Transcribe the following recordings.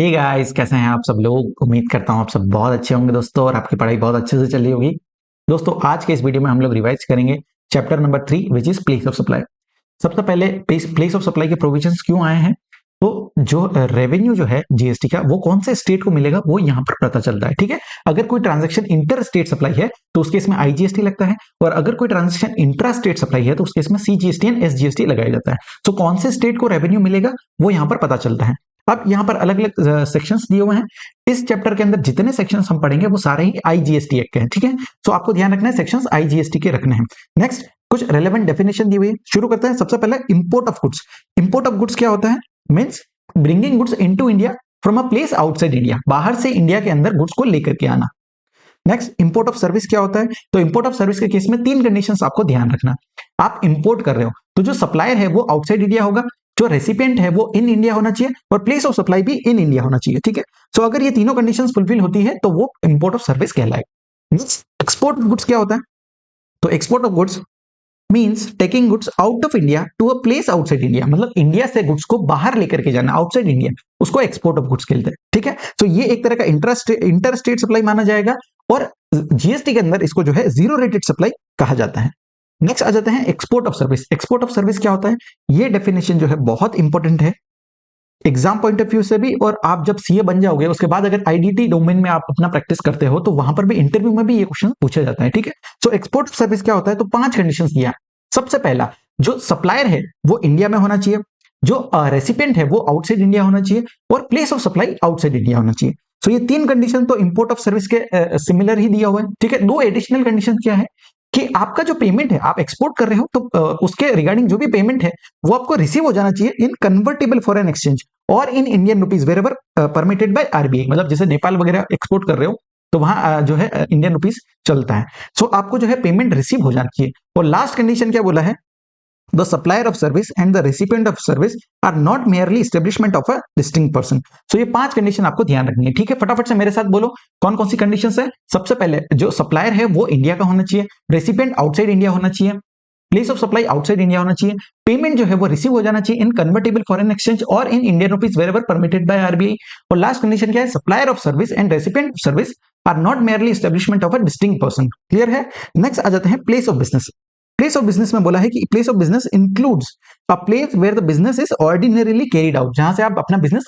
Hey guys, कैसे हैं आप सब लोग। उम्मीद करता हूं आप सब बहुत अच्छे होंगे दोस्तों, और आपकी पढ़ाई बहुत अच्छे से चल रही होगी। दोस्तों, आज के इस वीडियो में हम लोग रिवाइज करेंगे chapter number 3 which is place of supply. सबसे पहले प्लेस ऑफ सप्लाई के प्रोविजंस क्यों आए हैं, तो जो रेवेन्यू जो है जीएसटी का वो कौन से स्टेट को मिलेगा वो यहाँ पर पता चलता है। ठीक है, अगर कोई ट्रांजैक्शन इंटर स्टेट सप्लाई है तो उस केस में आईजीएसटी लगता है, और अगर कोई ट्रांजैक्शन इंट्रा स्टेट सप्लाई है तो उस केस में सीजीएसटी एंड एसजीएसटी लगाया जाता है। तो कौन से स्टेट को रेवेन्यू मिलेगा वो यहाँ पर पता चलता है। अब यहाँ पर अलग अलग सेक्शंस दिए हुए हैं। इस चैप्टर के अंदर जितने सेक्शंस हम पढ़ेंगे वो सारे ही आईजीएसटी एक्ट के हैं। ठीक है, तो आपको ध्यान रखना है सेक्शंस आईजीएसटी के रखने हैं। नेक्स्ट, कुछ रेलेवेंट डेफिनेशन दी हुई है। शुरू करते हैं। सबसे पहले import of goods. Import of goods क्या होता है? Means bringing goods into India from a place outside India, बाहर से इंडिया के अंदर गुड्स को लेकर के आना। नेक्स्ट, इंपोर्ट ऑफ सर्विस क्या होता है? तो इंपोर्ट ऑफ सर्विस के केस में 3 कंडीशंस आपको ध्यान रखना। आप इंपोर्ट कर रहे हो तो जो सप्लायर है वो आउटसाइड इंडिया होगा, जो रेसिपिएंट है वो इन इंडिया होना चाहिए, और प्लेस ऑफ सप्लाई भी इन इंडिया होना चाहिए। ठीक है, सो अगर ये तीनों कंडीशंस फुलफिल होती है तो वो इंपोर्ट ऑफ सर्विस कहलाएगा। एक्सपोर्ट ऑफ गुड्स क्या होता है? तो export of goods means taking goods out of India to a place outside India, मतलब इंडिया से गुड्स को बाहर लेकर के जाना आउटसाइड इंडिया, उसको एक्सपोर्ट ऑफ गुड्स कहते हैं। ठीक है, तो ये एक तरह का इंटर स्टेट सप्लाई माना जाएगा, और जीएसटी के अंदर इसको जो है जीरो रेटेड सप्लाई कहा जाता है। नेक्स्ट आ जाते हैं export of service. Export of service क्या होता है? ये डेफिनेशन जो है बहुत इंपॉर्टेंट है एग्जाम पॉइंट ऑफ व्यू से भी, और आप जब सीए बन जाओगे उसके बाद अगर आईडीटी डोमेन में आप अपना प्रैक्टिस करते हो तो वहां पर भी इंटरव्यू में भी ये क्वेश्चन पूछा जाता है। ठीक है, सो एक्सपोर्ट ऑफ सर्विस क्या होता है? तो 5 कंडीशंस दिया। सबसे पहला, जो सप्लायर है वो इंडिया में होना चाहिए, जो रेसिपिएंट है वो आउटसाइड इंडिया होना चाहिए, और place of supply outside India होना चाहिए। सो ये 3 कंडीशन तो इंपोर्ट ऑफ सर्विस के सिमिलर ही दिया हुआ है। ठीक है, 2 एडिशनल कंडीशन क्या है कि आपका जो पेमेंट है, आप एक्सपोर्ट कर रहे हो तो उसके रिगार्डिंग जो भी पेमेंट है वो आपको रिसीव हो जाना चाहिए इन कन्वर्टेबल फॉरेन एक्सचेंज और in Indian rupees wherever permitted by RBI. मतलब जैसे नेपाल वगैरह एक्सपोर्ट कर रहे हो तो वहां जो है इंडियन रुपीज चलता है। सो आपको जो है पेमेंट रिसीव हो जाना चाहिए। और लास्ट कंडीशन क्या बोला है? The supplier of service and the recipient of service are not merely establishment of a distinct person. So ये 5 कंडीशन आपको ध्यान रखनी है। ठीक है, फटाफट से मेरे साथ बोलो कौन कौन सी कंडीशंस है। सबसे पहले, जो सप्लायर है वो इंडिया का होना चाहिए, रेसिपिएंट आउटसाइड इंडिया होना चाहिए, place of supply outside India होना चाहिए, पेमेंट जो है वो रिसीव हो जाना चाहिए इन कन्वर्टेबल फॉरेन एक्सचेंज और in Indian rupees wherever permitted by RBI. और लास्ट कंडीशन क्या है? Supplier of service and recipient of service are not merely establishment of a distinct person. Clear है? नेक्स्ट आ जाते हैं place of business. Place of business में बोला है कि place of business includes a place where the business is ordinarily carried out, जहां से आप अपना बिजनेस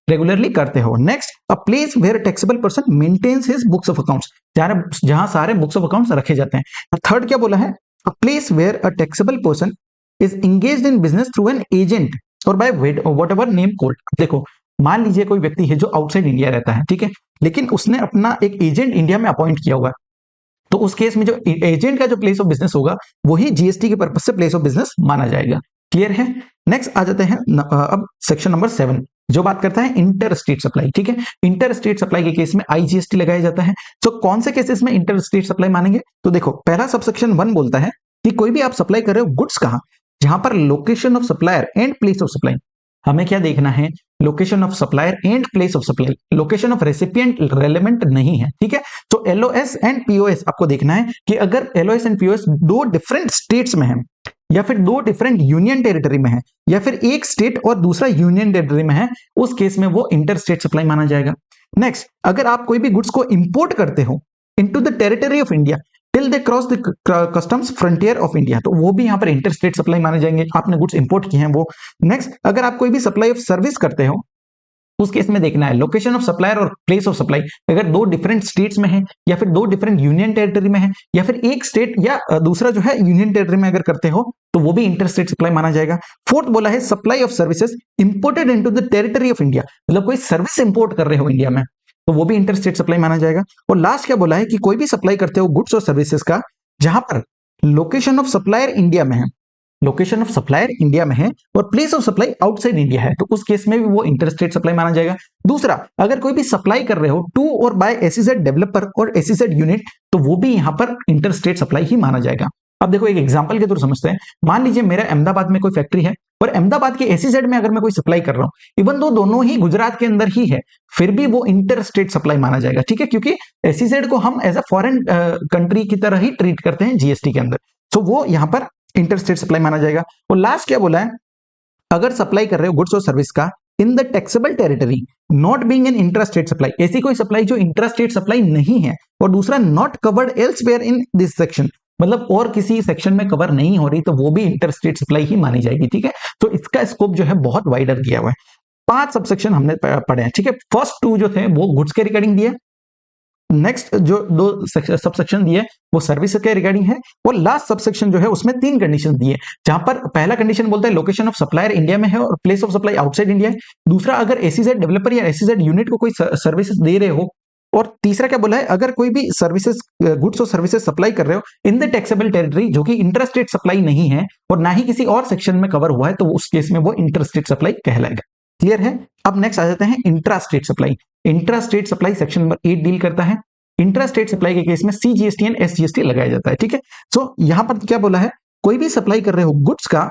रेगुलरली करते हो। Next, a place where taxable person maintains his books of accounts, जहां सारे बुक्स ऑफ अकाउंट्स रखे जाते हैं। थर्ड क्या बोला है? A place where a taxable person is engaged in business through an agent और बाय व्हाटएवर नेम कोड। देखो, मान लीजिए कोई व्यक्ति है जो आउटसाइड इंडिया रहता है, ठीक है, लेकिन उसने अपना एक एजेंट इंडिया में अपॉइंट किया हुआ है, तो उस केस में जो एजेंट का जो प्लेस ऑफ बिजनेस होगा वही जीएसटी के पर्पज से प्लेस ऑफ बिजनेस माना जाएगा। क्लियर है? नेक्स्ट आ जाते हैं अब सेक्शन नंबर 7 जो बात करता है इंटर स्टेट सप्लाई। ठीक है, इंटर स्टेट सप्लाई के केस में आईजीएसटी लगाया जाता है। तो कौन से केसेस में इंटर स्टेट सप्लाई मानेंगे? तो देखो, पहला सबसेक्शन 1 बोलता है कि कोई भी आप सप्लाई कर रहे हो गुड्स कहां, जहां पर location of supplier and place of supply, हमें क्या देखना है? Location of supplier and place of supply. Location of recipient relevant नहीं है। ठीक है, तो एलओएस एंड पीओएस आपको देखना है कि अगर LOS and POS 2 different states में है, या फिर 2 डिफरेंट यूनियन टेरिटरी में है, या फिर एक स्टेट और दूसरा यूनियन टेरिटरी में है, उस केस में वो इंटर स्टेट सप्लाई माना जाएगा। नेक्स्ट, अगर आप कोई भी गुड्स को इंपोर्ट करते हो into the territory of India till they cross the customs frontier of India, तो वो भी यहां पर इंटर स्टेट सप्लाई माने जाएंगे। आपने गुड्स इंपोर्ट किए हैं वो। नेक्स्ट, अगर आप कोई भी सप्लाई ऑफ सर्विस करते हो उस केस में देखना है लोकेशन ऑफ सप्लायर और प्लेस ऑफ सप्लाई, अगर 2 डिफरेंट स्टेट्स में है, या फिर 2 डिफरेंट यूनियन टेरिटरी में है, या फिर एक स्टेट या दूसरा जो है यूनियन टेरिटरी में अगर करते हो तो वो भी इंटर स्टेट सप्लाई माना जाएगा। फोर्थ बोला है supply of services imported into the territory of India, मतलब कोई सर्विस इंपोर्ट कर रहे हो इंडिया में तो वो भी इंटर स्टेट सप्लाई माना जाएगा। और लास्ट क्या बोला है कि कोई भी सप्लाई करते हो गुड्स और सर्विसेज का जहां पर लोकेशन ऑफ सप्लायर इंडिया में है, लोकेशन ऑफ सप्लायर इंडिया में है और place of supply outside India है, तो उस केस में भी वो इंटर स्टेट सप्लाई माना जाएगा। दूसरा, अगर कोई भी सप्लाई कर रहे हो टू और बाय एसईजेड डेवलपर और एसईजेड यूनिट, तो वो भी यहां पर इंटर स्टेट सप्लाई ही माना जाएगा। अब देखो, एक एग्जांपल के थ्रू समझते हैं। मान लीजिए मेरा अहमदाबाद में कोई फैक्ट्री है और अहमदाबाद के एसईजेड में अगर मैं कोई सप्लाई कर रहा हूं, इवन दो दोनों ही गुजरात के अंदर ही है, फिर भी वो इंटर स्टेट सप्लाई माना जाएगा। ठीक है, क्योंकि एसईजेड को हम एज अ फॉरेन कंट्री की तरह ही ट्रीट करते हैं जीएसटी के अंदर, तो वो यहां पर इंटर स्टेट सप्लाई माना जाएगा। और लास्ट क्या बोला है? अगर सप्लाई कर रहे हो गुड्स और सर्विस का इन the taxable territory not being an intra state supply, ऐसी कोई सप्लाई जो इंट्रा स्टेट सप्लाई नहीं है, और दूसरा not covered elsewhere in this section, मतलब और किसी सेक्शन में कवर नहीं हो रही, तो वो भी इंटर स्टेट सप्लाई ही मानी जाएगी। ठीक है, तो इसका स्कोप जो है बहुत वाइडर किया हुआ है। 5 सबसेक्शन हमने पढ़े हैं। ठीक है, फर्स्ट 2 जो थे वो गुड्स के रिगार्डिंग दिए, नेक्स्ट जो 2 सबसेक्शन दिए वो सर्विस के रिगार्डिंग है, और लास्ट सबसेक्शन जो है उसमें 3 कंडीशन दिए, जहां पर पहला कंडीशन बोलता है लोकेशन ऑफ सप्लायर इंडिया में है और place of supply outside India है, दूसरा अगर एसीजेड डेवलपर या एसीजेड यूनिट को कोई सर्विसेज दे रहे हो, और तीसरा क्या बोला है, अगर कोई भी services goods or services supply कर रहे हो इन द टैक्सेबल टेरिटरी, जो कि इंटरस्टेट सप्लाई नहीं है और ना ही किसी और सेक्शन में कवर हुआ है, तो उस केस में वो इंटरस्टेट सप्लाई कहलाएगा। क्लियर है। अब नेक्स्ट आ जाते हैं intrastate supply. Intrastate supply section number 8 deal करता है। इंट्रास्टेट सप्लाई के केस में सीजीएसटी एंड एसजीएसटी लगाया जाता है। ठीक है, सो यहां पर क्या बोला है, कोई भी सप्लाई कर रहे हो गुड्स का,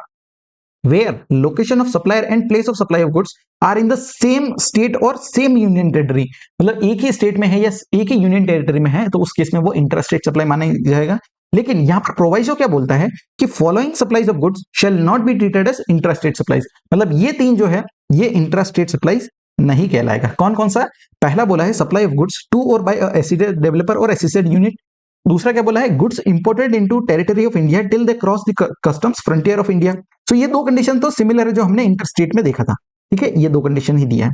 where location of supplier and place of supply of goods are in the same state or same union territory, मतलब एक ही स्टेट में है या एक ही यूनियन टेरिटरी में है, तो उस केस में वो इंट्रास्टेट सप्लाई माना जाएगा। लेकिन यहां पर प्रोवाइजो क्या बोलता है कि following supplies of goods shall not be treated as intrastate supplies, मतलब ये 3 जो है ये इंट्रास्टेट सप्लाईज नहीं कहलाएगा। कौन कौन सा? पहला बोला है सप्लाई ऑफ गुड्स टू और बाय एसीडेड डेवलपर और एसीडेड यूनिट। दूसरा क्या बोला है, goods imported into territory of India till they cross the customs frontier of India. तो ये 2 कंडीशन तो सिमिलर है जो हमने इंटरस्टेट में देखा था। ठीक है, ये 2 कंडीशन ही दिया है।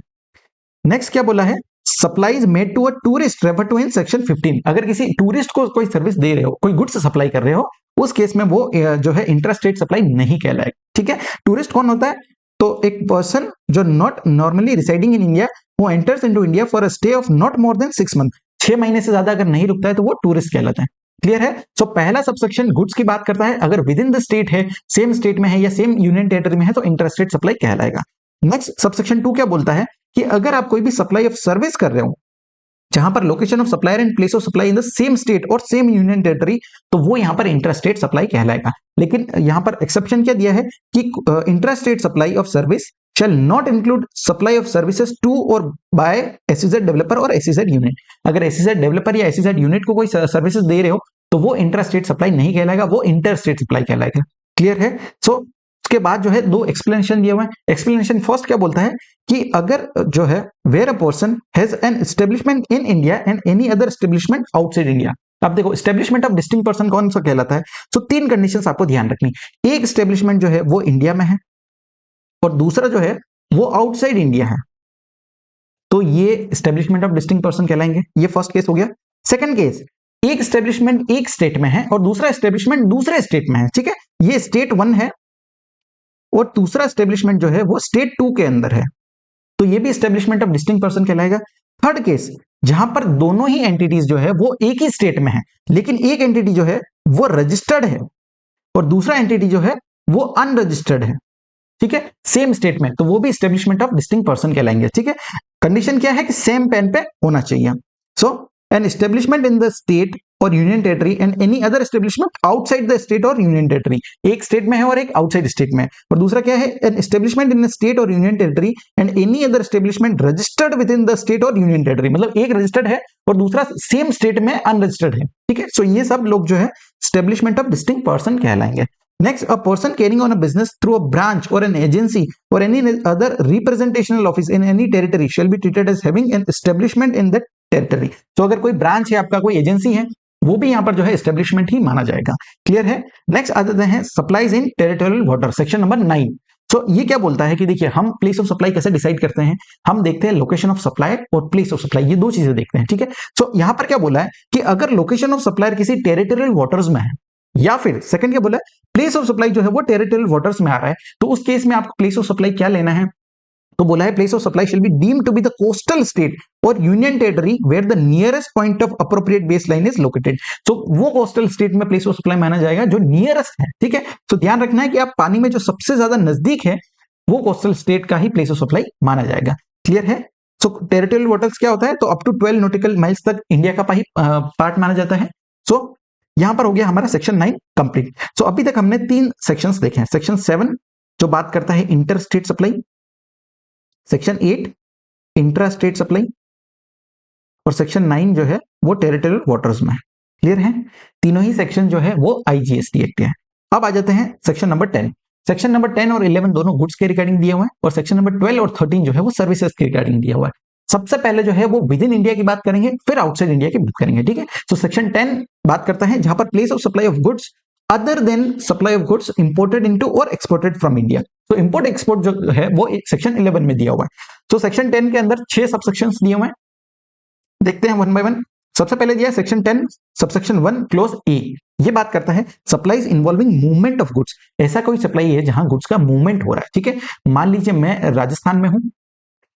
नेक्स्ट क्या बोला है, supplies made to a tourist refer to in section 15, अगर किसी टूरिस्ट को कोई सर्विस दे रहे हो, कोई गुड्स सप्लाई कर रहे हो, उस केस में वो जो है इंटरस्टेट सप्लाई नहीं कहलाएगा। ठीक है, टूरिस्ट कौन होता है, तो एक पर्सन जो not normally residing in India वो enters into India for a stay of not more than 6 month, 6 महीने से ज्यादा अगर नहीं रुकता है तो वो टूरिस्ट कहलाता है। क्लियर है। सो पहला सबसेक्शन गुड्स की बात करता है, अगर विद इन द स्टेट है, सेम स्टेट में है या सेम यूनियन टेरिटरी में है, तो इंटरस्टेट सप्लाई कहलाएगा। नेक्स्ट सबसेक्शन 2 क्या बोलता है कि अगर आप कोई भी सप्लाई ऑफ सर्विस कर रहे हो जहां पर location of supplier and place of supply in the same state और सेम यूनियन टेरिटरी, तो वो यहां पर इंटरस्टेट सप्लाई कहलाएगा। लेकिन यहां पर एक्सेप्शन क्या दिया है कि interstate supply of service shall not include supply of services to or by SEZ developer और SEZ unit। अगर SEZ developer या SEZ unit को कोई सर्विसेज दे रहे हो तो वो इंट्रास्टेट सप्लाई नहीं कहलाएगा, वो इंटरस्टेट सप्लाई कहलाएगा। क्लियर है। सो उसके बाद जो है 2 एक्सप्लेनेशन दिए हुए हैं। एक्सप्लेनेशन फर्स्ट क्या बोलता है कि अगर जो है where a person has an establishment in India and any other establishment outside India. अब देखो एस्टेब्लिशमेंट ऑफ डिस्टिंक्ट पर्सन कौन सा कहलाता है, तो 3 कंडीशंस आपको ध्यान रखनी। एक एस्टेब्लिशमेंट जो है वो इंडिया में है और दूसरा जो है वो आउटसाइड इंडिया है, तो ये एस्टेब्लिशमेंट ऑफ डिस्टिंक्ट पर्सन कहलाएंगे। ये फर्स्ट केस हो गया। सेकंड केस, एक एस्टेब्लिशमेंट एक स्टेट में है और दूसरा एस्टेब्लिशमेंट दूसरे स्टेट में है। ठीक है, ये स्टेट 1 है और दूसरा एस्टेब्लिशमेंट जो है वो स्टेट 2 के अंदर है, तो ये भी एस्टेब्लिशमेंट ऑफ डिस्टिंक्ट पर्सन कहलाएगा। थर्ड केस, जहां पर दोनों ही एंटिटीज जो है वो एक ही स्टेट में है, लेकिन एक एंटिटी जो है वो रजिस्टर्ड है और दूसरा एंटिटी जो है वो अनरजिस्टर्ड है। ठीक है, सेम स्टेट में, तो वो भी एस्टेब्लिशमेंट ऑफ डिस्टिंक्ट पर्सन कहलाएंगे। ठीक है, कंडीशन क्या है कि सेम पेन पे होना चाहिए। So an establishment in the state और union territory and any other establishment outside the state और यूनियन टेरिटरी, एक स्टेट में है और एक आउटसाइड स्टेट में है। और दूसरा क्या है, an establishment in the state और union territory and any other establishment registered within the state और यूनियन टेरिटरी, मतलब एक रजिस्टर्ड है और दूसरा सेम स्टेट में अनरजिस्टर्ड है। ठीक है, सो ये सब लोग जो है एस्टेब्लिशमेंट ऑफ डिस्टिंक्ट पर्सन कहलाएंगे। Next, a person carrying on a business through a branch or an agency or any other representational office in any territory shall be treated as having an establishment in that territory। तो अगर कोई branch है आपका, कोई agency है, वो भी यहाँ पर जो है एस्टेब्लिशमेंट ही माना जाएगा। क्लियर है। नेक्स्ट आ जाते हैं supplies in territorial water, section number 9। सो ये क्या बोलता है कि देखिए हम प्लेस ऑफ सप्लाई कैसे डिसाइड करते हैं, हम देखते हैं लोकेशन ऑफ सप्लाई और प्लेस ऑफ सप्लाई, ये 2 चीजें देखते हैं। ठीक है, सो यहाँ पर क्या बोला है कि अगर लोकेशन ऑफ सप्लायर किसी टेरिटोरियल वाटर्स में है, या फिर सेकंड क्या बोला है, प्लेस ऑफ सप्लाई जो है वो टेरिटोरियल वाटर्स में आ रहा है, तो उस केस में आपको प्लेस ऑफ सप्लाई क्या लेना है, तो बोला है place of supply shall be deemed to be the coastal state और union territory where the nearest point of appropriate base line is located. तो वो कोस्टल स्टेट में प्लेस ऑफ सप्लाई माना जाएगा जो नियरेस्ट है। ठीक है, तो ध्यान रखना है कि आप पानी में जो सबसे ज्यादा नजदीक है वो कोस्टल स्टेट का ही प्लेस ऑफ सप्लाई माना जाएगा। क्लियर है। सो टेरिटोरियल वाटर्स क्या होता है, तो अप टू 12 नॉटिकल माइल्स तक इंडिया का पार्ट माना जाता है। सो यहां पर हो गया हमारा सेक्शन 9 कंप्लीट। सो अभी तक हमने 3 सेक्शंस देखे हैं। सेक्शन 7 जो बात करता है inter state supply, section 8 intra state supply और सेक्शन 9 जो है वो टेरिटोरियल वाटर्स में है। क्लियर है। तीनों ही सेक्शन जो है वो आईजीएसटी एक्ट है। अब आ जाते हैं सेक्शन नंबर 10। सेक्शन नंबर 10 और 11 दोनों गुड्स के रिगार्डिंग दिए हुए हैं, और सेक्शन नंबर 12 और 13 जो है वो सर्विसेज के रिगार्डिंग दिया हुआ है। सबसे पहले जो है वो विद इन इंडिया की बात करेंगे, फिर आउटसाइड इंडिया की बात करेंगे, ठीक है। तो सेक्शन 10 बात करता है जहां पर place of supply of goods other than supply of goods imported into और एक्सपोर्टेड फ्रॉम इंडिया। तो इंपोर्ट एक्सपोर्ट जो है वो सेक्शन 11 में दिया हुआ है। तो सेक्शन 10 के अंदर 6 सबसेक्शंस दिए हुए हैं, देखते हैं वन बाय वन। सबसे पहले दिया सेक्शन 10 सबसेक्शन 1 क्लोज ए। ये बात करता है supplies involving movement of goods. ऐसा कोई सप्लाई है जहां गुड्स का मूवमेंट हो रहा है, ठीक है। मान लीजिए मैं राजस्थान में हूं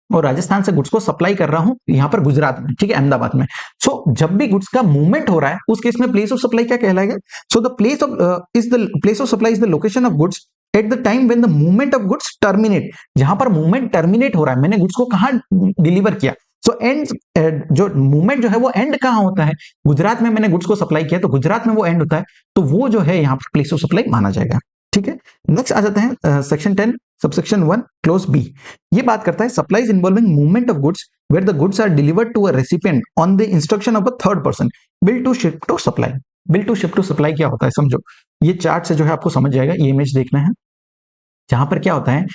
और राजस्थान से गुड्स को सप्लाई कर रहा हूं यहां पर गुजरात में, ठीक है, अहमदाबाद में। सो जब भी गुड्स का मूवमेंट हो रहा है उस केस में प्लेस ऑफ सप्लाई क्या कहलाएगा? So the place of supply is the location of goods at the time when the movement of goods terminate. जहां पर मूवमेंट टर्मिनेट हो रहा है, मैंने गुड्स को कहां डिलीवर किया, सो एंड जो मूवमेंट जो है वो एंड कहां होता है? गुजरात में मैंने गुड्स को सप्लाई किया तो गुजरात में वो एंड होता है, तो वो जो है यहाँ पर प्लेस ऑफ सप्लाई माना जाएगा, ठीक है। नेक्स्ट आ जाते हैं सेक्शन 10 सबसेक्शन 1 क्लोज बी। ये बात करता है supplies involving movement of goods where the goods are delivered to a recipient on the instruction of a third person. Bill to ship to supply. Bill to ship to supply क्या होता है समझो, ये chart से जो है आपको समझ जाएगा, ये इमेज देखना है। जहां पर क्या होता है,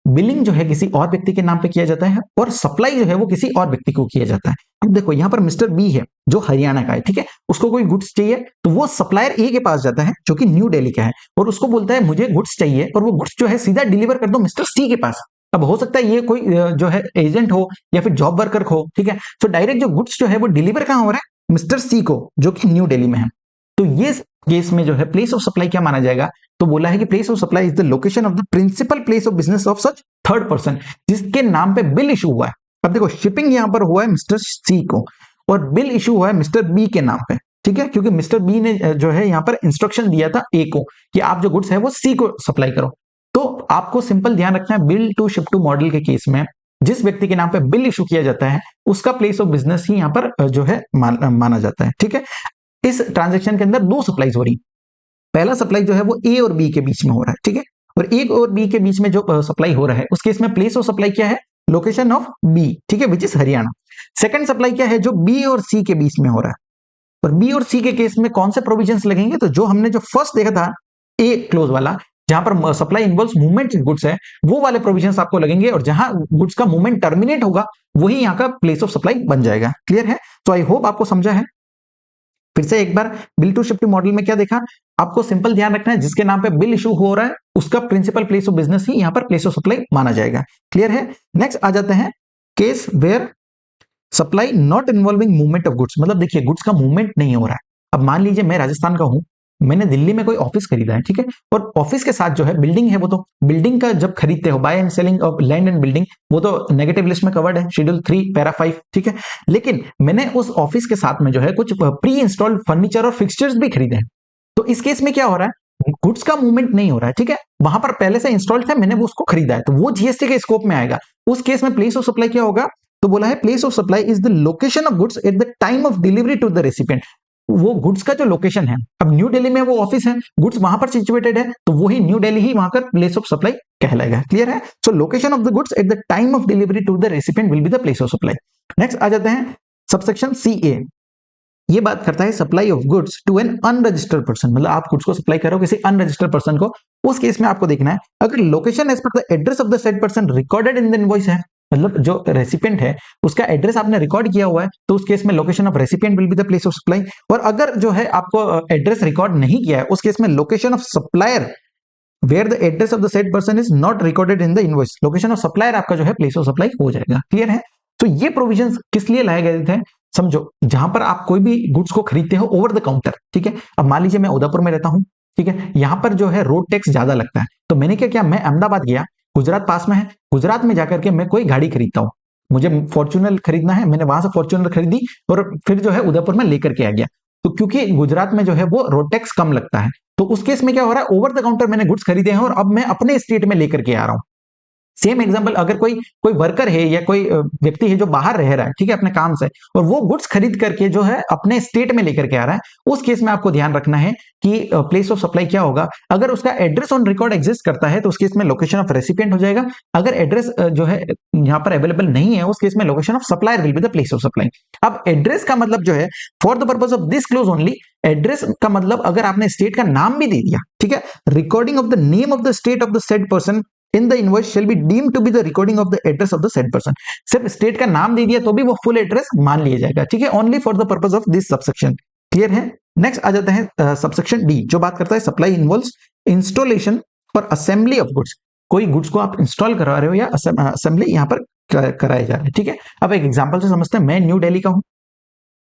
बिलिंग जो है किसी और व्यक्ति के नाम पे किया जाता है और सप्लाई जो है वो किसी और व्यक्ति को किया जाता है। अब देखो यहाँ पर मिस्टर बी है जो हरियाणा का है, ठीक है, उसको कोई गुड्स चाहिए तो वो सप्लायर ए के पास जाता है जो कि न्यू दिल्ली का है और उसको बोलता है मुझे गुड्स चाहिए, और वो गुड्स जो है सीधा डिलीवर कर दो मिस्टर सी के पास। अब हो सकता है ये कोई जो है एजेंट हो या फिर जॉब वर्कर हो, ठीक है। तो डायरेक्ट जो गुड्स जो है वो डिलीवर कहां हो रहा है? मिस्टर सी को, जो कि न्यू दिल्ली में है। तो ये केस में जो है प्लेस ऑफ सप्लाई क्या माना जाएगा? तो बोला है कि place of supply is the location of the principal place of business of such third person जिसके नाम पे बिल इशू हुआ है। अब देखो शिपिंग यहां पर हुआ है मिस्टर सी को और बिल इशू हुआ है मिस्टर बी के नाम पे, ठीक है, क्योंकि मिस्टर बी ने जो है यहां पर इंस्ट्रक्शन दिया था ए को कि आप जो गुड्स है वो सी को सप्लाई करो। तो आपको सिंपल ध्यान रखना है, bill to ship to model के केस में जिस व्यक्ति के नाम पे बिल इशू किया जाता है उसका प्लेस ऑफ बिजनेस ही यहां पर जो है माना जाता है, ठीक है। इस ट्रांजेक्शन के अंदर दो सप्लाईज हो रही, पहला सप्लाई जो है वो ए और बी के बीच में हो रहा है, ठीक है, और ए और बी के बीच में जो सप्लाई हो रहा है उस केस में प्लेस ऑफ सप्लाई क्या है? लोकेशन ऑफ बी, ठीक है, which is Haryana. Second supply क्या है? जो बी और सी के बीच में हो रहा है, और बी और सी के केस में कौन से प्रोविजंस लगेंगे? तो जो हमने जो फर्स्ट देखा था ए क्लोज वाला जहां पर सप्लाई इन्वॉल्व्स मूवमेंट गुड्स है वो वाले प्रोविजंस आपको लगेंगे, और जहां गुड्स का मूवमेंट टर्मिनेट होगा वही यहाँ का प्लेस ऑफ सप्लाई बन जाएगा। क्लियर है? तो आई होप आपको समझा है। फिर से एक बार बिल टू शिफ्ट मॉडल में क्या देखा, आपको सिंपल ध्यान रखना है जिसके नाम पे बिल इशू हो रहा है उसका प्रिंसिपल प्लेस ऑफ बिजनेस ही यहां पर प्लेस ऑफ सप्लाई माना जाएगा। क्लियर है? नेक्स्ट आ जाते हैं case where supply not involving movement of goods. मतलब देखिए गुड्स का मूवमेंट नहीं हो रहा है। अब मान लीजिए मैं राजस्थान का हूं, मैंने दिल्ली में कोई ऑफिस खरीदा है, ठीक है, और ऑफिस के साथ जो है बिल्डिंग है, वो तो बिल्डिंग का जब खरीदते हो buy and selling of land and building वो तो नेगेटिव लिस्ट में कवर्ड है, शेड्यूल 3 पैरा 5, ठीक है। लेकिन मैंने उस ऑफिस के साथ में जो है कुछ प्री इंस्टॉल्ड फर्नीचर और फिक्सचर्स भी खरीदे हैं। तो इस केस में क्या हो रहा है? गुड्स का मूवमेंट नहीं हो रहा है, ठीक है, वहां पर पहले से इंस्टॉल्ड था, मैंने वो उसको खरीदा है, तो वो जीएसटी के स्कोप में आएगा। उस केस में प्लेस ऑफ सप्लाई क्या होगा? तो बोला है place of supply is the location of goods at the time of delivery to the recipient. वो गुड्स का जो लोकेशन है, अब न्यू दिल्ली में वो ऑफिस है, गुड्स वहां पर सिचुएटेड है, तो वही न्यू दिल्ली ही वहां का प्लेस ऑफ सप्लाई कहलाएगा। क्लियर है? So location of the goods at the time of delivery to the recipient will be the place of supply. Next आ जाते हैं सबसेक्शन सी ए। ये बात करता है supply of goods to an unregistered person. मतलब आप गुड्स को सप्लाई करो किसी अनरजिस्टर्ड पर्सन को, उस केस में आपको देखना है अगर location as per the address of the said person recorded in the invoice है, मतलब जो रेसिपिएंट है उसका एड्रेस आपने रिकॉर्ड किया हुआ है, तो उस केस में location of recipient will be the place of supply. और अगर जो है आपको एड्रेस रिकॉर्ड नहीं किया है उस केस में location of supplier where the address of the said person is not recorded in the invoice, location of supplier आपका जो है प्लेस ऑफ सप्लाई हो जाएगा। क्लियर है? तो ये प्रोविजंस किस लिए लाए गए थे? समझो जहां पर आप कोई भी गुड्स को खरीदते हो ओवर द काउंटर, ठीक है, अब मान लीजिए मैं उदयपुर में रहता हूं, ठीक है, यहां पर जो है रोड टैक्स ज्यादा लगता है, तो मैंने क्या किया, मैं अहमदाबाद गया, गुजरात पास में है, गुजरात में जाकर के मैं कोई गाड़ी खरीदता हूं, मुझे फॉर्च्यूनर खरीदना है, मैंने वहां से फॉर्च्यूनर खरीदी और फिर जो है उदयपुर में लेकर के आ गया, तो क्योंकि गुजरात में जो है वो रोड टैक्स कम लगता है, तो उस केस में क्या हो रहा है, ओवर द काउंटर मैंने गुड्स खरीदे हैं और अब मैं अपने स्टेट में लेकर के आ रहा हूं। सेम एग्जांपल, अगर कोई कोई वर्कर है या कोई व्यक्ति है जो बाहर रह रहा है, ठीक है, अपने काम से, और वो गुड्स खरीद करके जो है अपने स्टेट में लेकर के आ रहा है, उस केस में आपको ध्यान रखना है कि प्लेस ऑफ सप्लाई क्या होगा। अगर उसका एड्रेस ऑन रिकॉर्ड एग्जिस्ट करता है तो उस केस में लोकेशन ऑफ रेसिपिएंट हो जाएगा। अगर एड्रेस जो है यहाँ पर अवेलेबल नहीं है, उस केस में location of supplier will be the place of supply. अब एड्रेस का मतलब जो है, for the purpose of this close only, address का मतलब अगर आपने स्टेट का नाम भी दे दिया, ठीक है, recording of the name of the state of the said person in the invoice shall be deemed to be the recording of the address of the said person. सिर्फ स्टेट का नाम दे दिया तो भी वो फुल एड्रेस मान लिया जाएगा, ठीक है, only for the purpose of this subsection. Clear है? नेक्स्ट आ जाते हैं सबसेक्शन डी, जो बात करता है सप्लाई इन्वॉल्व्स इंस्टॉलेशन और असेंबली ऑफ गुड्स। कोई गुड्स को आप इंस्टॉल करवा रहे हो या असेंबली यहाँ पर कराया जा रहा है, ठीक है। अब एक एग्जांपल से समझते हैं। मैं न्यू दिल्ली का हूँ,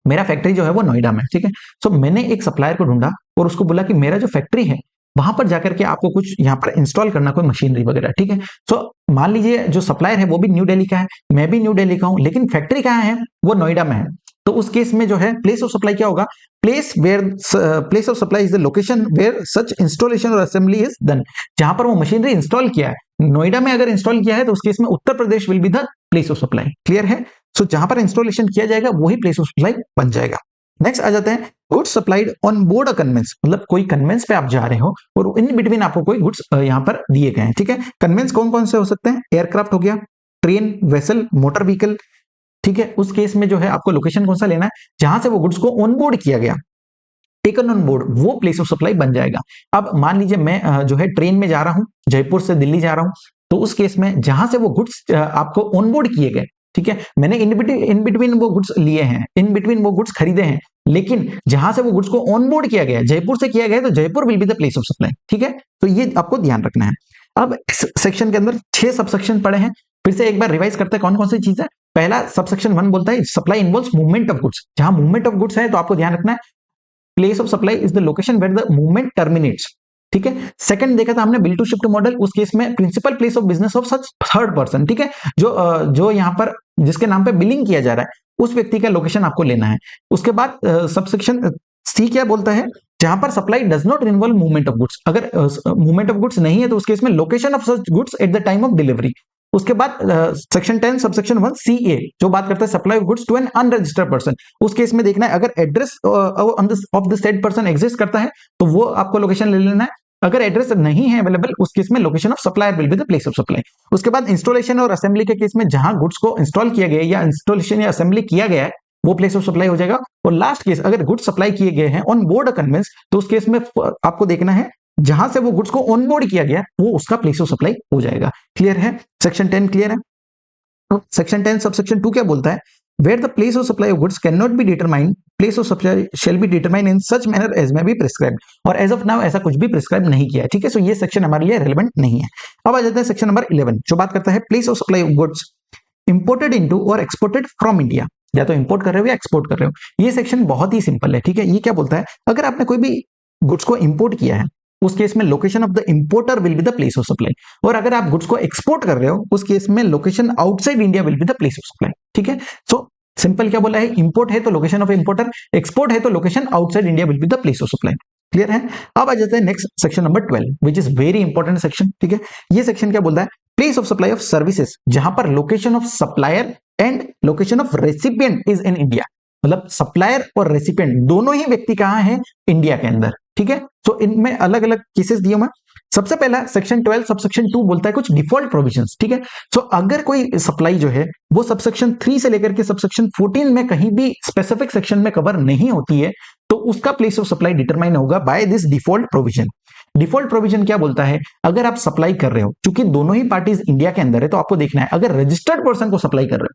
मेरा फैक्ट्री जो है वो नोएडा में, ठीक है। सो मैंने एक सप्लायर को ढूंढा और उसको बोला कि मेरा जो फैक्ट्री है वहां पर जाकर के आपको कुछ यहाँ पर इंस्टॉल करना, कोई मशीनरी वगैरह, ठीक है। सो मान लीजिए जो सप्लायर है वो भी न्यू दिल्ली का है, मैं भी न्यू दिल्ली का हूं, लेकिन फैक्ट्री कहाँ है? वो नोएडा में है। तो उस केस में जो है प्लेस ऑफ सप्लाई क्या होगा? Place of supply is the location where such installation और असेंबली इज डन। जहां पर वो मशीनरी इंस्टॉल किया है, नोएडा में अगर इंस्टॉल किया है तो उस केस में Uttar Pradesh will be the place of supply. Clear है? सो जहां पर इंस्टॉलेशन किया जाएगा वही प्लेस ऑफ सप्लाई बन जाएगा। नेक्स्ट आ जाते हैं goods supplied on board a conveyance. मतलब कोई कन्वेंस पे आप जा रहे हो और इन बिटवीन आपको कोई गुड्स यहाँ पर दिए गए हैं, ठीक है। कन्वेंस कौन कौन से हो सकते हैं? एयरक्राफ्ट हो गया, ट्रेन, वेसल, मोटर व्हीकल, ठीक है। उस केस में जो है आपको लोकेशन कौन सा लेना है? जहां से वो गुड्स को ऑन बोर्ड किया गया, टेकन ऑन बोर्ड, वो प्लेस ऑफ सप्लाई बन जाएगा। अब मान लीजिए मैं जो है ट्रेन में जा रहा हूं, जयपुर से दिल्ली जा रहा हूं, तो उस केस में जहां से वो गुड्स आपको ऑन बोर्ड किए गए, ठीक है, मैंने इन बिटवीन वो गुड्स लिए हैं, इन बिटवीन वो गुड्स खरीदे हैं, लेकिन जहां से वो गुड्स को ऑन बोर्ड किया गया, जयपुर से किया गया, तो Jaipur will be the place of supply, ठीक है। तो ये आपको ध्यान रखना है। अब इस सेक्शन के अंदर 6 सबसेक्शन पड़े हैं, फिर से एक बार रिवाइज करते हैं कौन कौन सी चीज है। पहला सबसेक्शन 1 बोलता है supply involves movement of goods. जहां मूवमेंट ऑफ गुड्स है तो आपको ध्यान रखना है place of supply is the location where the movement terminates, ठीक है। सेकंड देखा था हमने बिल टू शिफ्ट मॉडल, उस केस में principal place of business of such third person, ठीक है, जो यहाँ पर जिसके नाम पे बिलिंग किया जा रहा है उस व्यक्ति का लोकेशन आपको लेना है। उसके बाद सबसेक्शन सी क्या बोलता है? जहां पर supply does not involve movement of goods. अगर मूवमेंट ऑफ गुड्स नहीं है तो उस केस में location of such goods at the time of delivery. उसके बाद सेक्शन 10 सबसेक्शन 1 सी ए, जो बात करता है supply of goods to an unregistered person. उस केस में देखना है अगर address of the said person exist करता है तो वो आपको लोकेशन ले लेना है। अगर एड्रेस नहीं है अवेलेबल, उस केस में location of supplier will be the place of supply. उसके बाद इंस्टॉलेशन और असेंबली के केस में जहां गुड्स को इंस्टॉल किया गया या इंस्टॉलेशन या असेंबली किया गया है वो प्लेस ऑफ सप्लाई हो जाएगा। और लास्ट केस अगर गुड्स सप्लाई किए गए हैं ऑन बोर्ड अ कन्वेंस, तो उस केस में आपको देखना है जहां से वो गुड्स को ऑन बोर्ड किया गया वो उसका प्लेस ऑफ सप्लाई हो जाएगा। क्लियर है? सेक्शन 10 क्लियर है? सेक्शन 10 सबसेक्शन 2 क्या बोलता है? Where the place of supply of goods cannot be determined, place of supply shall be determined in such manner as may be prescribed। और as of now ऐसा कुछ भी prescribe नहीं किया है, ठीक है। सो ये सेक्शन हमारे लिए रेलेवेंट नहीं है। अब आ जाता है सेक्शन नंबर 11, जो बात करता है place of supply of goods imported into और एक्सपोर्टेड फ्रॉम इंडिया। या तो इंपोर्ट कर रहे हो या एक्सपोर्ट कर रहे हो। ये सेक्शन बहुत ही सिंपल है, ठीक है। ये क्या बोलता है? अगर आपने कोई भी गुड्स को इंपोर्ट किया है उस केस में location of the importer will be the place of supply. और अगर आप गुड्स को एक्सपोर्ट कर रहे हो उस केस में location outside India will be the place of supply, ठीक है। सो सिंपल क्या बोला है? इंपोर्ट है तो लोकेशन ऑफ इंपोर्टर, एक्सपोर्ट है तो location outside India will be the place of supply. Clear है? अब आ जाते हैं next section number 12, which is very important section, ठीक है। ये सेक्शन क्या बोलता है? Place of supply of services, जहां पर location of supplier and location of recipient is in India. मतलब सप्लायर और रेसिपिएंट दोनों ही व्यक्ति कहां है? इंडिया के अंदर, ठीक है। तो इनमें अलग अलग केसेस दिए हुए। सबसे पहला सेक्शन 12 सबसेक्शन 2 बोलता है कुछ डिफॉल्ट प्रोविजंस, ठीक है। सो अगर कोई सप्लाई जो है वो सबसेक्शन 3 से लेकर के सबसेक्शन 14 में कहीं भी स्पेसिफिक सेक्शन में कवर नहीं होती है तो उसका प्लेस ऑफ सप्लाई डिटरमाइन होगा by this default provision. Default provision क्या बोलता है? अगर आप सप्लाई कर रहे हो, क्योंकि दोनों ही पार्टीज इंडिया के अंदर है, तो आपको देखना है अगर रजिस्टर्ड पर्सन को सप्लाई कर रहे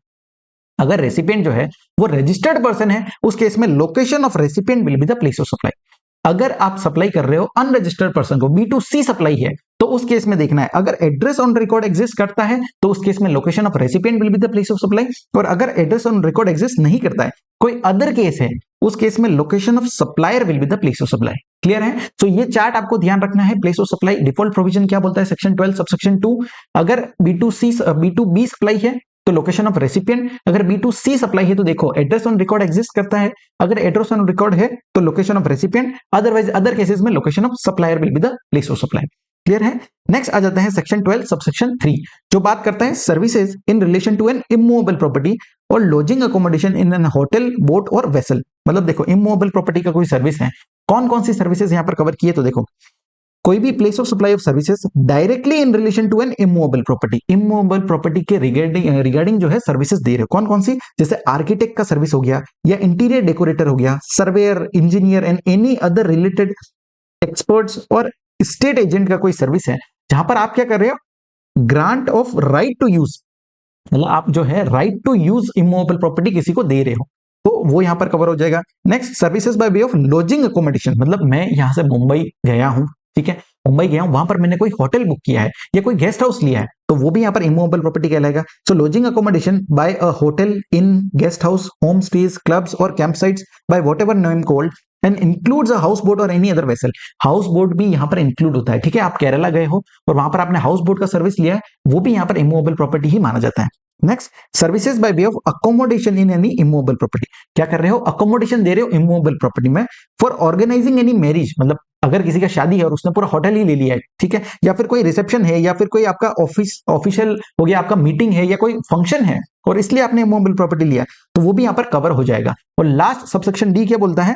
हो, अगर रेसिपिएंट जो है वो रजिस्टर्ड पर्सन है, उस केस में location of recipient will be the place of supply. अगर आप सप्लाई कर रहे हो अनरजिस्टर्ड पर्सन को, B2C सप्लाई है, तो उस केस में देखना है अगर एड्रेस ऑन रिकॉर्ड एग्जिस्ट करता है तो उस केस में location of recipient will be the place of supply. और अगर एड्रेस ऑन रिकॉर्ड एग्जिस्ट नहीं करता है, कोई अदर केस है, उस केस में location of supplier will be the place of supply. Clear है? तो ये चार्ट आपको ध्यान रखना है। Place of supply default provision क्या बोलता है? सेक्शन 12 सबसेक्शन 2, अगर B2B सप्लाई है तो लोकेशन ऑफ रेसिपिएंट, अगर B2C सप्लाई है तो देखो एड्रेस ऑन रिकॉर्ड एग्जिस्ट करता है, अगर एड्रेस ऑन रिकॉर्ड है तो location of recipient, otherwise other cases में location of supplier will be the place of supply. Clear है। नेक्स्ट आ जाते हैं सेक्शन 12 सबसेक्शन 3, जो बात करता है services in relation to an immovable property और lodging accommodation in an hotel, boat और वेसल। मतलब देखो, इमूवेबल प्रॉपर्टी का कोई सर्विस है, कौन कौन सी सर्विसेज यहाँ पर कवर की है, तो देखो, कोई भी place of supply of services directly in relation to an immovable property, immovable property के रिगार्डिंग जो है सर्विसेज दे रहे हो, कौन कौन सी, जैसे आर्किटेक्ट का सर्विस हो गया, या इंटीरियर डेकोरेटर हो गया, surveyor, engineer and any other related experts, और स्टेट एजेंट का कोई सर्विस है, जहां पर आप क्या कर रहे हो, grant of right to use, मतलब आप जो है right to use immovable property किसी को दे रहे हो, तो वो यहां पर कवर हो जाएगा। Next, services by way of lodging accommodation, मतलब मैं यहां से मुंबई गया हूं, ठीक है, मुंबई गया हूं, वहां पर मैंने कोई होटल बुक किया है या कोई गेस्ट हाउस लिया है, तो वो भी यहाँ पर इमूवेबल प्रॉपर्टी कहलाएगा। So lodging accommodation by a hotel, inn, guest house, home stays, clubs और camp sites by whatever name called and includes a house boat और any other vessel. House boat भी यहाँ पर इंक्लूड होता है, ठीक है, आप केरला गए हो और वहां पर आपने हाउस बोट का सर्विस लिया है, वो भी यहाँ पर इमूवेबल प्रॉपर्टी ही माना जाता है। Next, services by way of accommodation in any immovable property, क्या कर रहे हो, अकोमोडेशन दे रहे हो इमूवेबल प्रॉपर्टी में फॉर ऑर्गेनाइजिंग एनी मैरिज, मतलब अगर किसी का शादी है और उसने पूरा होटल ही ले लिया है, ठीक है, या फिर कोई रिसेप्शन है, या फिर कोई आपका ऑफिशियल हो गया, आपका मीटिंग है या कोई फंक्शन है और इसलिए आपने इमूवेबल प्रॉपर्टी लिया, तो वो भी यहाँ पर कवर हो जाएगा। और लास्ट सबसेक्शन डी क्या बोलता है,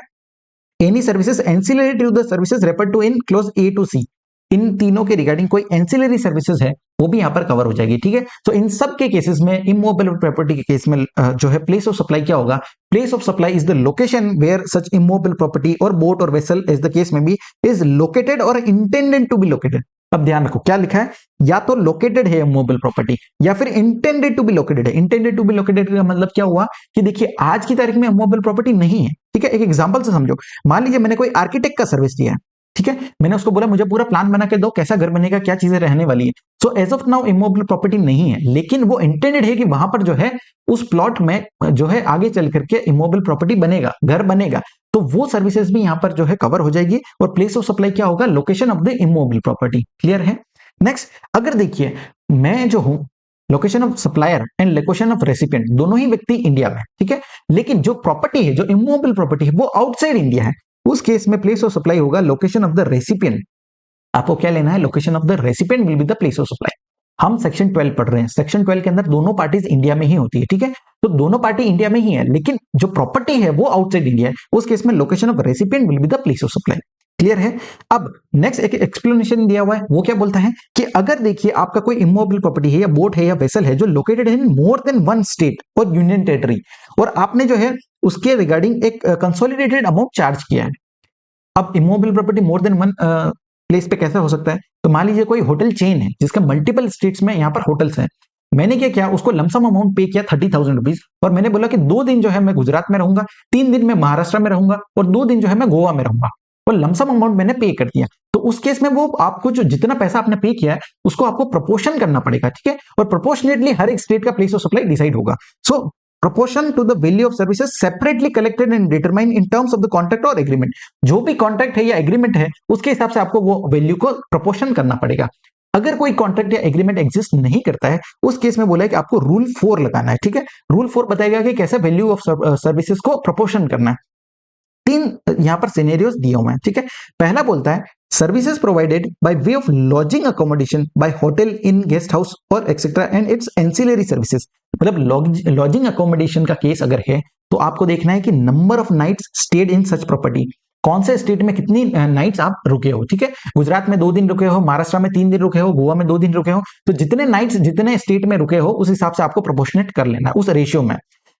any services ancillary to the services refer to in clause A to C, इन तीनों के रिगार्डिंग कोई एंसिलरी सर्विसेज है वो भी यहां पर कवर हो जाएगी, ठीक है। तो इन सब के केसेस में, इमूवेबल प्रॉपर्टी के केस में जो है प्लेस ऑफ सप्लाई क्या होगा, place of supply is the location where such immovable property or boat और वेसल एज द केस में be is located or intended to be located. अब ध्यान रखो क्या लिखा है, या तो लोकेटेड है इमूवेबल प्रॉपर्टी या फिर इंटेंडेड टू बी लोकेटेड है। इंटेंडेड टू बी लोकेटेड का मतलब क्या हुआ कि देखिए आज की तारीख में इमूवेबल प्रॉपर्टी नहीं है, ठीक है। एक एग्जांपल से समझो, मान लीजिए मैंने कोई आर्किटेक्ट का सर्विस दिया है, ठीक है, मैंने उसको बोला मुझे पूरा प्लान बना के दो, कैसा घर बनेगा, क्या चीजें रहने वाली है। So as of now immovable property नहीं है, लेकिन वो इंटेंडेड है कि वहां पर जो है उस प्लॉट में जो है आगे चल करके इमूवेबल प्रॉपर्टी बनेगा, घर बनेगा, तो वो सर्विसेज भी यहां पर जो है कवर हो जाएगी। और प्लेस ऑफ सप्लाई क्या होगा, location of the immovable property. Clear है। नेक्स्ट, अगर देखिए मैं जो हूं, location of supplier and location of recipient दोनों ही व्यक्ति इंडिया में, ठीक है, लेकिन जो प्रॉपर्टी है, जो इमूवेबल प्रॉपर्टी है, वो आउटसाइड इंडिया है, उस केस में प्लेस ऑफ सप्लाई होगा लोकेशन ऑफ द रेसिपिएंट। आपको क्या लेना है, location of the recipient will be the place of supply. हम सेक्शन 12 पढ़ रहे हैं, सेक्शन 12 के अंदर दोनों पार्टीज इंडिया में ही होती है, ठीक है, तो दोनों पार्टी इंडिया में ही है, लेकिन जो प्रॉपर्टी है वो आउटसाइड इंडिया है, उस केस में location of recipient will be the place of supply. Clear है। अब नेक्स्ट एक एक्सप्लेनेशन दिया हुआ है, वो क्या बोलता है कि अगर देखिए आपका कोई इमूवेबल प्रॉपर्टी है या बोट है या वेसल है जो located in more than one state और यूनियन टेरिटरी, और आपने जो है उसके रिगार्डिंग एक कंसोलिडेटेड अमाउंट चार्ज किया है। अब इमूवेबल प्रॉपर्टी मोर देन वन प्लेस पे कैसे हो सकता है, तो मान लीजिए कोई होटल चेन है जिसका मल्टीपल स्टेट्स में यहाँ पर होटल्स हैं, मैंने क्या किया, उसको लमसम अमाउंट पे किया 30,000 रुपीज, और मैंने बोला कि 2 दिन जो है मैं गुजरात में रहूंगा, 3 दिन मैं महाराष्ट्र में रहूंगा और 2 दिन जो है मैं गोवा में रहूंगा, और लमसम अमाउंट मैंने पे कर दिया। तो उस केस में वो आपको जो जितना पैसा आपने पे किया है उसको आपको प्रपोर्शन करना पड़ेगा, ठीक है, और प्रोपोर्शनेटली हर एक स्टेट का प्लेस ऑफ सप्लाई डिसाइड होगा। सो proportion to the value of services separately collected and determined in terms of the contract or agreement, जो भी कॉन्ट्रैक्ट है या एग्रीमेंट है उसके हिसाब से आपको वो वैल्यू को प्रपोर्शन करना पड़ेगा। अगर कोई कॉन्ट्रैक्ट या एग्रीमेंट एग्जिस्ट नहीं करता है उस केस में बोला है कि आपको रूल 4 लगाना है, ठीक है, रूल 4 बताएगा कि कैसे वैल्यू ऑफ सर्विसेज को प्रपोर्शन करना है। 3 यहां पर सिनेरियोस दिए हुए हैं, ठीक है। पहला बोलता है services provided by way of lodging accommodation by hotel, inn, guest house और etcetera and its ancillary services. मतलब लॉजिंग अकोमोडेशन का केस अगर है तो आपको देखना है कि number of nights stayed in such property, कौन से स्टेट में कितनी नाइट्स आप रुके हो, ठीक है, गुजरात में 2 दिन रुके हो, महाराष्ट्र में 3 दिन रुके हो, गोवा में 2 दिन रुके हो, तो जितने नाइट्स जितने स्टेट में रुके हो उस हिसाब से आपको प्रोपोर्शनेट कर लेना है उस रेशियो में।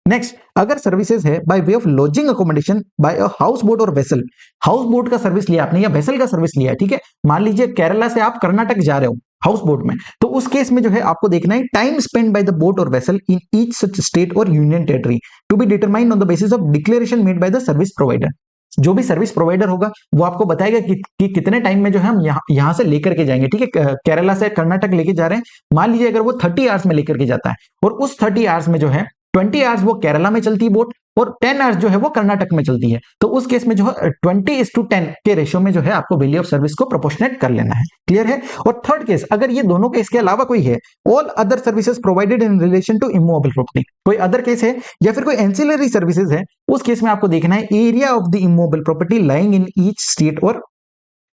नेक्स्ट, अगर सर्विसेज है by way of lodging accommodation by a house boat और वेसल, हाउस बोट का सर्विस लिया आपने या वेसल का सर्विस लिया है, ठीक है, मान लीजिए केरला से आप कर्नाटक जा रहे हो हाउस बोट में, तो उस केस में जो है आपको देखना है time spend by the boat और vessel in each such state और union territory to be determined on the basis of declaration made by the service provider. जो भी सर्विस प्रोवाइडर होगा वो आपको बताएगा कि कितने टाइम में जो है हम यहाँ से लेकर के जाएंगे, ठीक है, केरला से कर्नाटक लेके जा रहे हैं, मान लीजिए अगर वो 30 आवर्स में लेकर के जाता है और उस 30 आवर्स में जो है 20 आवर्स वो केरला में चलती है बोट और 10 आवर्स जो है वो कर्नाटक में चलती है, तो उस केस में जो है 20:10 के रेशियो में जो है आपको वैल्यू ऑफ सर्विस को प्रोपोर्शनेट कर लेना है। क्लियर है। और थर्ड केस, अगर ये दोनों केस के अलावा कोई है, all other services provided in relation to immovable property, कोई अदर केस है या फिर कोई एंसिलरी सर्विसेज है, उस केस में आपको देखना है area of the immovable property lying in each state और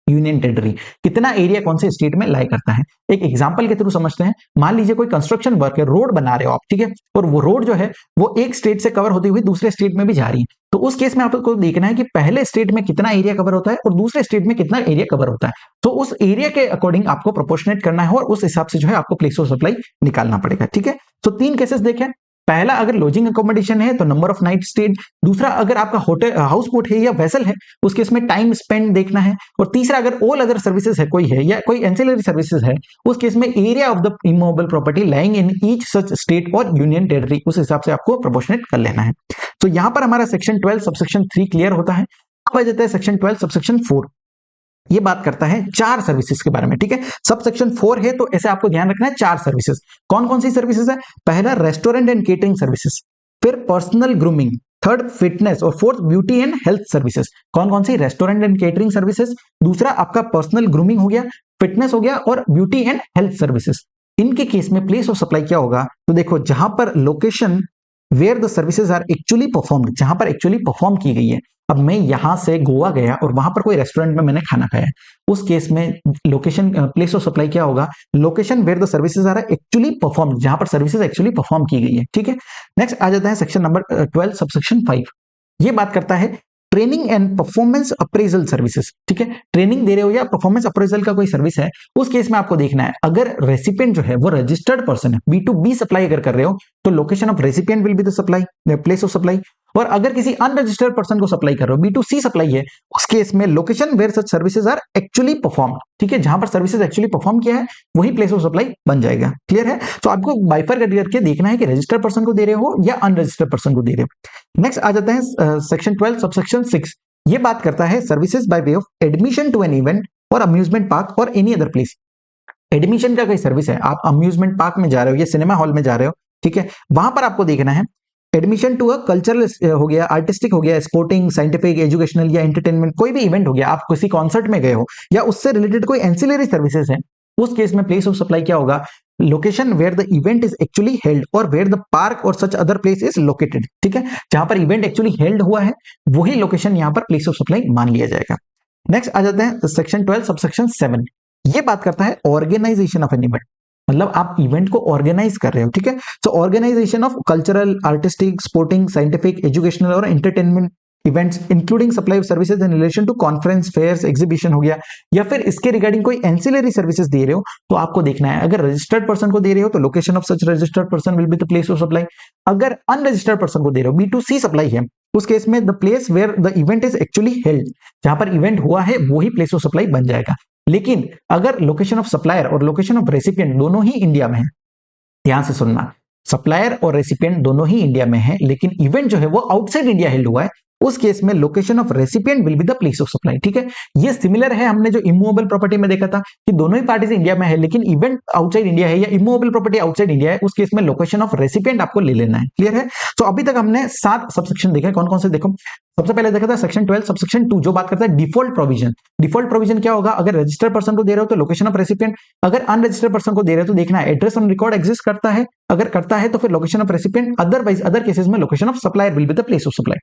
यूनियन टेरिटरी, कितना एरिया कौन से स्टेट में लाई करता है। एक एग्जांपल के थ्रू समझते हैं। मान लीजिए कोई कंस्ट्रक्शन वर्क है, रोड बना रहे हो आप, ठीक है, और वो रोड जो है वो एक स्टेट से कवर होती हुई दूसरे स्टेट में भी जा रही है। तो उस केस में आपको देखना है कि पहले स्टेट में कितना एरिया कवर होता है और दूसरे स्टेट में कितना एरिया कवर होता है। तो उस एरिया के अकॉर्डिंग आपको प्रोपोर्शनेट करना है और उस हिसाब से जो है आपको प्लेस ऑफ सप्लाई निकालना पड़ेगा, ठीक है। तो 3 केसेस देखें। पहला, अगर लॉजिंग अकोमोडेशन है तो नंबर ऑफ नाइट स्टेड। दूसरा, अगर आपका होटल, हाउस बोट है या वेसल है, उस केस में टाइम स्पेंड देखना है। और तीसरा, अगर ऑल अदर सर्विसेज है, कोई है या कोई एंसिलरी सर्विसेज है, उस केस में area of the immovable property lying in each such state और यूनियन टेरिटरी, उस हिसाब से आपको प्रोपोर्शनेट कर लेना है। तो यहां पर हमारा सेक्शन 12 सबसेक्शन 3 क्लियर होता है। अब आ जाता है सेक्शन 12 सबसेक्शन 4। ये बात करता है 4 सर्विसेज के बारे में, ठीक है। सब सेक्शन 4 है तो ऐसे आपको ध्यान रखना है 4 सर्विसेज। कौन कौन सी सर्विसेज है? पहला, रेस्टोरेंट एंड केटरिंग सर्विसेज, फिर पर्सनल ग्रूमिंग, थर्ड फिटनेस, और fourth beauty and health services. कौन कौन सी? रेस्टोरेंट एंड केटरिंग सर्विसेज, दूसरा आपका पर्सनल ग्रूमिंग हो गया, फिटनेस हो गया, और ब्यूटी एंड हेल्थ सर्विसेज। इनके केस में प्लेस ऑफ सप्लाई क्या होगा? तो देखो, जहां पर location where the services are actually performed, जहां पर एक्चुअली परफॉर्म की गई है। अब मैं यहां से गोवा गया और वहां पर कोई रेस्टोरेंट में मैंने खाना खाया, उस केस में लोकेशन, प्लेस ऑफ सप्लाई क्या होगा? Location where the services are actually performed, जहां पर सर्विसेज एक्चुअली परफॉर्म की गई है, ठीक है। नेक्स्ट आ जाता है सेक्शन नंबर 12 सबसेक्शन 5। ये बात करता है training and performance appraisal services, ठीक है। ट्रेनिंग दे रहे हो या परफॉर्मेंस अप्रेजल का कोई सर्विस है, उस केस में आपको देखना है, अगर रेसिपिएंट जो है वो रजिस्टर्ड पर्सन है, B2B सप्लाई अगर कर रहे हो, तो location of recipient will be the supply, place of supply. और अगर किसी अनरजिस्टर्ड पर्सन को सप्लाई कर रहे हो, B2C सप्लाई है, उस केस में location where such services are actually perform, ठीक है, जहां पर सर्विसेज एक्चुअली परफॉर्म किया है वही प्लेस ऑफ सप्लाई बन जाएगा। क्लियर है? तो आपको बाइफरकेट करके देखना है कि रजिस्टर्ड पर्सन को दे रहे हो या अनरजिस्टर्ड पर्सन को दे रहे हो। नेक्स्ट आ जाता है सेक्शन 12 सबसेक्शन 6। ये बात करता है services by way of admission to an event or amusement park or any other place. Admission का कोई सर्विस है, आप अम्यूजमेंट पार्क में जा रहे हो या सिनेमा हॉल में जा रहे हो, ठीक है, वहां पर आपको देखना है एडमिशन टू अ कल्चरल हो गया, आर्टिस्टिक हो गया, स्पोर्टिंग, साइंटिफिक, एजुकेशनल या एंटरटेनमेंट, कोई भी इवेंट हो गया, आप किसी कॉन्सर्ट में गए हो या उससे रिलेटेड कोई एंसिलरी सर्विसेज है, उस केस में प्लेस ऑफ सप्लाई क्या होगा? Location where the event is actually held or where the park or such other place is located, ठीक है, जहां पर इवेंट एक्चुअली हेल्ड हुआ है वही लोकेशन यहां पर प्लेस ऑफ सप्लाई मान लिया जाएगा। नेक्स्ट आ जाते हैं सेक्शन 12 सबसेक्शन 7। ये बात करता है ऑर्गेनाइजेशन ऑफ एन इवेंट, मतलब आप इवेंट को ऑर्गेनाइज कर रहे हो, ठीक है। तो organisation of cultural, artistic, sporting, scientific, educational और entertainment events including supply of services in relation to conference, fairs, exhibition हो गया, या फिर इसके रिगार्डिंग कोई एंसिलरी सर्विसेज दे रहे हो, तो आपको देखना है, अगर रजिस्टर्ड पर्सन को दे रहे हो तो location of such registered person will be the place of supply. अगर अनरजिस्टर्ड पर्सन को दे रहे हो, B2C सप्लाई है, उस केस में the place where the event is actually held, जहां पर इवेंट हुआ है वही प्लेस ऑफ सप्लाई बन जाएगा। लेकिन अगर लोकेशन ऑफ सप्लायर और लोकेशन ऑफ रेसिपिएंट दोनों ही इंडिया में है, ध्यान से सुनना, सप्लायर और रेसिपिएंट दोनों ही इंडिया में है, लेकिन इवेंट जो है वो आउटसाइड इंडिया हेल्ड हुआ है, उस केस में location of recipient will be the place of supply, ठीक है। ये सिमिलर है, हमने जो इमूवेबल प्रॉपर्टी में देखा था कि दोनों ही पार्टीज इंडिया में है लेकिन इवेंट आउटसाइड इंडिया है या इमूवेबल प्रॉपर्टी आउटसाइड इंडिया है, उस केस में लोकेशन ऑफ रेसिपिएंट आपको ले लेना है। क्लियर है? तो अभी तक हमने 7 सबसेक्शन देखे, कौन कौन से देखो। सबसे पहले देखा था सेक्शन 12 सबसेक्शन 2, जो बात करता है डिफॉल्ट प्रोविजन। डिफॉल्ट प्रोविजन क्या होगा? अगर रजिस्टर्ड पर्सन को दे रहे हो तो लोकेशन ऑफ रेसिपिएंट, अगर अनरजिस्टर्ड पर्सन को दे रहे हो तो देखना है एड्रेस ऑन रिकॉर्ड एग्जिस्ट करता है, अगर करता है तो फिर location of recipient, otherwise other cases में location of supplier will be the place of supply.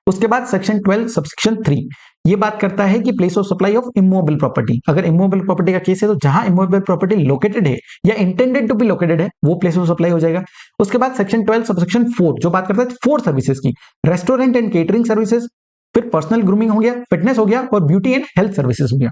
उसके बाद सेक्शन 12 सबसेक्शन 3 ये बात करता है कि place of supply of immovable property. अगर इमूवेबल प्रॉपर्टी का केस है तो जहां इमूवेबल प्रॉपर्टी लोकेटेड है या इंटेंडेड टू बी लोकेटेड है वो प्लेस ऑफ सप्लाई हो जाएगा। उसके बाद सेक्शन 12 सबसेक्शन 4 जो बात करता है 4 सर्विसेज की, रेस्टोरेंट एंड केटरिंग सर्विसेज, फिर पर्सनल ग्रूमिंग हो गया, फिटनेस हो गया और ब्यूटी एंड हेल्थ सर्विसेज हो गया।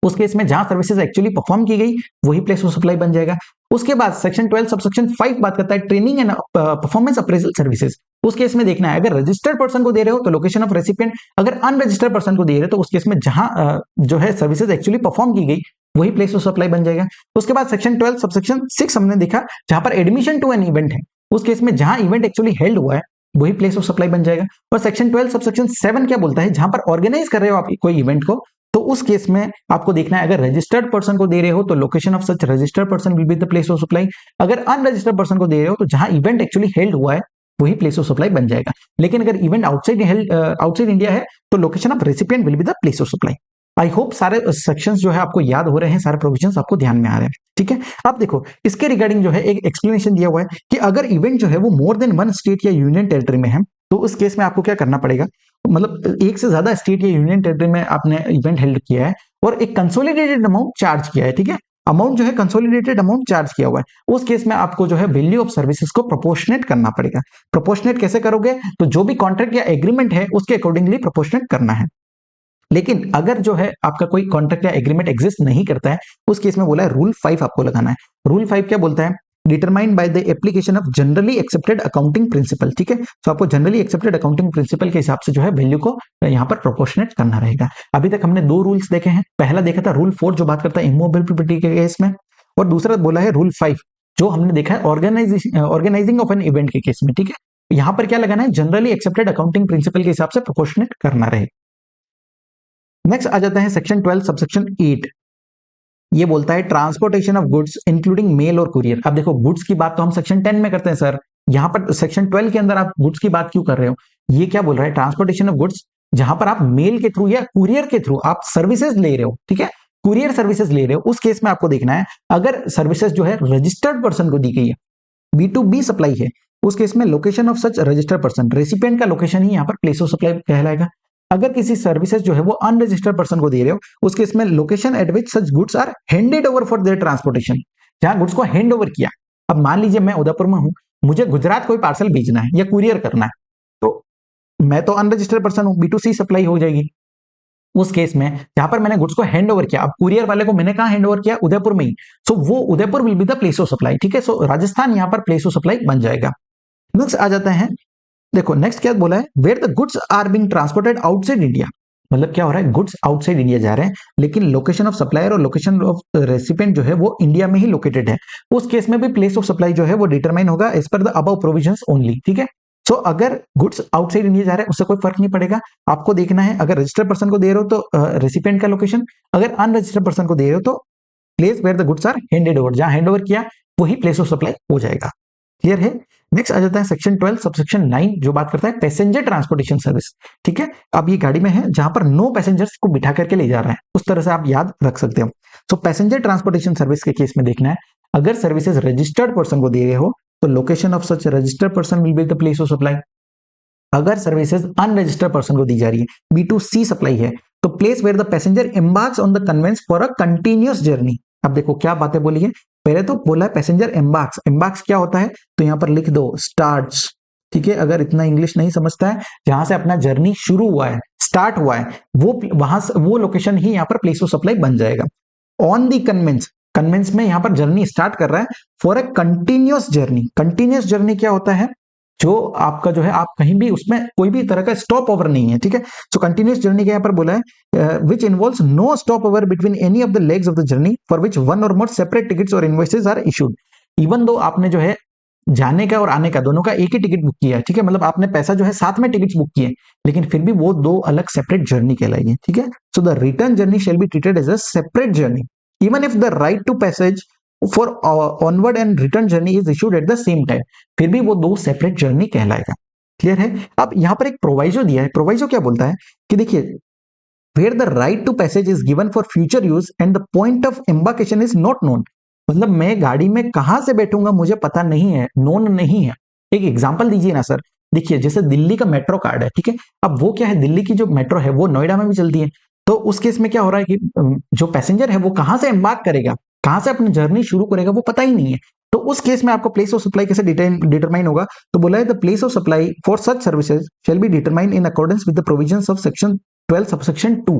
उस केस में जहां सर्विसेज एक्चुअली परफॉर्म की गई वही प्लेस ऑफ सप्लाई बन जाएगा। उसके बाद सेक्शन 12 सबसेक्शन 5 बात करता है training and performance appraisal services. उस केस में देखना है, अगर रजिस्टर्ड पर्सन को दे रहे हो तो लोकेशन ऑफ रेसिपिएंट, अगर अनरजिस्टर्ड पर्सन को दे रहे हो तो उस केस में जहां जो है सर्विसेज एक्चुअली परफॉर्म की गई वही प्लेस ऑफ सप्लाई बन जाएगा। उसके बाद सेक्शन 12 सबसेक्शन 6 हमने देखा जहां पर एडमिशन टू एन इवेंट है, उस केस में जहां इवेंट एक्चुअली हेल्ड हुआ है वही प्लेस ऑफ सप्लाई बन जाएगा। और सेक्शन 12 सबसेक्शन 7 क्या बोलता है? जहां पर ऑर्गेनाइज कर रहे हो आप कोई इवेंट को, तो उस केस में आपको देखना है, अगर रजिस्टर्ड पर्सन को दे रहे हो तो location of such registered person will be the place of supply, अगर अनरजिस्टर्ड पर्सन को दे रहे हो तो जहां इवेंट एक्चुअली हेल्ड हुआ है वही प्लेस ऑफ सप्लाई बन जाएगा। लेकिन अगर इवेंट आउटसाइड इंडिया है तो location of recipient will be the place of supply. I hope सारे सेक्शंस जो है आपको याद हो रहे हैं, सारे प्रोविजंस आपको ध्यान में आ रहे हैं, ठीक है। अब देखो इसके रिगार्डिंग जो है एक एक्सप्लेनेशन दिया हुआ है कि अगर इवेंट जो है वो मोर देन 1 स्टेट या यूनियन टेरिटरी में है तो उस केस में आपको क्या करना पड़ेगा, मतलब एक से ज्यादा स्टेट या यूनियन टेरिटरी में आपने इवेंट हेल्ड किया है और एक कंसोलिडेटेड अमाउंट चार्ज किया है, ठीक है, अमाउंट जो है कंसोलिडेटेड अमाउंट चार्ज किया हुआ है, उस केस में आपको जो है वैल्यू ऑफ सर्विसेज को प्रोपोर्शनेट करना पड़ेगा। प्रोपोर्शनेट कैसे करोगे, तो जो भी कॉन्ट्रैक्ट या एग्रीमेंट है उसके अकॉर्डिंगली प्रोपोर्शनेट करना है। लेकिन अगर जो है आपका कोई कॉन्ट्रैक्ट या एग्रीमेंट एग्जिस्ट नहीं करता है, उस केस में बोला है रूल 5 आपको लगाना है। रूल 5 क्या बोलता है, determined by the application of generally accepted accounting principle, ठीक है, तो आपको जनरली एक्सेप्टेड अकाउंटिंग प्रिंसिपल के हिसाब से जो है वैल्यू को यहाँ पर प्रोपोर्शनेट करना रहेगा। अभी तक हमने दो रूल्स देखे हैं, पहला देखा था रूल 4 जो बात करता है इमूवेबल प्रॉपर्टी के केस में, और दूसरा बोला है रूल 5 जो हमने देखा है ऑर्गेनाइजिंग ऑफ एन इवेंट के केस में, ठीक है। यहाँ पर क्या लगाना है, जनरली एक्सेप्टेड अकाउंटिंग प्रिंसिपल के हिसाब से प्रोपोर्शनेट करना रहे। नेक्स्ट आ जाता है सेक्शन 12 सबसेक्शन 8। ये बोलता है transportation of goods including mail or courier. अब देखो गुड्स की बात तो हम सेक्शन 10 में करते हैं सर, यहाँ पर सेक्शन 12 के अंदर आप गुड्स की बात क्यों कर रहे हो। ये क्या बोल रहा है, ट्रांसपोर्टेशन ऑफ गुड्स जहां पर आप मेल के थ्रू या कुरियर के थ्रू आप सर्विसेज ले रहे हो, ठीक है, कुरियर सर्विसेज ले रहे हो, उस केस में आपको देखना है अगर सर्विसेज जो है रजिस्टर्ड पर्सन को दी गई है, B2B सप्लाई है, उस केस में location of such registered person, recipient का लोकेशन ही यहाँ पर प्लेस ऑफ सप्लाई कहलाएगा। अगर किसी सर्विसेज जो है वो अनरजिस्टर्ड पर्सन को दे रहे हो, उस केस में location at which such goods are handed over for their transportation, जहां गुड्स को हैंड ओवर किया। अब मान लीजिए मैं उदयपुर में हूं, मुझे गुजरात कोई पार्सल भेजना है या कुरियर करना है, तो मैं तो अनरजिस्टर्ड पर्सन हूं, B2C सप्लाई हो जाएगी। उस केस में जहां पर मैंने गुड्स को हैंड ओवर किया, अब कुरियर वाले को मैंने कहा हैंड ओवर किया, उदयपुर में ही, सो वो Udaipur will be the place of supply, ठीक है, सो राजस्थान यहां पर प्लेस ऑफ सप्लाई बन जाएगा। नेक्स्ट आ जाता है, देखो नेक्स्ट क्या बोला है, where the goods are being transported outside India, मतलब क्या हो रहा है, गुड्स आउटसाइड इंडिया जा रहे हैं, लेकिन लोकेशन ऑफ सप्लायर और लोकेशन ऑफ रेसिपिएंट जो है वो इंडिया में ही लोकेटेड है, उस केस में भी प्लेस ऑफ सप्लाई जो है वो डिटरमाइन होगा as per the above provisions only, ठीक है। सो अगर गुड्स आउटसाइड इंडिया जा रहे हैं उससे कोई फर्क नहीं पड़ेगा, आपको देखना है अगर रजिस्टर्ड पर्सन को दे रहे हो तो रेसिपिएंट का लोकेशन, अगर अनरजिस्टर्ड पर्सन को दे रहे हो तो place where the goods are handed over, जहां हैंड ओवर किया वही प्लेस ऑफ सप्लाई हो जाएगा। क्लियर है। नेक्स्ट आ जाता है सेक्शन 12 सबसेक्शन 9 जो बात करता है पैसेंजर ट्रांसपोर्टेशन सर्विस, ठीक है। अब ये गाड़ी में है जहां पर नो पैसेंजर्स को बिठा करके ले जा रहा है, उस तरह से आप याद रख सकते हो। तो पैसेंजर ट्रांसपोर्टेशन सर्विस के केस में देखना है अगर सर्विसेज रजिस्टर्ड पर्सन को दे रहे हो तो location of such registered person will be the place of supply. अगर सर्विसेज अनरजिस्टर्ड पर्सन को दी जा रही है, B2C सप्लाई है, तो place where the passenger embarks on the conveyance for a continuous journey. अब देखो क्या बातें बोली है, पहले तो बोला है पैसेंजर एम्बार्क्स, एम्बार्क्स क्या होता है तो यहां पर लिख दो स्टार्ट्स, ठीक है। अगर इतना इंग्लिश नहीं समझता है, जहां से अपना जर्नी शुरू हुआ है, स्टार्ट हुआ है, वो वहां से वो लोकेशन ही यहाँ पर प्लेस ऑफ सप्लाई बन जाएगा। ऑन दी कन्वेंस, कन्वेंस में यहाँ पर जर्नी स्टार्ट कर रहा है for a continuous journey. Continuous journey क्या होता है, जो आपका जो है आप कहीं भी उसमें कोई भी तरह का स्टॉप ओवर नहीं है, ठीक है। सो कंटिन्यूअस जर्नी के यहाँ पर बोला है which involves no stopover between any of the legs of the journey for which one or more separate tickets or invoices are issued. Even though आपने जो है जाने का और आने का दोनों का एक ही टिकट बुक किया है, ठीक है, मतलब आपने पैसा जो है साथ में टिकट्स बुक किए, लेकिन फिर भी वो दो अलग सेपरेट जर्नी कहलाएगी, ठीक है। So the return journey shall be treated as a separate journey even if the right to passage for onward and return journey is issued at the same time, फिर भी वो दो सेपरेट जर्नी कहलाएगा। Clear है। अब यहां पर एक प्रोवाइजो दिया है, प्रोवाइजो क्या बोलता है कि देखिए where the right to passage is given for future use and the point of embarkation is not known, मतलब मैं गाड़ी में कहां से बैठूंगा मुझे पता नहीं है, नोन नहीं है। एक एग्जांपल दीजिए ना सर, देखिए जैसे दिल्ली का मेट्रो कार्ड है, ठीक है, अब वो क्या है, दिल्ली की जो मेट्रो है वो नोएडा में भी चलती है, तो उस केस में क्या हो रहा है कि जो पैसेंजर है वो कहां से एम्बार्क करेगा, कहां से अपनी जर्नी शुरू करेगा वो पता ही नहीं है। तो उस केस में आपको प्लेस ऑफ सप्लाई कैसे डिटरमाइन होगा, तो बोला है the place of supply for such services shall be determine in accordance with the provisions of section 12 subsection 2,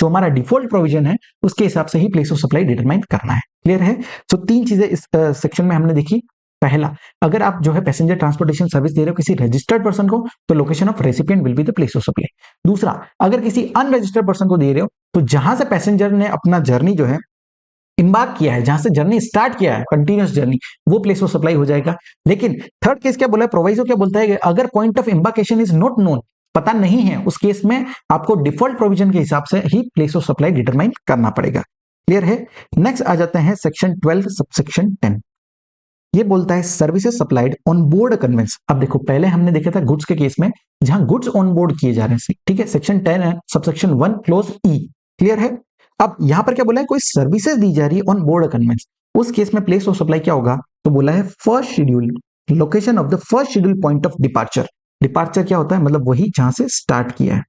जो हमारा डिफॉल्ट प्रोविजन है उसके हिसाब से ही प्लेस ऑफ सप्लाई डिटरमाइन करना है। क्लियर है। सो तीन चीजें इस सेक्शन में हमने देखी। पहला, अगर आप जो है पैसेंजर ट्रांसपोर्टेशन सर्विस दे रहे हो किसी रजिस्टर्ड पर्सन को तो location of recipient will be the place of supply. दूसरा, अगर किसी अनरजिस्टर्ड पर्सन को दे रहे हो तो जहां से पैसेंजर ने अपना जर्नी जो है इम्बार्क किया है, जहां से जर्नी स्टार्ट किया है कंटिन्यूअस जर्नी, वो प्लेस ऑफ सप्लाई हो जाएगा। लेकिन थर्ड केस क्या बोला है, प्रोवाइजो क्या बोलता है कि अगर point of embarkation is not known, पता नहीं है, उस केस में आपको डिफॉल्ट प्रोविजन के हिसाब से ही प्लेस ऑफ सप्लाई डिटरमाइन करना पड़ेगा। क्लियर है। नेक्स्ट आ जाते हैं सेक्शन 12 सबसेक्शन 10। ये बोलता है services supplied on board conveyance. अब देखो पहले हमने देखा था गुड्स के केस में जहां गुड्स ऑन बोर्ड किए जा रहे हैं, ठीक है, सेक्शन 10 है सबसेक्शन 1 क्लोज ई। क्लियर है। अब यहां पर क्या बोला है, कोई सर्विसेज दी जा रही है ऑन बोर्ड कन्वेंस, उस केस में प्लेस ऑफ सप्लाई क्या होगा, तो बोला है first schedule, location of the first schedule point of departure. Departure क्या होता है, मतलब वही जहां से स्टार्ट किया है।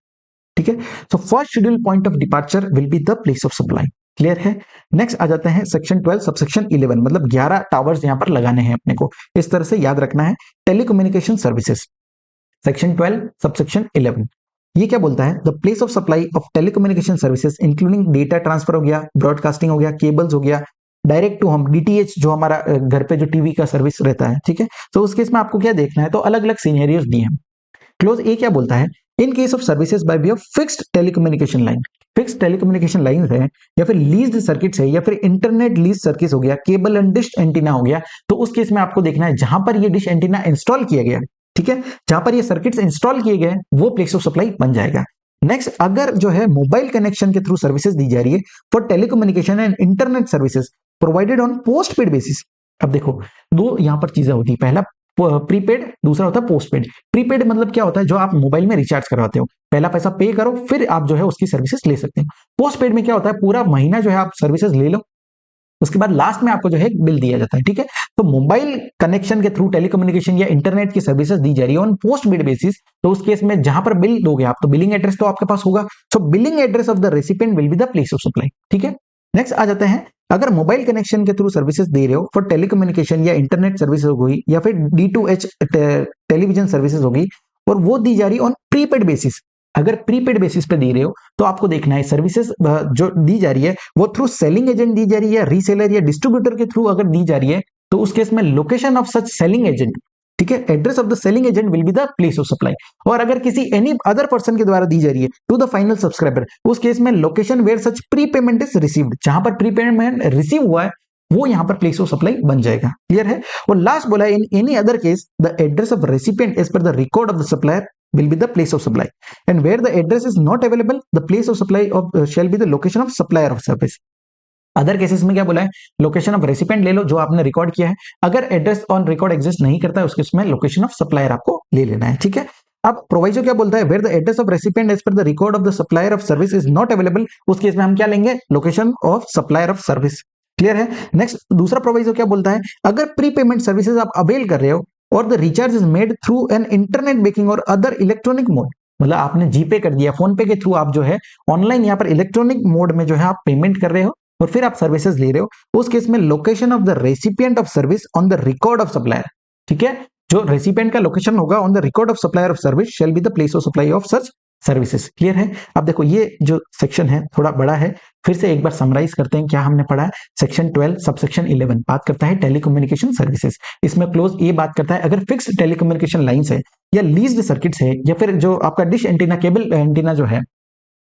ठीक है। So first schedule point of departure will be the place of supply. Clear है। नेक्स्ट आ जाते हैं सेक्शन 12 सबसेक्शन 11, मतलब 11 टावर्स यहां पर लगाने हैं अपने को, इस तरह से याद रखना है। टेलीकम्युनिकेशन सर्विसेज, सेक्शन 12 सबसेक्शन 11, ये क्या बोलता है? The place of supply of telecommunication services including data transfer हो गया, ब्रॉडकास्टिंग हो गया, केबल्स हो गया, डायरेक्ट टू होम डीटीएच जो हमारा घर पे जो टीवी का सर्विस रहता है, ठीक है। तो उस केस में आपको क्या देखना है, तो अलग अलग सिनेरियोस दिए हैं। क्लोज ए क्या बोलता है? इन case of services by way of fixed telecommunication line, fixed telecommunication line है या फिर लीज्ड सर्किट्स है या फिर इंटरनेट लीज सर्किट हो गया, केबल एंड डिश एंटीना हो गया, तो उस केस में आपको देखना है जहां पर ये डिश एंटीना इंस्टॉल किया गया, ठीक है, जहां पर ये सर्किट्स इंस्टॉल किए गए वो प्लेस ऑफ सप्लाई बन जाएगा। नेक्स्ट, अगर जो है मोबाइल कनेक्शन के थ्रू सर्विसेज दी जा रही है for telecommunication and internet services provided on post paid basis. अब देखो दो यहां पर चीजें होती है, पहला प्रीपेड, दूसरा होता है पोस्ट पेड। प्रीपेड मतलब क्या होता है? जो आप मोबाइल में रिचार्ज करवाते हो, पहला पैसा पे करो फिर आप जो है उसकी सर्विसेज ले सकते हो। पोस्ट पेड में क्या होता है? पूरा महीना जो है आप सर्विसेज ले लो, उसके बाद लास्ट में आपको जो है बिल दिया जाता है, ठीक है। तो मोबाइल कनेक्शन के थ्रू टेलीकम्युनिकेशन या इंटरनेट की सर्विसेज दी जा रही है ऑन पोस्ट पेड बेसिस, तो उस केस में जहां पर बिल दोगे आप, तो बिलिंग एड्रेस तो आपके पास होगा, so billing address of the recipient will be the place of supply, ठीक है। नेक्स्ट आ जाते हैं, अगर मोबाइल कनेक्शन के थ्रू सर्विसेज दे रहे हो फॉर टेलीकम्युनिकेशन या इंटरनेट सर्विस हो गई या फिर D2H टेलीविजन सर्विसेज होगी और वो दी जा रही है ऑन प्रीपेड बेसिस, अगर प्रीपेड बेसिस पे दे रहे हो तो आपको देखना है सर्विसेज जो दी जा रही है वो थ्रू सेलिंग एजेंट दी जा रही है, रीसेलर या डिस्ट्रीब्यूटर के थ्रू अगर दी जा रही है, तो उस केस में location of such selling agent, ठीक है, address of the selling agent will be the place of supply. और अगर किसी एनी अदर पर्सन के द्वारा दी जा रही है टू द फाइनल सब्सक्राइबर, उस केस में location where such prepayment is received, जहां पर प्री पेमेंट रिसीव हुआ है वो यहां पर प्लेस ऑफ सप्लाई बन जाएगा। क्लियर है। और लास्ट बोला, in any other case the address of recipient as per the record of the supplier will be the place of supply, and where the address is not available the place of supply of shall be the location of supplier of service। Other cases में क्या बोला है? Location of recipient ले लो जो आपने record किया है, अगर एड्रेस ऑन रिकॉर्ड एग्जिस्ट नहीं करता है उस केस में लोकेशन ऑफ सप्लायर आपको ले लेना है, ठीक है। अब प्रोवाइजो क्या बोलता है? Where the address of recipient as per the record of the supplier of service is not available, उस केस में हम क्या लेंगे? Location of supplier of service. Clear है। नेक्स्ट दूसरा प्रोवाइजो क्या बोलता है? अगर प्री पेमेंट सर्विसेज आप अवेल कर रहे हो और the recharge is made through an internet banking or other electronic mode, मतलब आपने जीपे कर दिया, फोन पे के थ्रू आप जो है ऑनलाइन यहाँ पर इलेक्ट्रॉनिक मोड में जो है आप पेमेंट कर रहे हो और फिर आप सर्विसेज ले रहे हो, उस केस में location of the recipient of service on the record of supplier, ठीक है, जो रेसिपिएंट का लोकेशन होगा on the record of supplier of service shall be the place of supply of such services. Clear है। अब देखो ये जो सेक्शन है थोड़ा बड़ा है, फिर से एक बार समराइज करते हैं क्या हमने पढ़ा है। सेक्शन 12 सबसेक्शन 11 बात करता है टेलीकम्युनिकेशन सर्विसेज, इसमें क्लोज ए बात करता है अगर फिक्स टेलीकम्युनिकेशन लाइंस है या लीज्ड सर्किट्स है या फिर जो आपका डिश एंटीना केबल एंटीना जो है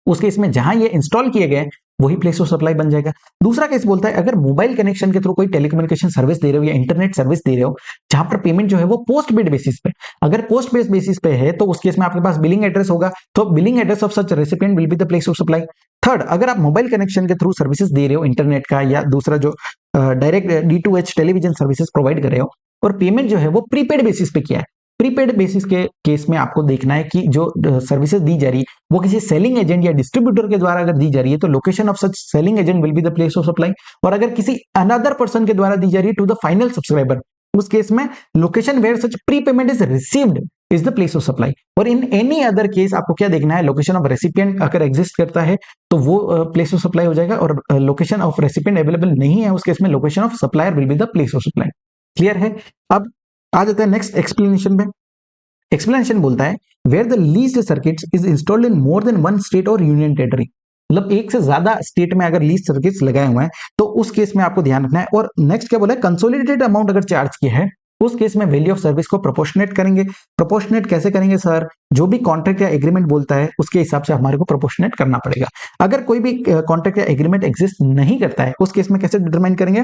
उस केस में जहां ये इंस्टॉल किए गए वही प्लेस ऑफ सप्लाई बन जाएगा। दूसरा केस बोलता है अगर मोबाइल कनेक्शन के थ्रू कोई टेलीकम्युनिकेशन सर्विस दे रहे हो या इंटरनेट सर्विस दे रहे हो जहां पर पेमेंट जो है वो पोस्ट पेड बेसिस पे, अगर पोस्ट पेड बेसिस पे है तो उस केस में आपके पास बिलिंग एड्रेस होगा, तो billing address of such recipient will be the place of supply. Third, अगर आप मोबाइल कनेक्शन के थ्रू सर्विसेज दे रहे हो इंटरनेट का या दूसरा जो direct D2H television services provide कर रहे हो और पेमेंट जो है वो प्रीपेड बेसिस पे किया है, प्रीपेड बेसिस के केस में आपको देखना है कि जो सर्विसेज दी जा रही है वो किसी सेलिंग एजेंट या डिस्ट्रीब्यूटर के द्वारा अगर दी जा रही है तो location of such selling agent will be the place of supply, और अगर किसी अनदर पर्सन के द्वारा दी जा रही है टू द फाइनल सब्सक्राइबर, उस केस में location where such prepayment is received is the place of supply. और इन एनी अदर केस आपको क्या देखना है? लोकेशन ऑफ रेसिपिएंट अगर एग्जिस्ट करता है तो वो प्लेस ऑफ सप्लाई हो जाएगा, और लोकेशन ऑफ रेसिपिएंट अवेलेबल नहीं है उस केस में location of supplier will be the place of supply. Clear है। अब आ जाता है नेक्स्ट एक्सप्लेनेशन में। एक्सप्लेनेशन बोलता है where the leased circuits is installed in more than one state और यूनियन टेरिटरी, मतलब एक से ज्यादा स्टेट में अगर लीज सर्किट्स लगाए हुए हैं तो उस केस में आपको ध्यान रखना है। और नेक्स्ट क्या बोला है? कंसोलिडेटेड अमाउंट अगर चार्ज किया है उस केस में वैल्यू ऑफ सर्विस को प्रोपोर्शनेट करेंगे। प्रोपोर्शनेट कैसे करेंगे सर? जो भी कॉन्ट्रैक्ट या एग्रीमेंट बोलता है उसके हिसाब से हमारे को प्रोपोर्शनेट करना पड़ेगा। अगर कोई भी कॉन्ट्रैक्ट या एग्रीमेंट एग्जिस्ट नहीं करता है उस केस में कैसे डिटरमाइन करेंगे?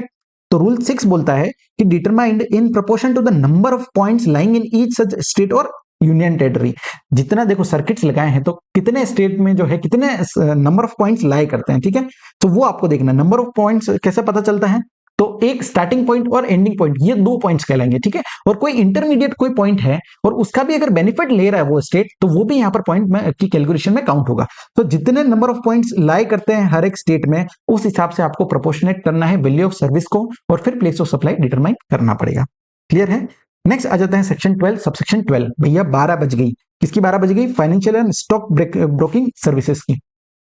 तो रूल 6 बोलता है कि determined in proportion to the number of points lying in each such state और यूनियन टेरिटरी। जितना देखो सर्किट्स लगाए हैं तो कितने स्टेट में जो है कितने नंबर ऑफ पॉइंट्स लाई करते हैं, ठीक है, तो वो आपको देखना। नंबर ऑफ पॉइंट्स कैसे पता चलता है? तो एक स्टार्टिंग पॉइंट और एंडिंग पॉइंट, ये 2 पॉइंट्स कहलाएंगे, ठीक है। और कोई इंटरमीडिएट कोई पॉइंट है और उसका भी अगर बेनिफिट ले रहा है वो स्टेट तो वो भी यहाँ पर पॉइंट में की कैलकुलेशन में काउंट होगा। तो जितने नंबर ऑफ पॉइंट्स लाई करते हैं हर एक स्टेट में उस हिसाब से आपको प्रोपोर्शनेट करना है वैल्यू ऑफ सर्विस को और फिर प्लेस ऑफ सप्लाई डिटरमाइन करना पड़ेगा। क्लियर है। नेक्स्ट आ जाते हैं सेक्शन 12 सबसेक्शन 12। भैया 12 बज गई, किसकी 12 बज गई? Financial and stock broking services की।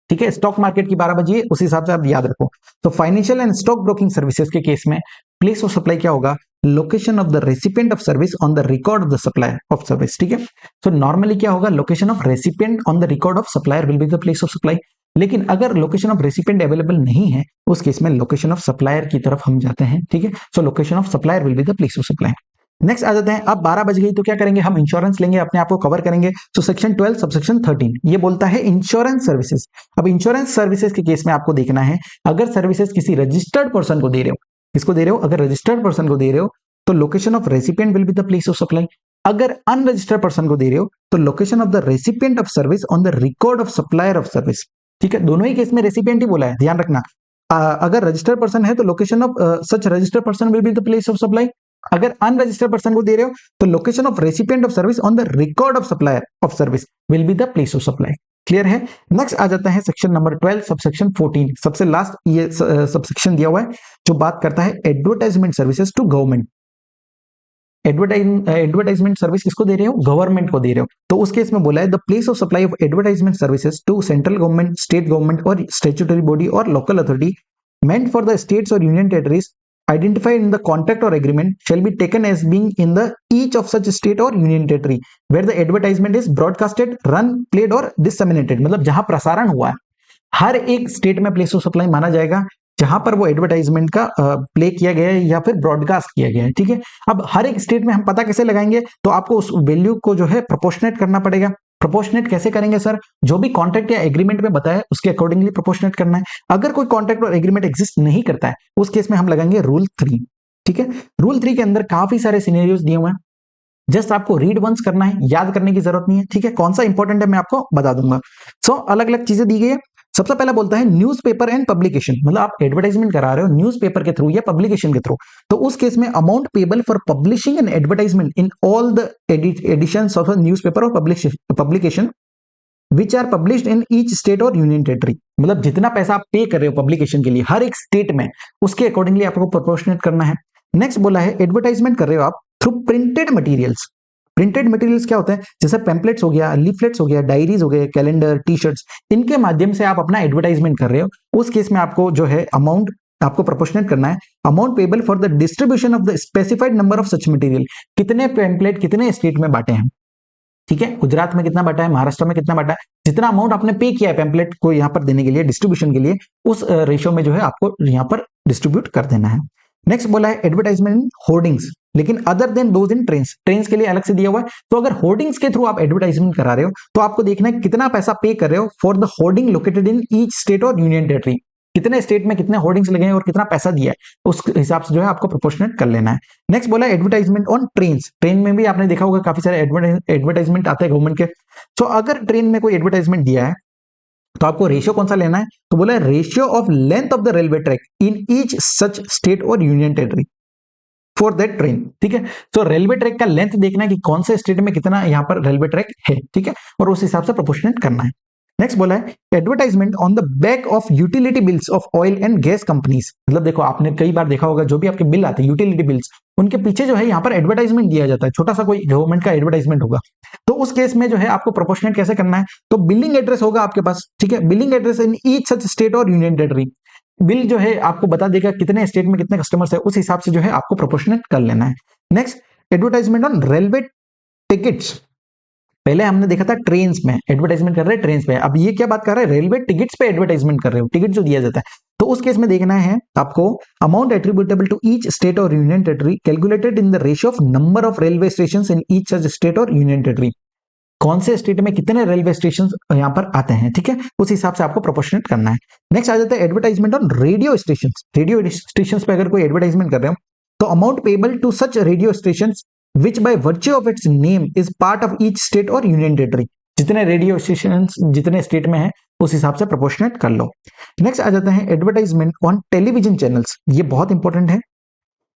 ठीक है, स्टॉक मार्केट की 12 बजी है, उस हिसाब से आप याद रखो। तो financial and stock broking services के केस में प्लेस ऑफ सप्लाई क्या होगा? Location of the recipient of service on the record of the supplier of service. ठीक है, तो नॉर्मली क्या होगा? Location of recipient on the record of supplier will be the place of supply. लेकिन अगर location of recipient available नहीं है, उस केस में लोकेशन ऑफ सप्लायर की तरफ हम जाते हैं। ठीक है, so location of supplier will be the place of supply. Next आ जाते हैं, अब 12 बज गई तो क्या करेंगे? हम इंश्योरेंस लेंगे, अपने आप को कवर करेंगे। तो सेक्शन 12 सबसेक्शन 13 ये बोलता है इंश्योरेंस सर्विसेज। अब इंश्योरेंस सर्विसेज के केस में आपको देखना है, अगर सर्विसेज किसी रजिस्टर्ड पर्सन को दे रहे हो, किसको दे रहे हो? अगर रजिस्टर्ड पर्सन को दे रहे हो तो location of recipient will be the place of supply. अगर अनरजिस्टर्ड पर्सन को दे रहे हो तो location of the recipient of service on the record of supplier of service. ठीक है, दोनों ही केस में रेसिपिएंट ही बोला है, ध्यान रखना। अगर रजिस्टर्ड पर्सन है तो location of such registered person will be the place of supply. अगर अनरजिस्टर्ड पर्सन को दे रहे हो तो location of recipient of service on the record of supplier of service will be the place of supply. Clear है? Next आ जाता है सेक्शन नंबर 12 सबसेक्शन 14, सबसे लास्ट ये सबसेक्शन दिया हुआ है जो बात करता है advertisement services to government. Advertisement service किसको दे रहे हो? गवर्नमेंट को दे रहे हो। तो उस केस में बोला है the place of supply of advertisement services to central government, state government or statutory body or local authority meant for the states or union territories identified in the contract or agreement shall be taken as being in the each of such state or union territory where the advertisement is broadcasted, run, played or disseminated। मतलब जहां प्रसारण हुआ है हर एक state में place of supply माना जाएगा जहां पर वो एडवर्टाइजमेंट का प्ले किया गया है या फिर ब्रॉडकास्ट किया गया है। ठीक है, अब हर एक स्टेट में हम पता कैसे लगाएंगे? तो आपको उस वैल्यू को जो है प्रोपोर्शनेट करना पड़ेगा। प्रोपोर्शनेट कैसे करेंगे सर? जो भी कॉन्ट्रैक्ट या एग्रीमेंट में बताया उसके अकॉर्डिंगली प्रोपोर्शनेट करना है। अगर कोई कॉन्ट्रैक्ट और एग्रीमेंट एग्जिस्ट नहीं करता है उस केस में हम लगाएंगे रूल 3। ठीक है, रूल 3 के अंदर काफी सारे सिनेरियोज दिए हुए हैं, जस्ट आपको रीड वंस करना है, याद करने की जरूरत नहीं है। ठीक है, कौन सा इंपॉर्टेंट है मैं आपको बता दूंगा। सो अलग अलग चीजें दी गई है। सबसे पहला बोलता है न्यूज़पेपर एंड पब्लिकेशन, मतलब आप एडवर्टाइजमेंट करा रहे हो न्यूज़पेपर के थ्रू या पब्लिकेशन के थ्रू, तो उस केस में amount payable for publishing and advertisement in all the editions of newspaper और publication which are published in each state और यूनियन टेरिटरी। मतलब जितना पैसा आप पे कर रहे हो पब्लिकेशन के लिए हर एक स्टेट में, उसके अकॉर्डिंगली आपको प्रोपोर्शनेट करना है। नेक्स्ट बोला है एडवर्टाइजमेंट कर रहे हो आप through printed materials. Printed materials क्या होता है? जैसे पैम्पलेट्स हो गया, लीफलेट्स हो गया, डायरीज हो गए, कैलेंडर, टी शर्ट्स, इनके माध्यम से आप अपना एडवर्टाइजमेंट कर रहे हो। उस केस में आपको जो है अमाउंट आपको प्रोपोर्शनेट करना है। Amount payable for the distribution of the specified number of such material, कितने पैम्पलेट कितने स्टेट में बांटे हैं। ठीक है, गुजरात में कितना बांटा है, महाराष्ट्र में कितना बांटा है, जितना अमाउंट आपने पे किया है पैम्पलेट को यहाँ पर देने के लिए, डिस्ट्रीब्यूशन के लिए, उस रेशियो में जो है आपको यहाँ पर डिस्ट्रीब्यूट कर देना है। नेक्स्ट बोला है एडवर्टाइजमेंट इन होर्डिंग्स, लेकिन other than those in trains, trains के लिए अलग से दिया हुआ है। तो अगर होर्डिंग्स के थ्रू आप एडवर्टाइजमेंट करा रहे हो तो आपको देखना है कितना पैसा पे कर रहे हो for the hoarding located in each state और यूनियन टेरिटरी, कितने स्टेट में कितने होर्डिंग्स लगे हैं और कितना पैसा दिया है, उस हिसाब से जो है आपको प्रोपोर्शनेट कर लेना है। नेक्स्ट बोला एडवर्टाइजमेंट ऑन ट्रेन्स, ट्रेन में भी आपने देखा होगा काफी सारे एडवर्टाइजमेंट आते हैं गवर्नमेंट के। तो अगर ट्रेन में कोई एडवर्टाइजमेंट दिया है तो आपको रेशियो कौन सा लेना है? तो बोला है ratio of length of the railway track in each such state और union territory for that train. ठीक है, तो रेलवे ट्रैक का लेंथ देखना है कि कौन से स्टेट में कितना यहाँ पर रेलवे ट्रैक है। ठीक है, और उस हिसाब से प्रोपोर्शनेट करना है। नेक्स्ट बोला है advertisement on the back of utility bills of oil and gas companies. मतलब देखो आपने कई बार देखा होगा जो भी आपके बिल आते हैं यूटिलिटी बिल्स, उनके पीछे जो है यहाँ पर एडवर्टाइजमेंट दिया जाता है, छोटा सा कोई गवर्नमेंट का एडवर्टाइजमेंट होगा। तो उस केस में जो है आपको प्रोपोर्शनेट कैसे करना है? तो बिलिंग एड्रेस होगा आपके पास। ठीक है, billing address in each such state और यूनियन टेरिटरी, बिल जो है आपको बता देगा कितने स्टेट में कितने कस्टमर्स है, उस हिसाब से जो है आपको प्रोपोर्शनेट कर लेना है। Next advertisement on railway tickets, पहले हमने देखा था ट्रेन्स में एडवर्टाइजमेंट कर रहे हैं, ट्रेन्स पे, अब ये क्या बात कर रहा है? रेलवे टिकट्स पे एडवर्टाइजमेंट कर रहे हो, टिकट जो दिया जाता है। तो उस केस में देखना है आपको amount attributable to each state और union territory calculated in the ratio of number of railway station in each such state और यूनियन टेरिटरी, कौन से स्टेट में कितने रेलवे स्टेशन यहाँ पर आते हैं। ठीक है, उस हिसाब से आपको प्रोपोर्शनेट करना है। नेक्स्ट आ जाता है advertisement on radio station. Radio station पे अगर कोई एडवर्टाइजमेंट कर रहे हो तो amount payable to such radio station which by virtue of its name is part of each state और यूनियन टेरिटरी, जितने रेडियो स्टेशन जितने स्टेट में है उस हिसाब से प्रोपोर्शनेट कर लो। नेक्स्ट आ जाता है एडवर्टाइजमेंट ऑन टेलीविजन चैनल्स, ये बहुत इंपॉर्टेंट है।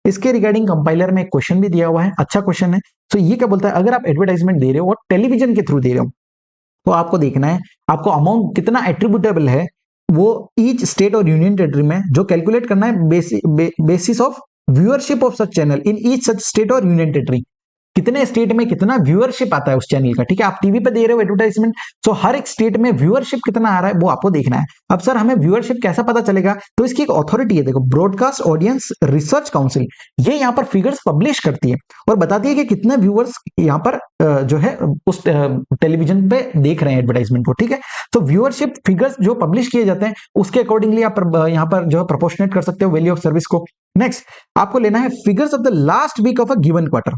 इसके रिगार्डिंग कंपाइलर में एक क्वेश्चन भी दिया हुआ है, अच्छा क्वेश्चन है। तो ये क्या बोलता है, अगर आप एडवर्टाइजमेंट दे रहे हो और टेलीविजन के थ्रू दे रहे हो तो आपको देखना है आपको अमाउंट कितना एट्रीब्यूटेबल है वो ईच स्टेट और यूनियन टेरिटरी में, जो कैलकुलेट करना है basis of viewership of such channel in each such state और यूनियन टेरिटरी। कितने स्टेट में कितना व्यूअरशिप आता है उस चैनल का, ठीक है। आप टीवी पे दे रहे हो एडवर्टाइजमेंट, तो हर एक स्टेट में व्यूअरशिप कितना आ रहा है वो आपको देखना है। अब सर हमें व्यूअरशिप कैसा पता चलेगा, तो इसकी एक अथॉरिटी है, देखो ब्रॉडकास्ट ऑडियंस रिसर्च काउंसिल, ये यहाँ पर फिगर्स पब्लिश करती है और बताती है कि कितने व्यूअर्स यहाँ पर जो है उस टेलीविजन पे देख रहे हैं एडवर्टाइजमेंट को, ठीक है। तो व्यूअरशिप फिगर्स जो पब्लिश किए जाते हैं उसके अकॉर्डिंगली आप यहाँ पर जो है प्रोपोर्शनेट कर सकते हो वैल्यू ऑफ सर्विस को। नेक्स्ट आपको लेना है figures of the last week of a given quarter,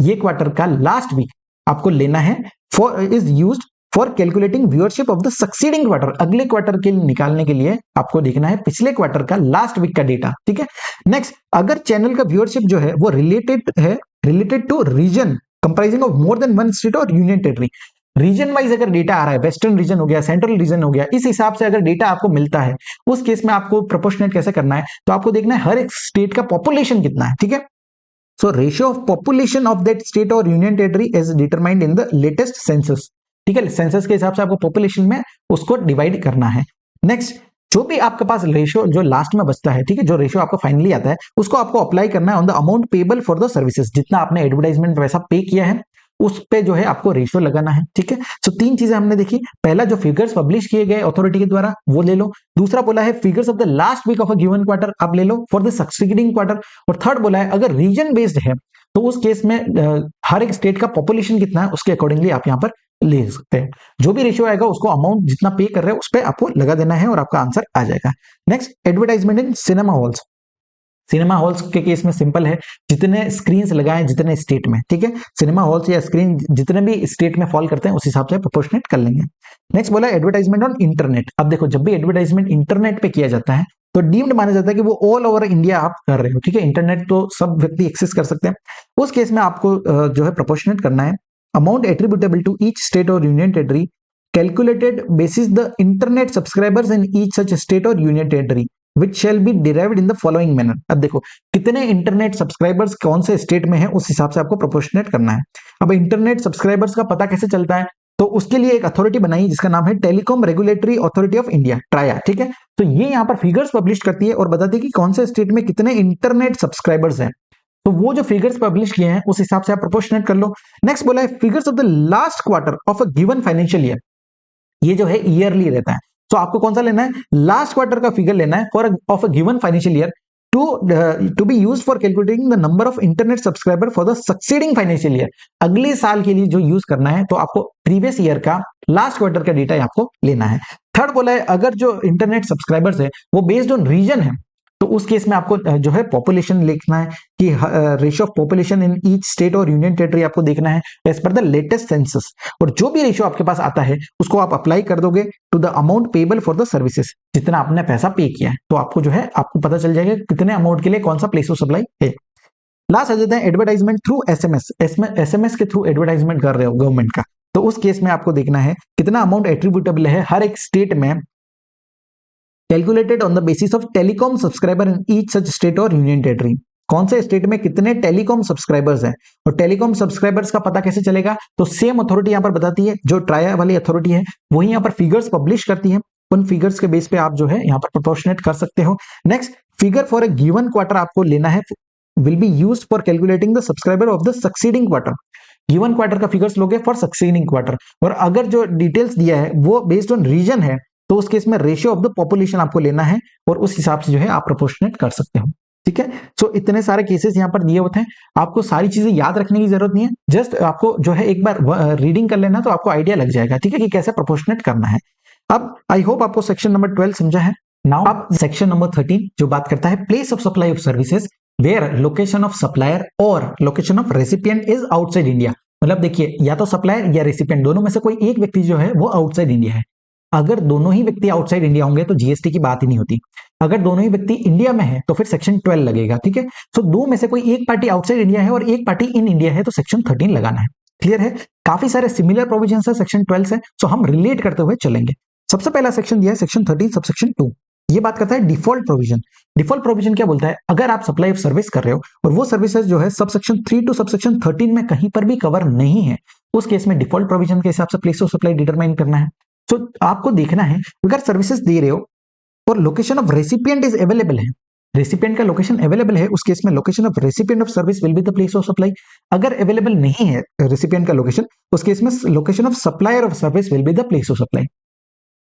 ये क्वार्टर का लास्ट वीक आपको लेना है, for is used for calculating viewership of the succeeding quarter, अगले क्वार्टर के निकालने के लिए आपको देखना है पिछले क्वार्टर का लास्ट वीक का डेटा, ठीक है। नेक्स्ट अगर चैनल का व्यूअरशिप जो है वो related to region comprising of more than one state और यूनियन टेरिटरी, रीजन वाइज अगर डेटा आ रहा है, वेस्टर्न रीजन हो गया, सेंट्रल रीजन हो गया, इस हिसाब से अगर डेटा आपको मिलता है, उस केस में आपको प्रोपोर्शनेट कैसे करना है, तो आपको देखना है हर एक स्टेट का पॉपुलेशन कितना है, ठीक है। So ratio of population of that state और union territory is determined in the latest census, ठीक है। सेंसस के हिसाब से आपको पॉपुलेशन में उसको डिवाइड करना है। नेक्स्ट जो भी आपके पास रेशियो जो लास्ट में बचता है, ठीक है, जो रेशियो आपको फाइनली आता है उसको आपको अप्लाई करना है on the amount payable for the services, जितना आपने एडवर्टाइजमेंट पैसा पे किया है उस पे जो है आपको रेशियो लगाना है, ठीक है। सो तीन चीजें हमने देखी, पहला जो फिगर्स पब्लिश किए गए अथॉरिटी के द्वारा वो ले लो, दूसरा बोला है figures of the last week of a given quarter आप ले लो फॉर द सक्सीडिंग क्वार्टर, और थर्ड बोला है अगर रीजन बेस्ड है तो उस केस में हर एक स्टेट का पॉपुलेशन कितना है उसके अकॉर्डिंगली आप यहाँ पर ले सकते हैं। जो भी रेशियो आएगा उसको अमाउंट जितना पे कर रहे हो उस पर आपको लगा देना है और आपका आंसर आ जाएगा। Next advertisement in cinema halls, cinema halls के केस में सिंपल है, जितने स्क्रीन्स लगाए जितने स्टेट में, ठीक है, सिनेमा हॉल्स या स्क्रीन जितने भी स्टेट में फॉल करते हैं उस हिसाब से प्रोपोर्शनेट कर लेंगे। नेक्स्ट बोला एडवर्टाइजमेंट ऑन इंटरनेट, अब देखो जब भी एडवर्टाइजमेंट इंटरनेट पे किया जाता है तो डीम्ड माना जाता है कि वो ऑल ओवर इंडिया आप कर रहे हो, ठीक है, इंटरनेट तो सब व्यक्ति एक्सेस कर सकते हैं, उस केस में आपको जो है प्रोपोर्शनेट करना है amount attributable to each state और union territory calculated basis the internet subscribers in each such state और union territory which shall be derived in the following manner। अब देखो कितने इंटरनेट सब्सक्राइबर्स कौन से स्टेट में है उस हिसाब से आपको प्रोपोर्शनेट करना है। अब इंटरनेट सब्सक्राइबर्स का पता कैसे चलता है, तो उसके लिए एक अथॉरिटी बनाई जिसका नाम है telecom regulatory authority of India, TRAI, ठीक है। तो ये यहाँ पर फिगर्स पब्लिश करती है और बताती है कि कौन से स्टेट में कितने इंटरनेट सब्सक्राइबर्स हैं, तो वो जो फिगर्स पब्लिश किए हैं उस हिसाब से आप प्रोपोर्शनेट कर लो। नेक्स्ट बोला है figures of the last quarter of a given financial year, ये जो है ईयरली रहता है, तो आपको कौन सा लेना है, लास्ट क्वार्टर का फिगर लेना है for of a given financial year to be used for calculating the number of internet subscriber for the succeeding financial year, अगले साल के लिए जो यूज करना है तो आपको प्रीवियस ईयर का लास्ट क्वार्टर का डेटा आपको लेना है। थर्ड बोला है अगर जो इंटरनेट सब्सक्राइबर्स है वो बेस्ड ऑन रीजन है तो उस केस में आपको जो है पॉपुलेशन लिखना है कि ratio of population in each state और यूनियन टेरिटरी आपको देखना है as per the latest census, और जो भी रेशियो आपके पास आता है उसको आप अप्लाई कर दोगे to the amount payable for the services, जितना आपने पैसा पे किया है तो आपको जो है आपको पता चल जाएगा कितने अमाउंट के लिए कौन सा प्लेस ऑफ सप्लाई है। लास्ट आ जाते हैं एडवर्टाइजमेंट थ्रू एसएमएस, एसएमएस के थ्रू एडवर्टाइजमेंट कर रहे हो गवर्नमेंट का, तो उस केस में आपको देखना है कितना अमाउंट एट्रीब्यूटेबल है हर एक स्टेट में calculated on the basis of telecom subscriber in each such state और यूनियन टेरिटरी, कौन से स्टेट में कितने टेलीकॉम सब्सक्राइबर्स हैं, और टेलीकॉम सब्सक्राइबर्स का पता कैसे चलेगा, तो सेम अथॉरिटी यहां पर बताती है, जो ट्राया वाली अथॉरिटी है वही यहां पर फिगर्स पब्लिश करती है, उन फिगर्स के बेस पे आप जो है यहां पर प्रोपोर्शनेट कर सकते हो। Next figure for a given quarter आपको लेना है will be used for calculating the subscriber of the succeeding quarter, given quarter का फिगर्स लोगे फॉर सक्सीडिंग क्वार्टर, और अगर जो डिटेल्स दिया है वो बेस्ड ऑन रीजन है तो उस केस में रेशियो ऑफ द पॉपुलेशन आपको लेना है और उस हिसाब से जो है आप प्रोपोर्शनेट कर सकते हो, ठीक है। सो इतने सारे केसेस यहाँ पर दिए होते हैं, आपको सारी चीजें याद रखने की जरूरत नहीं है, जस्ट आपको जो है एक बार रीडिंग कर लेना तो आपको आइडिया लग जाएगा, ठीक है, कि कैसे प्रोपोर्शनेट करना है। अब आई होप आपको सेक्शन नंबर 12 समझा है। नाउ अब सेक्शन नंबर 13 जो बात करता है place of supply of services where location of supplier और location of recipient is outside India, मतलब देखिए या तो सप्लायर या रेसिपिएंट दोनों में से कोई एक व्यक्ति जो है वो आउटसाइड इंडिया है, अगर दोनों ही व्यक्ति आउटसाइड इंडिया होंगे तो जीएसटी की बात ही नहीं होती, अगर दोनों ही व्यक्ति इंडिया में है तो फिर सेक्शन 12 लगेगा, ठीक है। सो दो में से कोई एक पार्टी आउटसाइड इंडिया है और एक पार्टी इन इंडिया है तो सेक्शन 13 लगाना है, क्लियर है। काफी सारे सिमिलर प्रोविजन है सेक्शन 12 से, सो हम रिलेट करते हुए चलेंगे। सबसे पहला सेक्शन दिया है सेक्शन 13 सबसेक्शन 2, ये बात करता है डिफॉल्ट प्रोविजन। डिफॉल्ट प्रोविजन क्या बोलता है, अगर आप सप्लाई ऑफ सर्विस कर रहे हो और वो सर्विसेज जो है सबसेक्शन 3 टू सबसेक्शन 13 में कहीं पर भी कवर नहीं है, उस केस में डिफॉल्ट प्रोविजन के हिसाब से प्लेस ऑफ सप्लाई डिटरमाइन करना है। तो आपको देखना है अगर सर्विसेज दे रहे हो और location of recipient is available है रेसिपिएंट का लोकेशन अवेलेबल है, उस केस में location of recipient of service will be the place of supply. अगर अवेलेबल नहीं है रेसिपिएंट का लोकेशन, उस केस में location of supplier of service will be the place of supply.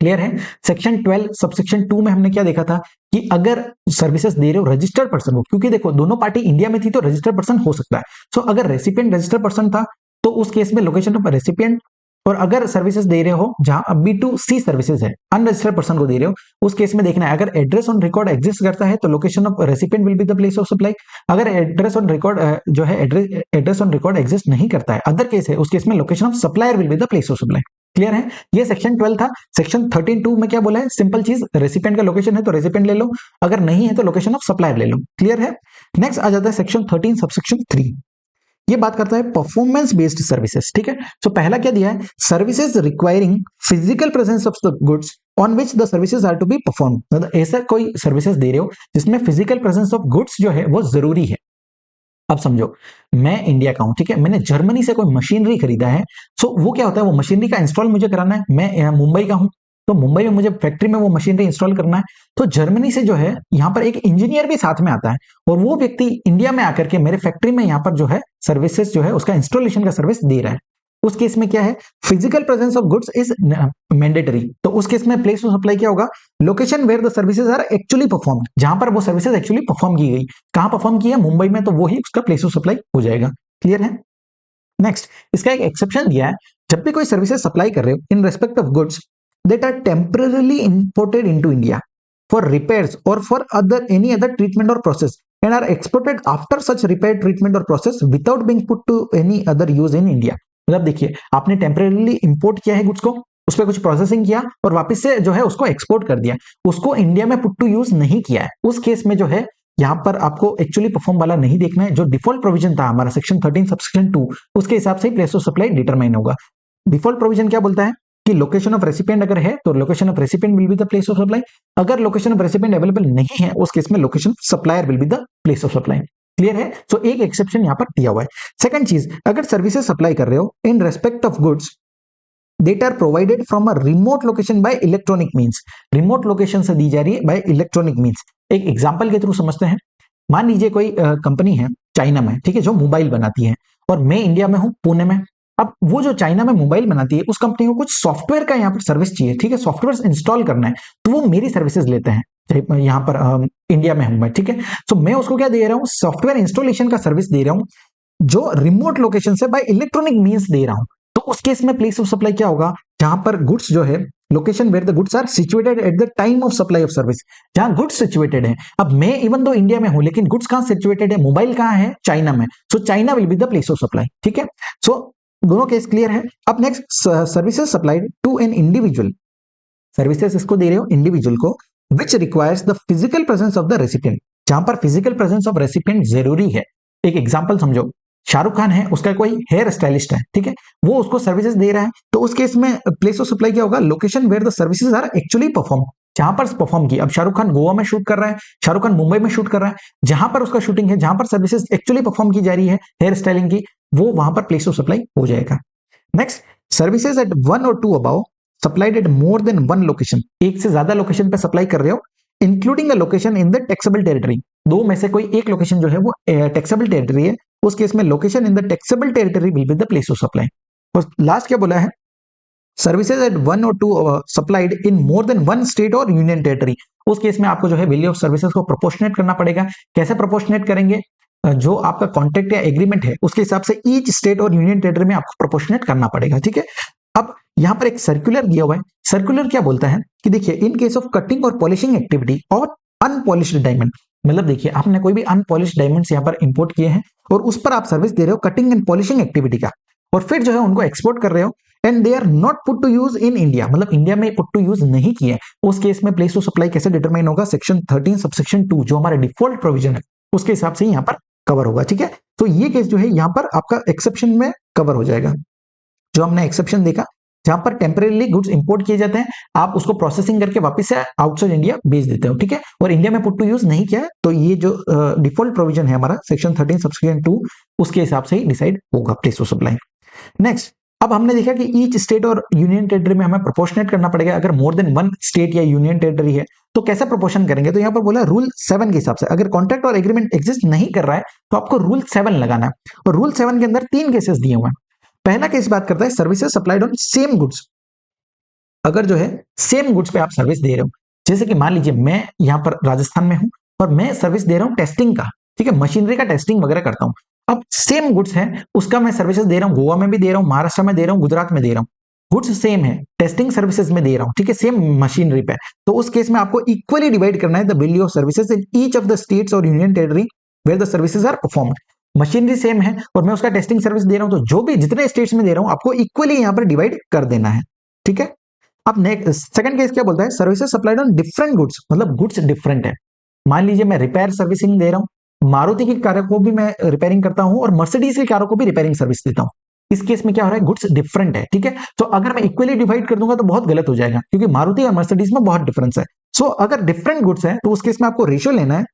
Clear है? सेक्शन 12 सबसेक्शन 2 में हमने क्या देखा था कि अगर सर्विसेज दे रहे हो रजिस्टर्ड पर्सन को, क्योंकि देखो दोनों पार्टी इंडिया में थी तो रजिस्टर्ड पर्सन हो सकता है। सो अगर रेसिपिएंट रजिस्टर्ड पर्सन था तो उस केस में लोकेशन ऑफ रेसिपिएंट, और अगर सर्विसेज दे रहे हो जहां B2C सर्विसेज है, अनरजिस्टर्ड पर्सन को दे रहे हो, उस केस में देखना है अगर एड्रेस ऑन रिकॉर्ड एग्जिस्ट करता है तो location of recipient will be the place of supply. अगर एड्रेस ऑन रिकॉर्ड जो है एड्रेस ऑन रिकॉर्ड एग्जिस्ट नहीं करता है, अदर केस है, उस केस में location of supplier will be the place of supply. Clear है? ये सेक्शन 12 था। सेक्शन 13(2) में क्या बोला है? सिंपल चीज, रेसिपिएंट का लोकेशन है तो रेसिपिएंट ले लो, अगर नहीं है तो लोकेशन ऑफ सप्लायर ले लो। क्लियर है? नेक्स्ट आ जाता है सेक्शन 13 सबसेक्शन 3। ये बात करता है परफॉर्मेंस बेस्ड सर्विसेज। ठीक है, तो पहला क्या दिया है? Services requiring physical presence of the goods on which the services are to be perform. मतलब ऐसा कोई सर्विसेज दे रहे हो जिसमें फिजिकल प्रेजेंस ऑफ गुड्स जो है वो जरूरी है। अब समझो, मैं इंडिया का हूं, ठीक है, मैंने जर्मनी से कोई मशीनरी खरीदा है। सो वो क्या होता है, वो मशीनरी का इंस्टॉल मुझे कराना है। मैं मुंबई का हूं, तो मुंबई में मुझे फैक्ट्री में वो मशीनरी इंस्टॉल करना है। तो जर्मनी से जो है यहाँ पर एक इंजीनियर भी साथ में आता है, और वो व्यक्ति इंडिया में आकर के मेरे फैक्ट्री में यहाँ पर जो है सर्विसेज जो है उसका इंस्टॉलेशन का सर्विस दे रहा है। उस केस में क्या है? Physical presence of goods is mandatory. तो उस केस में प्लेस ऑफ सप्लाई क्या होगा? Location where the services are actually perform, जहां पर वो सर्विसेज एक्चुअली परफॉर्म की गई। कहां परफॉर्म की है? मुंबई में, तो वही उसका प्लेस ऑफ सप्लाई हो जाएगा। क्लियर है? नेक्स्ट, इसका एक एक्सेप्शन दिया है, जब भी कोई सर्विसेज सप्लाई कर रहे हो in respect of goods that are temporarily imported into India for repairs और for other any other treatment और process and are exported after such repair treatment or process without being put to any other use in India। मतलब देखिए, आपने temporarily import किया है goods को, उस पर कुछ प्रोसेसिंग किया और वापस से जो है उसको एक्सपोर्ट कर दिया, उसको इंडिया में पुट टू यूज नहीं किया है, उस केस में जो है यहाँ पर आपको एक्चुअली परफॉर्म वाला नहीं देखना है। जो डिफॉल्ट प्रोविजन था हमारा सेक्शन 13 सबसेक्शन 2, उसके हिसाब से ही प्लेस ऑफ सप्लाई डिटरमाइन होगा। डिफॉल्ट प्रोविजन क्या बोलता है कि लोकेशन ऑफ रेसिपिएंट अगर है तो location of recipient will be the place of supply. अगर लोकेशन ऑफ रेसिपिएंट अवेलेबल नहीं है, उस केस में location supplier will be the place of supply. Clear है? सो एक एक्सेप्शन यहां पर दिया हुआ है। सेकंड चीज, अगर सर्विसेज सप्लाई कर रहे हो in respect of goods that are provided from a remote location by electronic means, remote location से दी जा रही है बाय इलेक्ट्रॉनिक मींस। एक एग्जांपल के थ्रू समझते हैं। मान लीजिए कोई कंपनी है चाइना में, ठीक है, जो मोबाइल बनाती है, और मैं इंडिया में हूं, पुणे में। अब वो जो चाइना में मोबाइल बनाती है, उस कंपनी को कुछ सॉफ्टवेयर का यहाँ पर सर्विस चाहिए, ठीक है, सॉफ्टवेयर इंस्टॉल करना है, तो वो मेरी सर्विसेज लेते हैं। यहाँ पर इंडिया में हूं मैं, ठीक है, तो मैं उसको क्या दे रहा हूँ? सॉफ्टवेयर इंस्टॉलेशन का सर्विस दे रहा हूँ, जो रिमोट लोकेशन से बाय इलेक्ट्रॉनिक मींस दे रहा हूं। तो उस केस में प्लेस ऑफ सप्लाई क्या होगा? जहां पर गुड्स जो है, location where the goods are situated at the time of supply of service, जहां गुड्स सिचुएटेड है। अब मैं इवन दो इंडिया में हूं, लेकिन गुड्स कहां सिचुएटेड है? मोबाइल कहां है? चाइना में। So China will be the place of supply. ठीक है, सो दोनों केस क्लियर है। अब next, services supplied to an individual, services इसको दे रहे हो इंडिविजुअल को, which requires the physical presence of the recipient, जहां पर फिजिकल प्रेजेंस ऑफ रेसिपिएंट जरूरी है। एक एग्जांपल समझो, शाहरुख खान है, उसका कोई हेयर स्टाइलिस्ट है, ठीक है, वो उसको सर्विसेज दे रहा है, तो उस केस में प्लेस ऑफ सप्लाई क्या होगा? Location where the services are actually perform, जहां पर परफॉर्म की। अब शाहरुख खान गोवा में शूट कर रहा है, शाहरुख खान मुंबई में शूट कर रहा है, जहां पर उसका शूटिंग है, जहां पर सर्विसेज एक्चुअली परफॉर्म की जा रही है हेयर स्टाइलिंग की, वो वहां पर प्लेस ऑफ सप्लाई हो जाएगा। नेक्स्ट, सर्विसेज एट वन और two above supplied at more than one location, एक से ज्यादा लोकेशन पे सप्लाई कर रहे हो, including a location in the taxable territory, दो में से कोई एक लोकेशन जो है वो टैक्सेबल टेरिटरी है, उस केस में location in the taxable territory will be the place of supply. और लास्ट क्या बोला है? सर्विसेज एट वन और two supplied in more than one state और यूनियन टेरिटरी, उस केस में आपको जो है वैल्यू ऑफ सर्विसेज को प्रोपोर्शनेट करना पड़ेगा। कैसे प्रोपोर्शनेट करेंगे? जो आपका कॉन्ट्रैक्ट या एग्रीमेंट है उसके हिसाब से ईच स्टेट और यूनियन टेरिटरी में आपको प्रोपोर्शनेट करना पड़ेगा। ठीक है, अब यहां पर एक सर्कुलर दिया हुआ है। सर्कुलर क्या बोलता है कि देखिए, इन केस ऑफ कटिंग और पॉलिशिंग एक्टिविटी और अनपॉलिश्ड डायमंड, मतलब देखिए आपने कोई भी अनपॉलिश्ड डायमंड्स यहां पर इंपोर्ट किए हैं और उस पर आप सर्विस दे रहे हो कटिंग एंड पॉलिशिंग एक्टिविटी का, और फिर जो है उनको एक्सपोर्ट कर रहे हो, and they are not put to use in India, मतलब इंडिया में पुट टू यूज नहीं किए, उस केस में प्लेस ऑफ सप्लाई कैसे डिटरमाइन होगा? सेक्शन 13 सबसेक्शन 2, जो हमारा डिफॉल्ट प्रोविजन है, उसके हिसाब से यहाँ पर कवर होगा। ठीक है, तो ये केस जो है यहाँ पर आपका एक्सेप्शन में कवर हो जाएगा। जो हमने एक्सेप्शन देखा, जहां पर टेम्परेली गुड्स इंपोर्ट किए जाते हैं, आप उसको प्रोसेसिंग करके वापस से आउटसाइड इंडिया भेज देते हो, ठीक है, और इंडिया में पुट टू यूज नहीं किया है, तो ये जो डिफॉल्ट प्रोविजन है हमारा सेक्शन 13 सबसेक्शन 2, उसके हिसाब से ही डिसाइड होगा प्लेस ऑफ सप्लाई। नेक्स्ट, अब हमने देखा कि ईच स्टेट और यूनियन टेरिटरी में हमें प्रोपोर्शनेट करना पड़ेगा। अगर मोर देन वन स्टेट या यूनियन टेरिटरी है तो कैसे प्रोपोर्शन करेंगे, तो यहाँ पर बोला रूल 7 के हिसाब से। अगर कॉन्ट्रैक्ट और एग्रीमेंट एग्जिस्ट नहीं कर रहा है तो आपको रूल 7 लगाना है, और रूल 7 के अंदर 3 केसेस दिए हुए हैं। पहला केस बात करता है services supplied on same goods. अगर जो है सेम गुड्स पे आप सर्विस दे रहे हो, जैसे कि मान लीजिए मैं यहाँ पर राजस्थान में हूं और मैं सर्विस दे रहा हूं टेस्टिंग का, ठीक है, मशीनरी का टेस्टिंग वगैरह करता हूं। अब सेम गुड्स है, उसका मैं सर्विसेज दे रहा हूं, गोवा में भी दे रहा हूं, महाराष्ट्र में दे रहा हूं, गुजरात में दे रहा हूं, गुड्स सेम है, टेस्टिंग सर्विसेज में दे रहा हूं, ठीक है, सेम मशीनरी पे। तो उस केस में आपको इक्वली डिवाइड करना है the value of services in each of the states और union territory where the services are performed. Machinery same है और मैं उसका टेस्टिंग सर्विस दे रहा हूं, तो जो भी जितने स्टेट्स में दे रहा हूं आपको इक्वली यहां पर डिवाइड कर देना है, ठीक है। अब नेक्स्ट सेकंड केस क्या बोलता है, services supplied on different goods, मतलब गुड्स डिफरेंट है। मान लीजिए मैं रिपेयर सर्विसिंग दे रहा हूं, मारुति की कारों को भी मैं रिपेयरिंग करता हूं और मर्सिडीज की कारों को भी रिपेयरिंग सर्विस देता हूं। इस केस में क्या हो रहा है, गुड्स डिफरेंट है, ठीक है। तो अगर मैं इक्वली डिवाइड कर दूंगा तो बहुत गलत हो जाएगा, क्योंकि मारुति और मर्सिडीज में बहुत डिफरेंस है। सो अगर डिफरेंट गुड्स है तो उस केस में आपको रेशियो लेना है,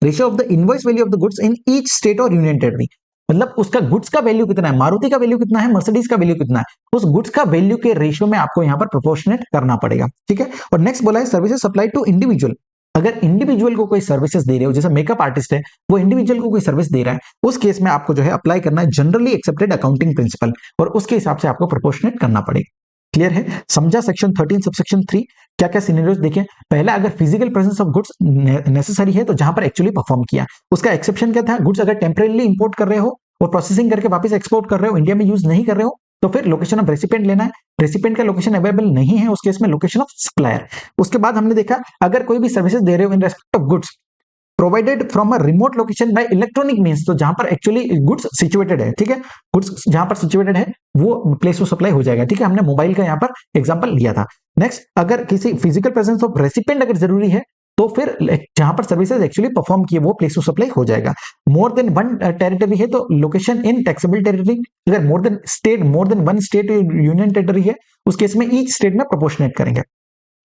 ratio of the invoice value of the goods in each state और यूनियन टेरिटरी। मतलब उसका गुड्स का वैल्यू कितना है, मारुति का वैल्यू कितना है, मर्सिडीज का वैल्यू कितना है, उस गुड्स का वैल्यू के रेशियो में आपको यहां पर प्रोपोर्शनेट करना पड़ेगा, ठीक है। और नेक्स्ट बोला है सर्विसेज सप्लाई टू इंडिविजुअल। अगर इंडिविजुअल को कोई सर्विसेज दे रहे हो, जैसे मेकअप आर्टिस्ट है वो इंडिविजुअल को कोई सर्विस दे रहा है, उस केस में आपको जो है अप्लाई करना है जनरली एक्सेप्टेड अकाउंटिंग प्रिंसिपल, और उसके हिसाब से आपको प्रोपोर्शनेट करना पड़ेगा। क्लियर है, समझा सेक्शन 13 सबसेक्शन 3 क्या क्या सिनेरियोस देखें। पहला, अगर physical presence of goods necessary है तो जहां पर एक्चुअली परफॉर्म किया, उसका एक्सेप्शन क्या था, गुड्स अगर टेम्परेली इंपोर्ट कर रहे हो और प्रोसेसिंग करके वापस एक्सपोर्ट कर रहे हो, इंडिया में यूज नहीं कर रहे हो, तो फिर लोकेशन ऑफ रेसिपिएंट लेना है। रेसिपिएंट का लोकेशन अवेलेबल नहीं है, उस केस में लोकेशन ऑफ सप्लायर। उसके बाद हमने देखा अगर कोई भी सर्विसेज दे रहे हो in respect of goods provided from a remote location by electronic means, तो जहां पर एक्चुअली गुड्स सिचुएटेड है, ठीक है, गुड्स जहां पर सिचुएटेड है वो प्लेस टू सप्लाई हो जाएगा, ठीक है। हमने मोबाइल का यहां पर एग्जांपल लिया था। नेक्स्ट, अगर किसी फिजिकल प्रेजेंस ऑफ रेसिपिएंट अगर जरूरी है तो फिर जहां पर सर्विसेज एक्चुअली परफॉर्म किए वो प्लेस टू सप्लाई हो जाएगा। मोर देन वन टेरिटरी है तो लोकेशन इन टैक्सेबल टेरिटरी। अगर more than one state union territory है उस केस में ईच स्टेट में प्रोपोर्शनेट करेंगे।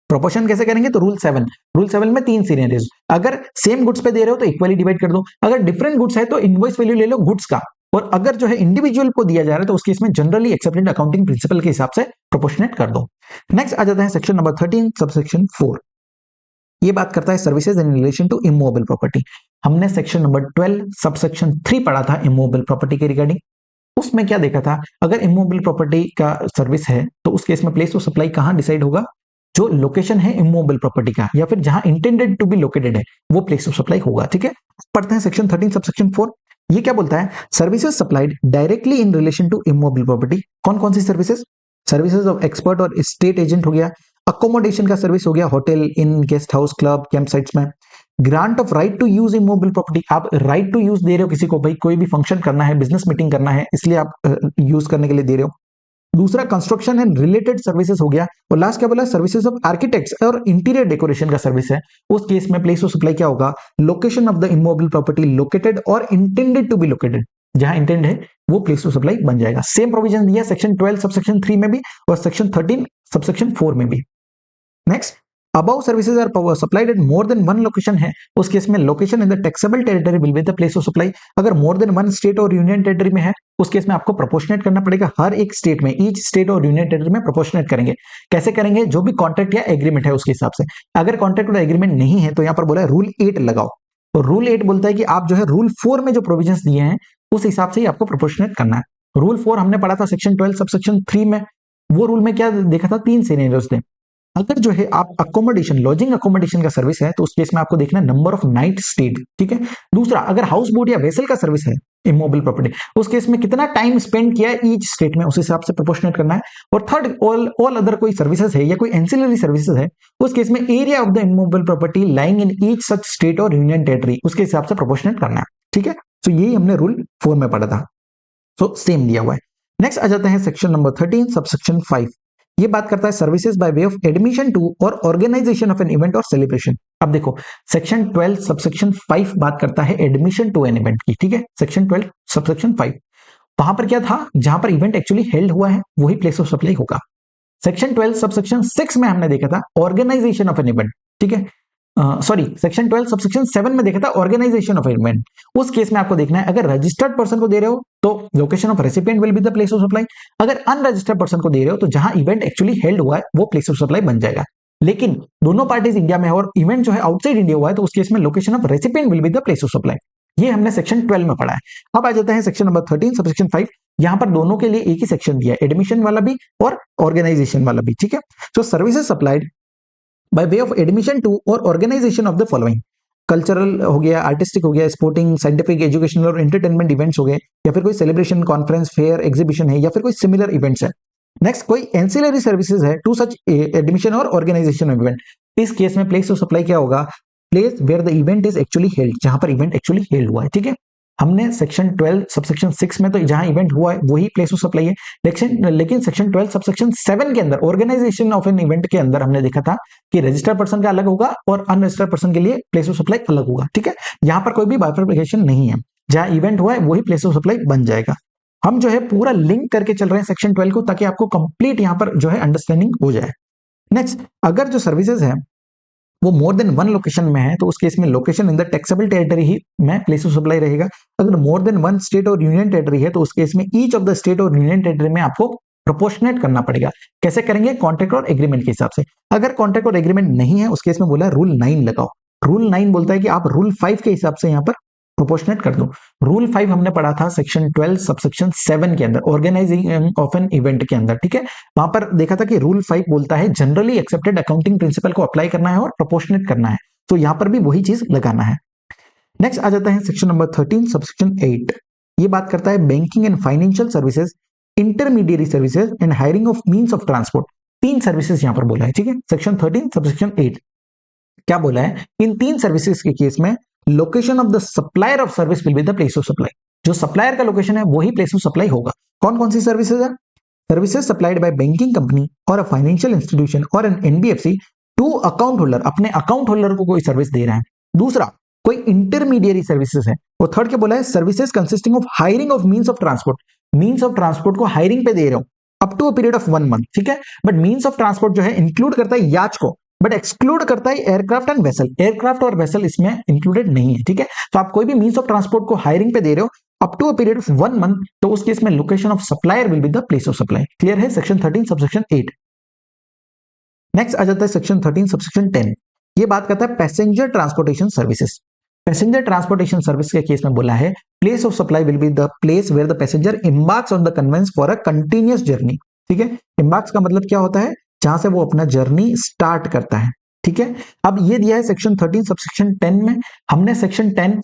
प्रोपोर्शन कैसे करेंगे, तो रूल 7 में 3 सिनेरियोस। अगर सेम गुड्स पे दे रहे हो तो इक्वली डिवाइड कर दो, अगर डिफरेंट गुड्स है तो इनवॉइस वैल्यू ले लो गुड्स का, और अगर जो है इंडिविजुअल को दिया जा रहा है तो उस केस में जनरली एक्सेप्टेड अकाउंटिंग प्रिंसिपल के हिसाब से प्रोपोर्शनेट कर दो। नेक्स्ट आ जाता है सेक्शन नंबर 13 सबसेक्शन 4। ये बात करता है services in relation to immovable property. हमने सेक्शन नंबर 12 सबसेक्शन 3 पढ़ा था इमूवेबल प्रॉपर्टी के रिगार्डिंग। उसमें क्या देखा था, अगर इमूवेबल प्रॉपर्टी का सर्विस है तो उस केस में प्लेस ऑफ सप्लाई कहां डिसाइड होगा, जो लोकेशन है इमूवेबल प्रॉपर्टी का या फिर जहां इंटेंडेड टू बी लोकेटेड है वो प्लेस ऑफ सप्लाई होगा, ठीक है। पढ़ते हैं सेक्शन 13 सबसेक्शन 4। ये क्या बोलता है, services supplied directly in relation to immovable property. कौन कौन सी सर्विसेज, सर्विसेज ऑफ एक्सपर्ट और स्टेट एजेंट हो गया, अकोमोडेशन का सर्विस हो गया, hotel, inn, guest house, club, camp sites में। Grant of right to use immovable property, आप राइट टू यूज दे रहे हो किसी को, भाई कोई भी फंक्शन करना है, बिजनेस मीटिंग करना है, इसलिए आप यूज करने के लिए दे रहे हो। दूसरा कंस्ट्रक्शन एंड रिलेटेड सर्विसेज हो गया, और लास्ट क्या बोला, सर्विसेज ऑफ आर्किटेक्ट्स और इंटीरियर डेकोरेशन का सर्विस है। उस केस में प्लेस ऑफ सप्लाई क्या होगा, location of the immovable property located or intended to be located, जहां इंटेंड है वो प्लेस ऑफ सप्लाई बन जाएगा। सेम प्रोविजन दिया सेक्शन 12 सबसेक्शन 3 में भी और सेक्शन 13 सबसेक्शन 4 में भी। Next, above services are supplied at more than one location है, उस केस में location in the taxable territory will be the place of supply. अगर मोर देन वन स्टेट और यूनियन टेरिटरी में है उस केस में आपको प्रोपोर्शनेट करना पड़ेगा, हर एक स्टेट में, ईच स्टेट और यूनियन टेरिटरी में प्रोपोर्शनेट करेंगे। कैसे करेंगे, जो भी कॉन्ट्रैक्ट या एग्रीमेंट है उसके हिसाब से। अगर कॉन्ट्रैक्ट और एग्रीमेंट नहीं है तो यहां पर बोला है रूल 8 लगाओ, और रूल 8 बोलता है कि आप जो है रूल 4 में जो प्रोविजंस दिए हैं उस हिसाब से ही आपको प्रोपोर्शनेट करना है। रूल 4 हमने पढ़ा था सेक्शन 12 सबसेक्शन 3 में। वो रूल में क्या देखा था, 3 सिनेरियोस थे। अगर जो है आप अकोमोडेशन, लॉजिंग अकोमोडेशन का सर्विस है तो उस केस में आपको देखना है नंबर ऑफ नाइट स्टेड, ठीक है। दूसरा, अगर हाउस बोट या वेसल का सर्विस है इमूवेबल प्रॉपर्टी, उस केस में कितना टाइम स्पेंड किया है ईच स्टेट में, उस हिसाब से प्रोपोर्शनेट करना है। और थर्ड, ऑल अदर कोई सर्विसेज है या कोई एंसिलरी सर्विसेज है, उस केस में area of the immovable property lying in each such state और यूनियन टेरिटरी, उसके हिसाब से प्रोपोर्शनेट करना है, ठीक है। तो यही हमने रूल 4 में पढ़ा था, तो सेम दिया हुआ है। नेक्स्ट आ जाता है सेक्शन नंबर 13 सबसेक्शन 5। ये बात करता है services by way of admission to और ऑर्गेनाइजेशन ऑफ एन इवेंट और सेलिब्रेशन। अब देखो सेक्शन 12 सबसेक्शन 5 बात करता है एडमिशन टू एन इवेंट की, ठीक है। सेक्शन 12 सबसेक्शन 5 वहां पर क्या था, जहां पर इवेंट एक्चुअली हेल्ड हुआ है वही प्लेस ऑफ सप्लाई होगा। सेक्शन 12 सबसेक्शन 6 में हमने देखा था ऑर्गेनाइजेशन ऑफ एन इवेंट, ठीक है। सॉरी सेक्शन 12 सबसेक्शन 7 में देखा था ऑर्गेनाइजेशन ऑफ इवेंट। उस केस में आपको देखना है अगर रजिस्टर्ड पर्सन को दे रहे हो तो location of recipient will be the place of supply, अगर अनरजिस्टर्ड पर्सन को दे रहे हो तो जहां इवेंट एक्चुअली हेल्ड हुआ है वो प्लेस ऑफ सप्लाई बन जाएगा। लेकिन दोनों पार्टीज इंडिया में है और इवेंट जो है आउटसाइड इंडिया हुआ है तो उस केस में location of recipient will be the place of supply. ये हमने सेक्शन 12 में पढ़ा है। अब आ जाता है सेक्शन नंबर 13 सबसेक्शन 5। यहां पर दोनों के लिए एक ही सेक्शन दिया है, एडमिशन वाला भी और ऑर्गेनाइजेशन वाला भी, ठीक है। तो services supplied by way of admission to और organisation of the following, cultural हो गया, आर्टिस्टिक हो गया, स्पोर्टिंग, साइंटिफिक, एजुकेशनल और एंटरटेनमेंट इवेंट्स हो गए, या फिर कोई सेलिब्रेशन, कॉन्फ्रेंस, फेयर, एग्जीबिशन है, या फिर कोई सिमिलर इवेंट्स है। नेक्स्ट कोई एंसिलरी सर्विसेज है टू सच एडमिशन और ऑर्गेनाइजेशन ऑफ इवेंट। इस केस में प्लेस ऑफ सप्लाई क्या होगा, place where the event is actually held, जहां पर इवेंट एक्चुअली हेल्ड हुआ है, ठीक है। हमने सेक्शन 12 सबसेक्शन 6 में तो जहां इवेंट हुआ है वही प्लेस ऑफ सप्लाई है, लेकिन सेक्शन 12 सबसेक्शन 7 के अंदर ऑर्गेनाइजेशन ऑफ एन इवेंट के अंदर हमने देखा था कि रजिस्टर्ड पर्सन का अलग होगा और अनरजिस्टर्ड पर्सन के लिए प्लेस ऑफ सप्लाई अलग होगा, ठीक है। यहां पर कोई भी बाइफर्केशन नहीं है, जहां इवेंट हुआ है वही प्लेस ऑफ सप्लाई बन जाएगा। हम जो है पूरा लिंक करके चल रहे हैं सेक्शन 12 को ताकि आपको कंप्लीट यहां पर जो है अंडरस्टैंडिंग हो जाए। नेक्स्ट, अगर जो सर्विसेज है वो मोर देन वन लोकेशन में है तो उस केस में location in the taxable territory ही में प्लेस ऑफ सप्लाई रहेगा। अगर मोर देन वन स्टेट और यूनियन टेरिटरी है तो उस केस में ईच ऑफ द स्टेट और यूनियन टेरिटरी में आपको प्रोपोर्शनेट करना पड़ेगा। कैसे करेंगे, कॉन्ट्रैक्ट और एग्रीमेंट के हिसाब से। अगर कॉन्ट्रैक्ट और एग्रीमेंट नहीं है उस केस में बोला है रूल 9 लगाओ। रूल 9 बोलता है कि आप रूल 5 के हिसाब से यहां पर प्रोपोर्शनेट कर दो। रूल 5 हमने पढ़ा था सेक्शन 12 सबसेक्शन 7 के अंदर ऑर्गेनाइजिंग ऑफ एन इवेंट के अंदर, ठीक है। वहां पर देखा था कि रूल 5 बोलता है जनरली एक्सेप्टेड अकाउंटिंग प्रिंसिपल को अप्लाई करना है और प्रोपोर्शनेट करना है, तो यहां पर भी वही चीज लगाना है। नेक्स्ट आ जाता है सेक्शन नंबर 13 सबसेक्शन 8। ये बात करता है banking and financial services, intermediary services and hiring of means of transport. तीन सर्विसेज यहां पर बोला है, ठीक है। सेक्शन 13 सबसेक्शन 8 क्या बोला है, इन तीन सर्विसेज के केस में location of the supplier of service will be the place of supply. जो सप्लायर का लोकेशन है वही प्लेस ऑफ सप्लाई होगा। कौन कौन सी सर्विसेज है, services supplied by banking company और अ फाइनेंशियल इंस्टीट्यूशन और an NBFC to account holder, अपने अकाउंट होल्डर को कोई सर्विस दे रहा है। दूसरा कोई इंटरमीडिएरी सर्विसेज है। और थर्ड क्या बोला है, services consisting of hiring of means of transport, means of transport को हायरिंग पे दे रहे हो up to a period of 1 month, ठीक है। बट मींस ऑफ ट्रांसपोर्ट जो है इंक्लूड करता है याच को, बट एक्सक्लूड करता है एयरक्राफ्ट एंड वेसल। एयरक्राफ्ट और वेसल इसमें इंक्लूडेड नहीं है, ठीक है। तो आप कोई भी मींस ऑफ ट्रांसपोर्ट को हायरिंग पे दे रहे हो up to a period of 1 month, तो उस केस में location of supplier will be the place of supply. Clear है, सेक्शन 13 सबसेक्शन 8। नेक्स्ट आ जाता है सेक्शन 13 सबसेक्शन 10। ये बात करता है passenger transportation services. Passenger transportation service के केस में बोला है place of supply will be the place where the passenger embarks on the conveyance for a continuous journey, ठीक है। एम्बार्क्स का मतलब क्या होता है, जहां से वो अपना जर्नी स्टार्ट करता है, ठीक है। अब ये दिया है सेक्शन 13 सबसेक्शन 10 में। हमने सेक्शन 12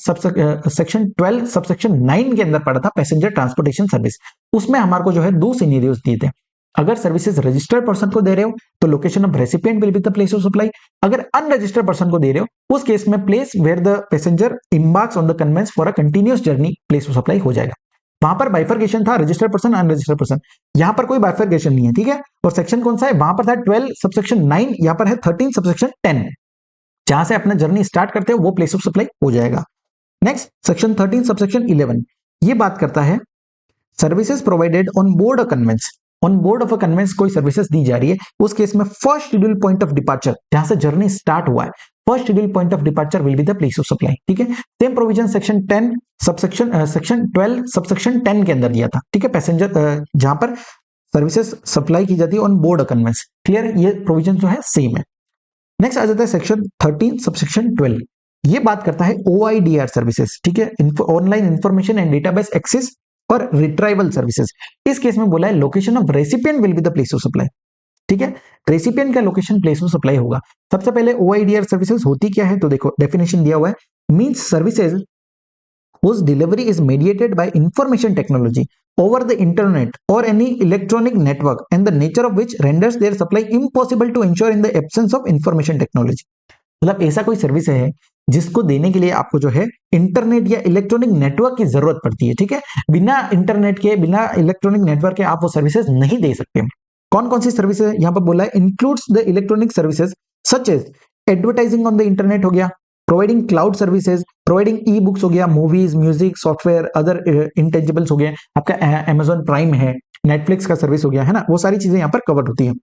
सबसेक्शन 9 के अंदर पढ़ा था पैसेंजर ट्रांसपोर्टेशन सर्विस। उसमें हमारे को जो है दो सिनेरियोस दिए थे। अगर सर्विसेज रजिस्टर्ड पर्सन को दे रहे हो तो location of recipient will be the place of supply. अगर अनरजिस्टर्ड पर्सन को दे रहे हो उस केस में place where the passenger embarks on the conveyance for a continuous journey place of supply हो जाएगा। वहां पर बाइफर्केशन था रजिस्टर्ड पर्सन अनरजिस्टर्ड पर्सन, यहां पर कोई बाइफर्केशन नहीं है, ठीक है। और सेक्शन कौन सा है, वहां पर था 12 सबसेक्शन 9, यहां पर है 13 सबसेक्शन 10। जहां से अपना जर्नी स्टार्ट करते हो वो प्लेस ऑफ सप्लाई हो जाएगा। नेक्स्ट सेक्शन 13 सबसेक्शन 11 ये बात करता है services provided on board a conveyance. On board of a conveyance कोई सर्विसेज दी जा रही है, उस केस में first schedule point of departure, जहां से जर्नी स्टार्ट हुआ है, first schedule point of departure will be the place of supply, ठीक है। Same provision section 10 section 12 subsection 10 के अंदर दिया था, ठीक है। पैसेंजर जहां पर सर्विसेज सप्लाई की जाती है on board a conveyance. Clear, ये प्रोविजन जो है सेम है। नेक्स्ट आ जाता है सेक्शन 13 सबसेक्शन 12। ये बात करता है OIDR सर्विसेज, ठीक है, online information and database access और रिट्राइवल सर्विसेज। इस केस में बोला है location of recipient will be the place of supply, ठीक है। रेसिपिएंट का लोकेशन प्लेस ऑफ सप्लाई होगा। सबसे पहले OIDR सर्विसेज होती क्या है, तो देखो डेफिनेशन दिया हुआ है, means services whose delivery is mediated by information technology over the internet or any electronic network and the nature of which renders their supply impossible to ensure in the absence of information technology। मतलब ऐसा कोई service है जिसको देने के लिए आपको जो है इंटरनेट या इलेक्ट्रॉनिक नेटवर्क की जरूरत पड़ती है, ठीक है। बिना इंटरनेट के, बिना इलेक्ट्रॉनिक नेटवर्क के आप वो सर्विसेज नहीं दे सकते। कौन कौन सी सर्विस है यहाँ पर बोला है, includes the electronic services such as advertising on the internet हो गया, providing cloud services, providing e books हो गया, movies, music, software, other intangibles हो गया, आपका अमेजॉन प्राइम है, नेटफ्लिक्स का सर्विस हो गया, है ना, वो सारी चीजें यहाँ पर कवर होती है।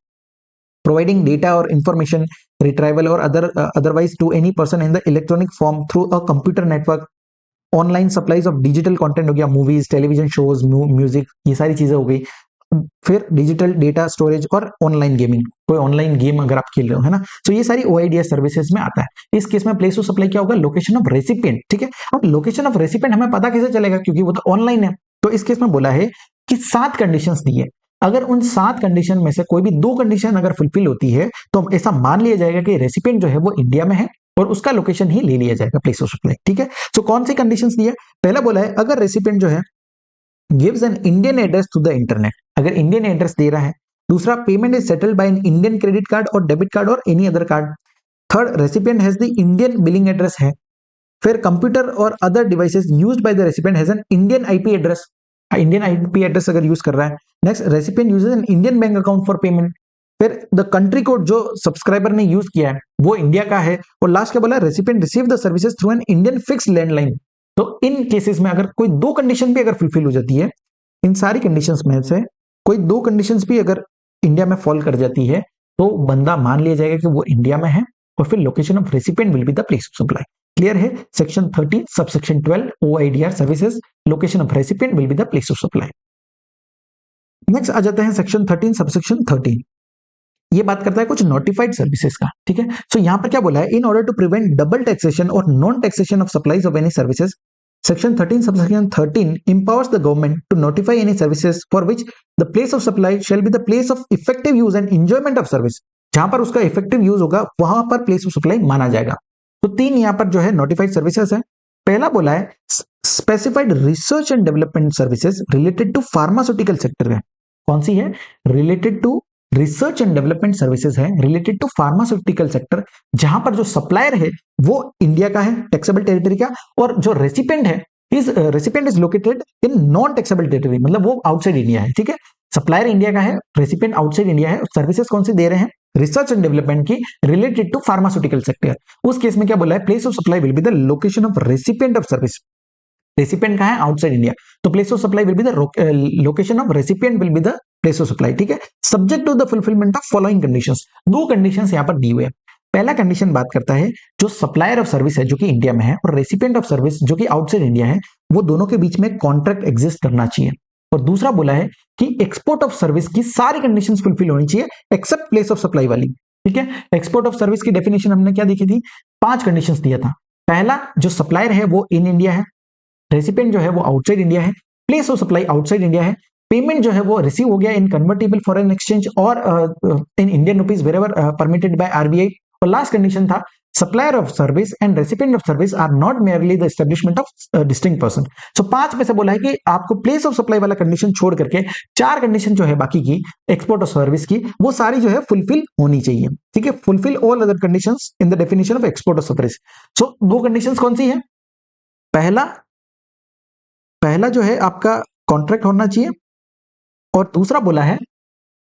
providing data or information retrieval or otherwise to any person in the electronic form through a computer network. Online supplies of digital content हो गया, मूवीज, टेलीविजन शोज, म्यूजिक, ये सारी चीजें हो गई। फिर डिजिटल डेटा स्टोरेज और ऑनलाइन गेमिंग, कोई ऑनलाइन गेम अगर आप खेल रहे हो, है ना, तो ये सारी ओआईडीएस सर्विसेज में आता है। इस केस में प्लेस ऑफ सप्लाई क्या होगा, लोकेशन ऑफ रेसिपिएंट। ठीक है, अब लोकेशन ऑफ रेसिपिएंट हमें पता कैसे चलेगा, क्योंकि वो तो ऑनलाइन है। तो इस केस में बोला है कि 7 कंडीशंस दी है, अगर उन 7 कंडीशन में से कोई भी 2 कंडीशन अगर फुलफिल होती है तो ऐसा मान लिया जाएगा कि रेसिपिएंट जो है वो इंडिया में है और उसका लोकेशन ही ले लिया जाएगा प्लेस ऑफ सप्लाई। ठीक है, तो कौन सी कंडीशंस दी है, पहला बोला है अगर रेसिपिएंट जो है gives an Indian address to the internet, अगर इंडियन एड्रेस दे रहा है। दूसरा, payment is settled by an Indian credit card और डेबिट कार्ड और any other card. Third, recipient has the Indian billing address है। फिर कंप्यूटर और other devices used by the recipient has an Indian IP address, Indian IP address अगर use कर रहा है। Next, recipient uses an Indian bank account for payment. फिर the country code जो subscriber ने यूज किया है वो इंडिया का है। और लास्ट क्या बोला, recipient receive the services through an Indian fixed landline. तो इन केसेस में अगर कोई 2 कंडीशन भी अगर फुलफिल हो जाती है, इन सारी कंडीशंस में से कोई 2 कंडीशंस भी अगर इंडिया में फॉल कर जाती है तो बंदा मान लिया जाएगा कि वो इंडिया में है और फिर location of recipient will be the place of supply. Clear है, section 13 subsection 12 OIDR services, location of recipient will be the place of supply. Next आ जाते हैं सेक्शन 13 सबसेक्शन 13, ये बात करता है कुछ नोटिफाइड सर्विसेज का। ठीक है, सो यहां पर क्या बोला है, in order to prevent double taxation और non taxation of supplies of any services, Section 13 subsection 13 empowers the government to notify any services for which the place of supply shall be the place of effective use and enjoyment of service। जहां पर उसका effective use होगा वहां पर place of supply माना जाएगा। तो 3 यहां पर जो है नोटिफाइड सर्विसेज है। पहला बोला है specified research and development services related to pharmaceutical sector है। कौन सी है, related to research and development services है रिलेटेड टू फार्मास्यूटिकल सेक्टर, जहां पर जो सप्लायर है वो इंडिया का है, टैक्सेबल टेरिटरी का, और जो रेसिपिएंट है recipient is located in non taxable territory, मतलब वो आउटसाइड इंडिया है। ठीक है, सप्लायर इंडिया का है, रेसिपिएंट आउटसाइड इंडिया है। सर्विसेज कौन सी दे रहे हैं, रिसर्च एंड डेवलपमेंट की रिलेटेड टू फार्मास्यूटिकल सेक्टर। उस केस में क्या बोला है, place of supply will be the location of recipient of service. Recipient कहां है, आउटसाइड इंडिया, तो place of supply will be the location of recipient will be the place of supply. ठीक है, subject to the fulfilment of following conditions, 2 conditions यहां पर दी हुए हैं। पहला कंडीशन बात करता है जो सप्लायर ऑफ सर्विस है जो कि इंडिया में है और रेसिपिएंट ऑफ सर्विस जो कि आउटसाइड इंडिया है, वो दोनों के बीच में कॉन्ट्रैक्ट एग्जिस्ट करना चाहिए। और दूसरा बोला है कि एक्सपोर्ट ऑफ सर्विस की सारी कंडीशंस फुलफिल होनी चाहिए एक्सेप्ट प्लेस ऑफ सप्लाई वाली। ठीक है, एक्सपोर्ट ऑफ सर्विस की डेफिनेशन हमने क्या देखी थी, 5 कंडीशंस दिया था। पहला, जो सप्लायर है वो इन इंडिया है, रेसिपिएंट जो है वो आउटसाइड इंडिया है, place of supply outside India है, पेमेंट जो है वो रिसीव हो गया इन कन्वर्टेबल फॉरेन एक्सचेंज और in Indian rupees wherever permitted by RBI. और लास्ट कंडीशन था supplier of service and recipient of service are not merely the establishment of distinct person. So 5 में से बोला है कि आपको प्लेस ऑफ सप्लाई वाला कंडीशन छोड़ करके 4 कंडीशन जो है बाकी की एक्सपोर्ट ऑफ सर्विस की, वो सारी जो है फुलफिल होनी चाहिए। ठीक है, fulfil all other conditions in the definition of export of service. So 2 conditions कौन सी है, पहला जो है आपका कॉन्ट्रैक्ट होना चाहिए और दूसरा बोला है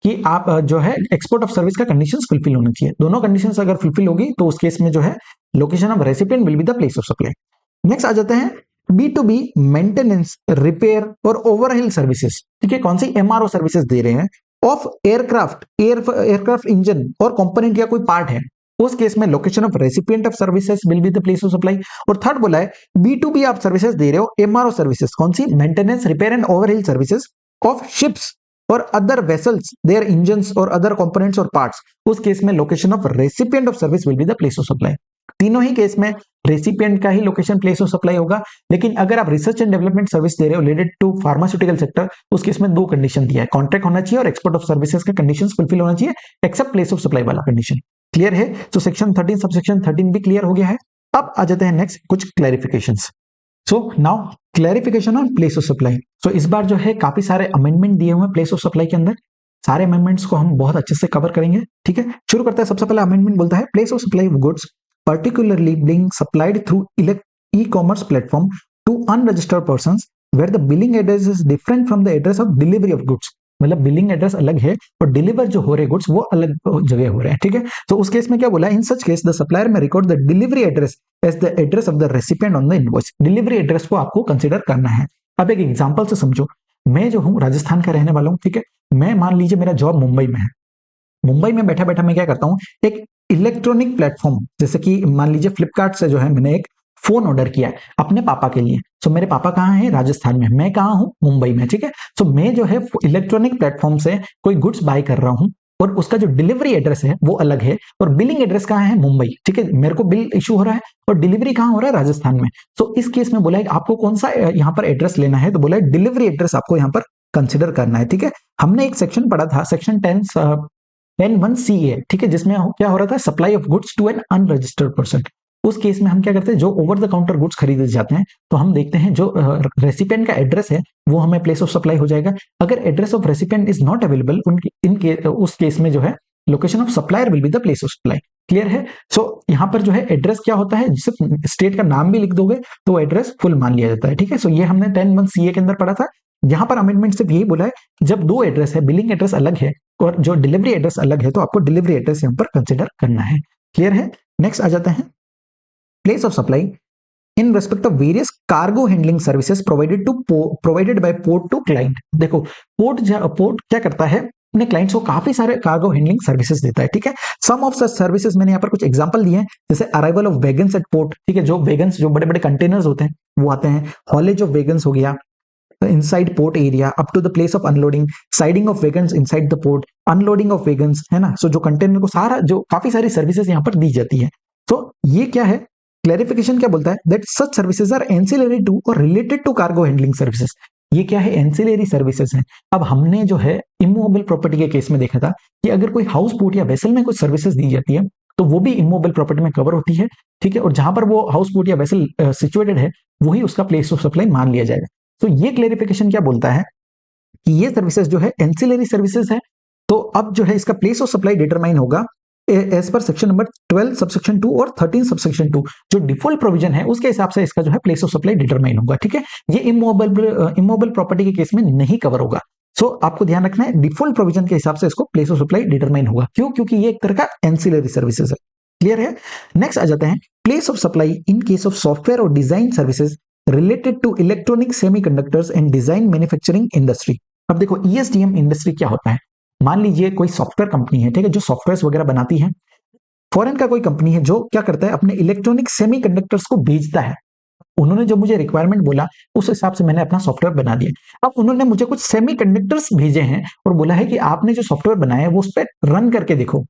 कि आप जो है एक्सपोर्ट ऑफ सर्विस का कंडीशंस फुलफिल होना चाहिए। दोनों कंडीशंस अगर फुलफिल होगी तो उस केस में जो है location of recipient will be the place of supply. Next आ जाते हैं B2B मेंटेनेंस, रिपेयर और ओवरहील सर्विसेज। ठीक है, कौन सी, एमआरओ सर्विसेज दे रहे हैं ऑफ एयरक्राफ्ट इंजन और कंपोनेंट या कोई पार्ट है, उस केस में location of recipient of services will be the place of supply. और थर्ड बोला है B2B आप सर्विसेज दे रहे हो, एमआरओ सर्विसेज कौन सी, maintenance, repair and overhaul services of ships or other vessels, their engines or other components or parts, उस केस में location of recipient of service will be the place of supply. तीनों ही case में recipient का ही location place of supply होगा, लेकिन अगर आप रिसर्च एंड डेवलपमेंट सर्विस दे रहे हो रिलेटेड टू फार्मास्यूटिकल सेक्टर, उस केस में 2 कंडीशन दिया है, कॉन्ट्रैक्ट होना चाहिए और एक्सपोर्ट ऑफ सर्विसेज का कंडीशंस फुलफिल होना चाहिए एक्सेप्ट प्लेस ऑफ सप्लाई वाला कंडीशन। क्लियर है, तो सेक्शन 13 सबसेक्शन 13 भी क्लियर हो गया है। अब आ जाते हैं नेक्स्ट कुछ clarifications. So now clarification on place of supply. So इस बार जो है काफी सारे अमेंडमेंट दिए हुए हैं प्लेस ऑफ सप्लाई के अंदर, सारे अमेंडमेंट्स को हम बहुत अच्छे से कवर करेंगे। ठीक है, शुरू करते हैं। सबसे पहला अमेंडमेंट बोलता है place of supply of goods particularly being supplied through e-commerce platform to unregistered persons where the billing address is different from the address of delivery of goods। मतलब बिलिंग एड्रेस अलग है और डिलीवर जो हो रहे goods वो अलग जगह हो रहे हैं। ठीक है, तो उस केस में क्या बोला है, in such case the supplier में record the delivery address as the address of the recipient on the invoice. Delivery address को आपको कंसीडर करना है। अब एक एग्जांपल से समझो, मैं जो हूँ राजस्थान का रहने वाला हूँ। ठीक है, मैं मान लीजिए मेरा जॉब मुंबई में है, मुंबई में बैठा बैठा मैं क्या करता हूँ, एक इलेक्ट्रॉनिक प्लेटफॉर्म जैसे कि मान लीजिए फ्लिपकार्ट से जो है मैंने एक फोन ऑर्डर किया है अपने पापा के लिए। सो मेरे पापा कहाँ हैं, राजस्थान में, मैं कहाँ हूँ, मुंबई में, ठीक है। सो मैं जो है इलेक्ट्रॉनिक प्लेटफॉर्म से कोई गुड्स बाय कर रहा हूँ और उसका जो डिलीवरी एड्रेस है वो अलग है और बिलिंग एड्रेस कहाँ है, मुंबई, ठीक है। मेरे को बिल इशू हो रहा है और डिलीवरी कहाँ हो रहा है, राजस्थान में। सो इस केस में बोला है आपको कौन सा यहाँ पर एड्रेस लेना है, तो बोला है डिलीवरी एड्रेस आपको यहाँ पर कंसिडर करना है, ठीक है। हमने एक सेक्शन पढ़ा था, सेक्शन 10(1)(c) ठीक है, जिसमें क्या हो रहा था, supply of goods to an unregistered person. उस केस में हम क्या करते हैं, जो ओवर द काउंटर गुड्स खरीदे जाते हैं तो हम देखते हैं जो रेसिपिएंट का एड्रेस है वो हमें प्लेस ऑफ सप्लाई हो जाएगा। अगर address of recipient is not available उस केस में जो है location of supplier will be the place of supply. Clear है। सो यहाँ पर जो है एड्रेस क्या होता है, सिर्फ स्टेट का नाम भी लिख दोगे तो एड्रेस फुल मान लिया जाता है, ठीक है। सो ये हमने 10(1)(c) के अंदर पढ़ा था। यहाँ पर अमेंडमेंट सिर्फ यही बोला है जब दो एड्रेस है, बिलिंग एड्रेस अलग है और जो डिलीवरी एड्रेस अलग है, तो आपको डिलीवरी एड्रेस यहाँ पर कंसिडर करना है। क्लियर है। नेक्स्ट आ जाता है place of supply in respect of various cargo handling services provided by port to client. देखो पोर्ट क्या करता है, अपने क्लाइंट्स को काफी सारे कार्गो हैंडलिंग सर्विसेज देता है, ठीक है। सम ऑफ सच सर्विसेज मैंने यहाँ पर कुछ एग्जांपल दिए हैं, जैसे arrival of wagons at port, ठीक है, जो वेगन्स जो बड़े बड़े कंटेनर्स होते हैं वो आते हैं। हॉलेज ऑफ वेगन्स हो गया inside port area up to the place of unloading, siding of wagons inside the port, unloading of wagons, है ना। सो जो कंटेनर को सारा जो काफी सारी सर्विसेज यहाँ पर दी जाती है। तो ये क्या है, क्लैरिफिकेशन क्या बोलता है, that such services are ancillary to or related to cargo handling services. ये क्या है, एंसिलरी सर्विसेज हैं। अब हमने जो है इमूवेबल प्रॉपर्टी के केस में देखा था कि अगर कोई हाउस बोट या वेसल में कुछ सर्विसेज दी जाती है तो वो भी इमूवेबल प्रॉपर्टी में कवर होती है, ठीक है। और जहां पर वो हाउस बोट या वेसल सिचुएटेड है वही उसका प्लेस ऑफ सप्लाई मान लिया जाएगा। तो ये क्लैरिफिकेशन क्या बोलता है कि ये सर्विसेज जो है एंसिलरी सर्विसेज है। तो अब जो है इसका प्लेस ऑफ सप्लाई डिटरमाइन होगा as per section number 12 subsection 2 और 13 सबसेक्शन 2, जो डिफॉल्ट प्रोविजन है उसके हिसाब से इसका जो है प्लेस ऑफ सप्लाई डिटरमाइन होगा, ठीक है। ये इमूवेबल प्रॉपर्टी के केस में नहीं कवर होगा। सो आपको ध्यान रखना है डिफॉल्ट प्रोविजन के हिसाब से इसको प्लेस ऑफ सप्लाई डिटरमाइन होगा। क्यों, क्योंकि ये एक तरह का एंसिलरी सर्विसेज है। क्लियर है। नेक्स्ट आ जाते हैं place of supply in case of software or design services related to electronic semiconductors and design manufacturing industry. अब देखो ईएसडीएम इंडस्ट्री क्या होता है, मान लीजिए कोई सॉफ्टवेयर कंपनी है, ठीक है, जो सॉफ्टवेयर वगैरह बनाती है। फॉरेन का कोई कंपनी है जो क्या करता है, अपने इलेक्ट्रॉनिक सेमीकंडक्टर्स को बेचता है। उन्होंने जो मुझे रिक्वायरमेंट बोला उस हिसाब से मैंने अपना सॉफ्टवेयर बना दिया। अब उन्होंने मुझे कुछ सेमीकंडक्टर्स भेजे हैं और बोला है कि आपने जो सॉफ्टवेयर बनाया है वो उस पर रन करके देखो,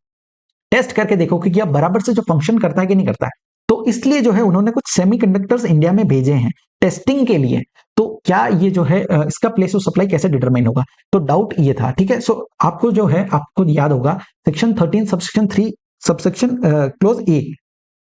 टेस्ट करके देखो कि क्या बराबर से जो फंक्शन करता है कि नहीं करता है। तो इसलिए जो है उन्होंने कुछ सेमीकंडक्टर्स इंडिया में भेजे हैं टेस्टिंग के लिए। तो क्या ये जो है इसका प्लेस ऑफ सप्लाई कैसे डिटरमाइन होगा, तो डाउट ये था, ठीक है। सो आपको जो है आपको याद होगा सेक्शन 13 सबसेक्शन 3 सबसेक्शन क्लोज ए,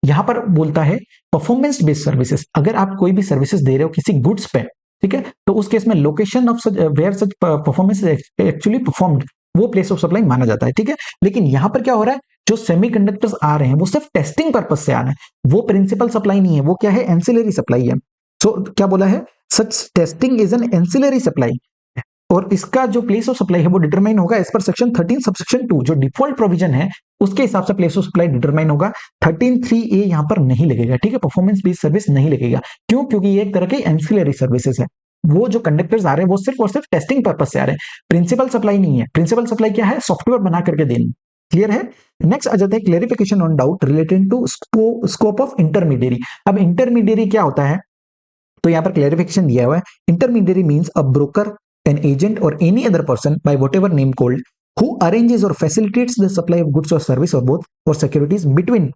यहां पर बोलता है परफॉर्मेंस बेस्ड सर्विसेज। अगर आप कोई भी सर्विसेज दे रहे हो किसी गुड्स पे, ठीक है, तो उस केस में location of such where such performance actually performed वो प्लेस ऑफ सप्लाई माना जाता है, ठीक है। लेकिन यहां पर क्या हो रहा है, जो सेमीकंडक्टर्स आ रहे हैं वो सिर्फ टेस्टिंग पर्पस से आ रहे हैं, वो प्रिंसिपल सप्लाई नहीं है, वो क्या है, एंसिलरी सप्लाई है। सो क्या बोला है, such testing is an ancillary supply और इसका जो प्लेस ऑफ सप्लाई है वो डिटरमाइन होगा एज पर सेक्शन 13 सबसेक्शन 2, जो डिफॉल्ट प्रोविजन है उसके हिसाब से प्लेस ऑफ सप्लाई डिटरमाइन होगा। 13(3)(a) यहां पर नहीं लगेगा, ठीक है, परफॉर्मेंस बेस्ड सर्विस नहीं लगेगा। क्यों, क्योंकि ये एक तरह की एंसिलरी सर्विसेज है। वो जो कंडक्टर्स आ रहे हैं वो सिर्फ और सिर्फ टेस्टिंग पर्पस से आ रहे हैं, प्रिंसिपल सप्लाई नहीं है। प्रिंसिपल सप्लाई क्या है, सॉफ्टवेयर बना करके देना। क्लियर है। नेक्स्ट आ जाता है clarification on doubt related to scope of intermediary. अब इंटरमीडियरी क्या होता है, तो यहां पर क्लेरिफिकेशन दिया हुआ है, intermediary means a broker, an agent or any other person by whatever name called who arranges or facilitates the supply of goods or service or both or securities between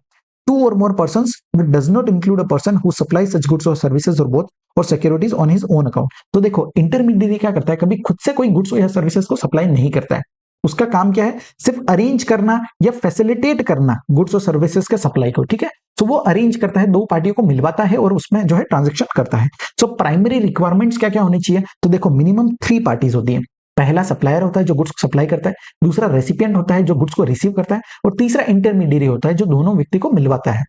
two or more persons but does not include a person who supplies such goods or services or both or securities on his own account। तो देखो intermediary क्या करता है, कभी खुद से कोई goods या सर्विसेज को सप्लाई नहीं करता है। उसका काम क्या है, सिर्फ अरेंज करना या फैसिलिटेट करना गुड्स और सर्विसेज के सप्लाई को, ठीक है। तो वो अरेंज करता है, दो पार्टियों को मिलवाता है और उसमें जो है ट्रांजेक्शन करता है। सो प्राइमरी रिक्वायरमेंट्स क्या क्या होनी चाहिए, तो देखो मिनिमम 3 पार्टीज होती है। पहला सप्लायर होता है जो गुड्स को सप्लाई करता है, दूसरा रेसिपिएंट होता है जो गुड्स को रिसीव करता है, और तीसरा इंटरमीडियरी होता है जो दोनों व्यक्ति को मिलवाता है।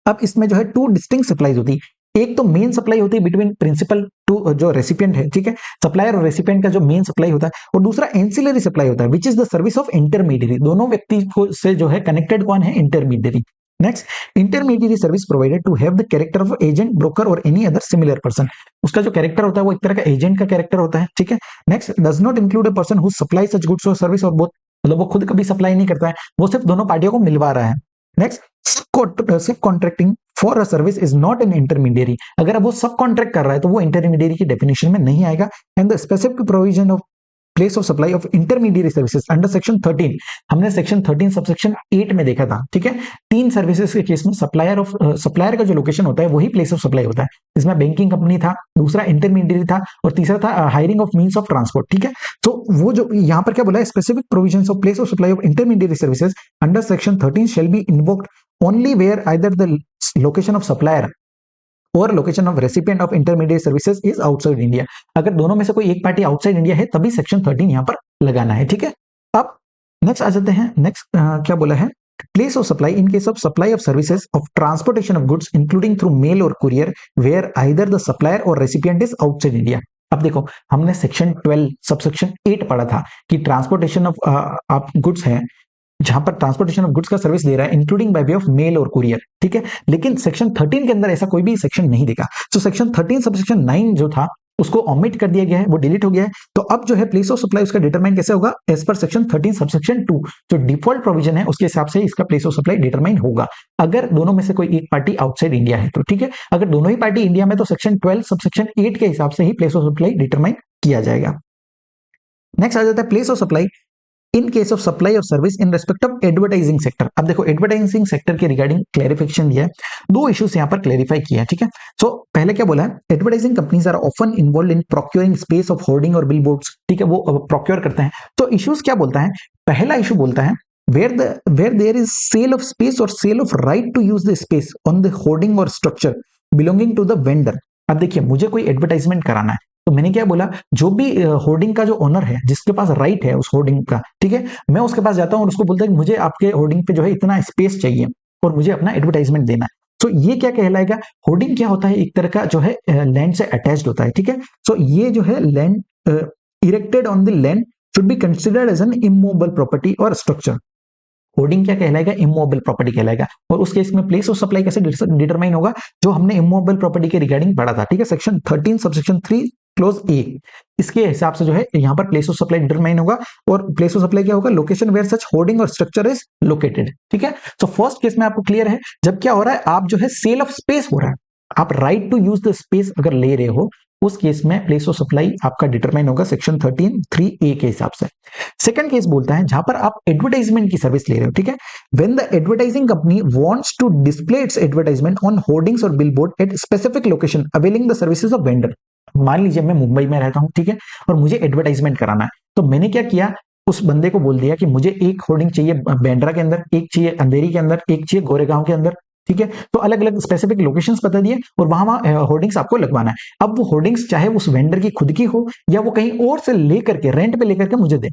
अब इसमें जो है 2 डिस्टिंक्ट सप्लाईज होती है। एक तो मेन सप्लाई होती है बिटवीन प्रिंसिपल टू जो रेसिपिएंट है, ठीक है, सप्लायर और रेसिपिएंट का जो मेन सप्लाई होता है, और दूसरा एंसिलरी सप्लाई होता है which is the service of intermediary. दोनों व्यक्ति को से जो है कनेक्टेड कौन है, intermediary. Next, intermediary service provided to have the character of agent, broker और एनी अदर सिमिलर पर्सन। उसका जो कैरेक्टर होता है वो एक तरह का एजेंट का कैरेक्टर होता है, ठीक है। Next, does not include a person who supply such goods और सर्विस और बोथ मतलब वो खुद कभी सप्लाई नहीं करता है, वो सिर्फ दोनों पार्टियों को मिलवा रहा है। नेक्स्ट, सब contracting for a service is not an intermediary. अगर अब वो सब कॉन्ट्रैक्ट कर रहा है तो वो इंटरमीडियरी की डेफिनेशन में नहीं आएगा। And the specific provision of place of supply of intermediary services under section 13, हमने सेक्शन 13 सबसेक्शन 8 में देखा था, ठीक है। 3 सर्विसेज के केस में सप्लायर का जो लोकेशन होता है वही प्लेस ऑफ सप्लाई होता है। इसमें बैंकिंग कंपनी था, दूसरा इंटरमीडियरी था, और तीसरा था hiring of means of transport, ठीक है। तो वो जो यहाँ पर क्या बोला है, specific provisions of place of supply of intermediary services under section 13 shall be invoked only where either the location of supplier और location of recipient of intermediate services is outside India. अगर दोनों में से कोई एक पार्टी आउटसाइड इंडिया है तभी section 13 यहां पर लगाना है, ठीक है। अब नेक्स्ट आ जाते हैं, नेक्स्ट क्या बोला है, place of supply in case of supply of services of transportation of goods including through mail or courier where either the supplier or recipient is outside India. अब देखो, हमने सेक्शन 12 सबसेक्शन 8 पढ़ा था कि ट्रांसपोर्टेशन ऑफ आप goods है, जहां पर ट्रांसपोर्टेशन ऑफ गुड्स का सर्विस दे रहा है including bye way of male or courier, ठीक है। लेकिन सेक्शन 13 के अंदर ऐसा कोई भी सेक्शन नहीं देखा। तो सेक्शन 13 सबसेक्शन 9 जो था उसको ऑमिट कर दिया गया है, वो डिलीट हो गया है। तो अब जो है प्लेस ऑफ सप्लाई उसका डिटरमाइन कैसे होगा, एज पर सेक्शन 13 सबसेक्शन 2 जो डिफॉल्ट प्रोविजन है उसके हिसाब से इसका प्लेस ऑफ सप्लाई डिटरमाइन होगा, अगर दोनों में से कोई एक पार्टी आउटसाइड इंडिया है तो, ठीक है। अगर दोनों ही पार्टी इंडिया में तो सेक्शन 12 सबसेक्शन 8 के हिसाब से ही प्लेस ऑफ सप्लाई डिटरमाइन किया जाएगा। नेक्स्ट आ जाता है place of supply in case of supply of service in respect of advertising sector. अब देखो, एडवर्टाइजिंग सेक्टर के रिगार्डिंग क्लैरिफिकेशन दिया है, 2 इश्यूज यहां पर क्लैरिफाई किया है, ठीक है। सो पहले क्या बोला है, advertising companies are often involve in procuring space of hoarding और बिलबोर्ड्स, ठीक है, वो प्रोक्योर करते हैं। तो इश्यूज क्या बोलता है, पहला इशू बोलता है where there is sale of space or sale of right to use the space on the hoarding or structure belonging to the vendor। अब देखिए, मुझे कोई एडवर्टाइजमेंट कराना है तो मैंने क्या बोला, जो भी होर्डिंग का जो ओनर है, जिसके पास राइट है उस होर्डिंग का, ठीक है, मैं उसके पास जाता हूं और उसको बोलता है कि मुझे आपके होर्डिंग पे जो है इतना स्पेस चाहिए और मुझे अपना एडवर्टाइजमेंट देना है। तो ये क्या कहलाएगा, होर्डिंग क्या होता है, एक तरह का जो है लैंड से अटैच्ड होता है, ठीक है। सो ये जो है land erected on the land should be considered as an immovable property और स्ट्रक्चर। होर्डिंग क्या कहलाएगा, इमूवेबल प्रॉपर्टी कहलाएगा। और उस केस में प्लेस ऑफ सप्लाई कैसे डिटरमाइन होगा, जो हमने इमूवेबल प्रॉपर्टी के रिगार्डिंग पढ़ा था, ठीक है, सेक्शन 13 सबसेक्शन 3 क्लोज ए, इसके हिसाब से जो है यहाँ पर प्लेस ऑफ सप्लाई डिटरमाइन होगा। और प्लेस ऑफ सप्लाई क्या होगा, लोकेशन वेयर सच होर्डिंग और स्ट्रक्चर इज लोकेटेड, ठीक है। तो फर्स्ट केस में आपको क्लियर है, जब क्या हो रहा है, आप जो है सेल ऑफ स्पेस हो रहा है, आप right to use the space अगर ले रहे हो, उस केस में प्लेस ऑफ सप्लाई आपका डिटरमाइन होगा सेक्शन 13 3A के हिसाब से। सेकंड केस बोलता है जहां पर आप एडवर्टाइजमेंट की सर्विस ले रहे हो, ठीक है, when the advertising company wants to display its advertisement on hoardings or billboard at specific location availing the services of vendor. मान लीजिए मैं मुंबई में रहता हूं, ठीक है, और मुझे एडवर्टाइजमेंट कराना है, तो मैंने क्या किया, उस बंदे को बोल दिया कि मुझे एक होर्डिंग चाहिए बांद्रा के अंदर, एक चाहिए अंधेरी के अंदर, एक चाहिए गोरेगांव के अंदर, ठीक है। तो अलग अलग स्पेसिफिक लोकेशंस बता दिए और वहां होर्डिंग्स आपको लगवाना है। अब वो होर्डिंग्स चाहे उस वेंडर की खुद की हो या वो कहीं और से लेकर के रेंट पे लेकर के मुझे दे,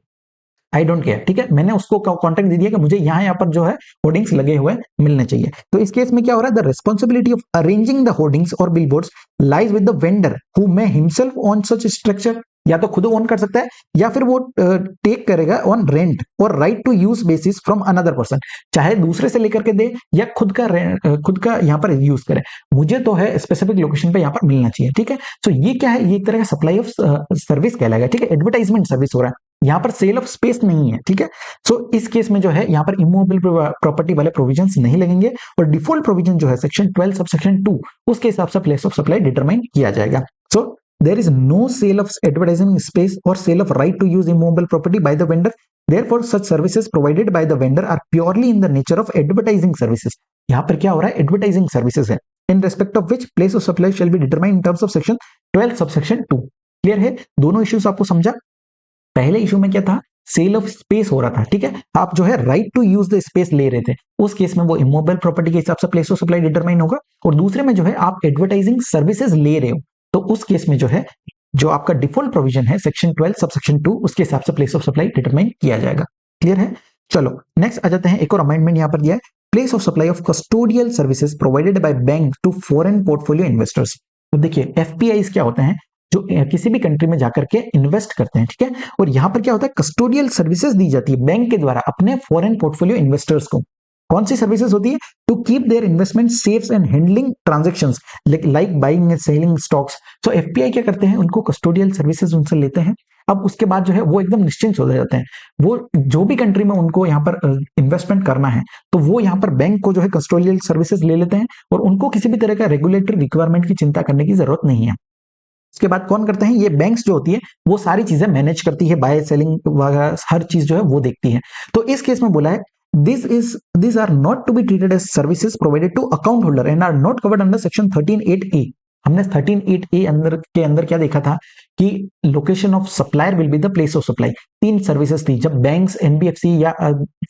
आई डोंट केयर, ठीक है। मैंने उसको कॉन्ट्रैक्ट दे दिया कि मुझे यहाँ पर जो है होर्डिंग्स लगे हुए मिलने चाहिए। तो इस केस में क्या हो रहा है, the responsibility of arranging the hoardings or billboards lies with the vendor who may himself own such structure. या तो खुद ओन कर सकता है या फिर वो टेक करेगा ऑन रेंट और right to use basis from another person, चाहे दूसरे से लेकर के दे या खुद का यहाँ पर यूज करे, मुझे तो है स्पेसिफिक लोकेशन पे यहाँ पर मिलना चाहिए, ठीक है। तो ये क्या है, ये एक तरह का सप्लाई ऑफ सर्विस कहलाएगा, ठीक है, एडवर्टाइजमेंट सर्विस हो रहा है, यहाँ पर सेल ऑफ स्पेस नहीं है, ठीक है। सो इस केस में जो है यहाँ पर इमूवेबल प्रॉपर्टी वाले प्रोविजंस नहीं लगेंगे और डिफॉल्ट प्रोविजन जो है सेक्शन 12 सब सेक्शन 2 उसके हिसाब से प्लेस ऑफ सप्लाई डिटरमाइन किया जाएगा। सो there is no sale of advertising space or sale of right to use immovable property by the vendor, therefore such services provided by the vendor are purely in the nature of advertising services। यहाँ पर क्या हो रहा है, advertising services है, in respect of which place of supply shall be determined in terms of section 12 subsection 2। Clear है, दोनों issues आपको समझा। पहले इशू में क्या था, सेल ऑफ स्पेस हो रहा था, ठीक है, आप जो है right to use the space ले रहे थे, उस केस में वो इमूवेबल प्रॉपर्टी के हिसाब से प्लेस ऑफ सप्लाई डिटरमाइन होगा। और दूसरे में जो है आप एडवर्टाइजिंग सर्विसेज ले रहे हो, तो उस केस में जो है जो आपका डिफॉल्ट प्रोविजन है सेक्शन 12 सबसेक्शन 2 उसके हिसाब से प्लेस ऑफ सप्लाई डिटरमाइन किया जाएगा। क्लियर है, चलो नेक्स्ट आ जाते हैं, एक और अमेंडमेंट यहां पर दिया है, place of supply of custodial services provided by bank to foreign portfolio investors. तो देखिए एफपीआईज क्या होते हैं, जो किसी भी कंट्री में जाकर के इन्वेस्ट करते हैं, ठीक है, और यहां पर क्या होता है, कस्टोडियल सर्विसेज दी जाती है बैंक के द्वारा अपने फॉरेन पोर्टफोलियो इन्वेस्टर्स को। कौन सी सर्विसेज होती है, to keep their investment safe and handling transactions like buying and selling stocks. So FPI क्या करते हैं, उनको कस्टोडियल सर्विसेज उनसे लेते हैं अब उसके बाद जो है वो एकदम निश्चिंत हो जाते हैं। वो जो भी कंट्री में उनको यहाँ पर इन्वेस्टमेंट करना है तो वो यहाँ पर बैंक को जो है कस्टोडियल सर्विसेज ले लेते हैं और उनको किसी भी तरह का रेगुलेटरी रिक्वायरमेंट की चिंता करने की जरूरत नहीं है। उसके बाद कौन करते हैं, ये बैंक्स जो होती है वो सारी चीजें मैनेज करती है, बाय सेलिंग वगैरह हर चीज जो है वो देखती है। तो इस केस में बोला है these are not to be treated as services provided to account holder and are not covered under section 13(8)(a)। हमने 13(8)(a) अंदर क्या देखा था कि location of supplier will be the place of supply. तीन सर्विसेज थी जब बैंक्स, एनबीएफसी या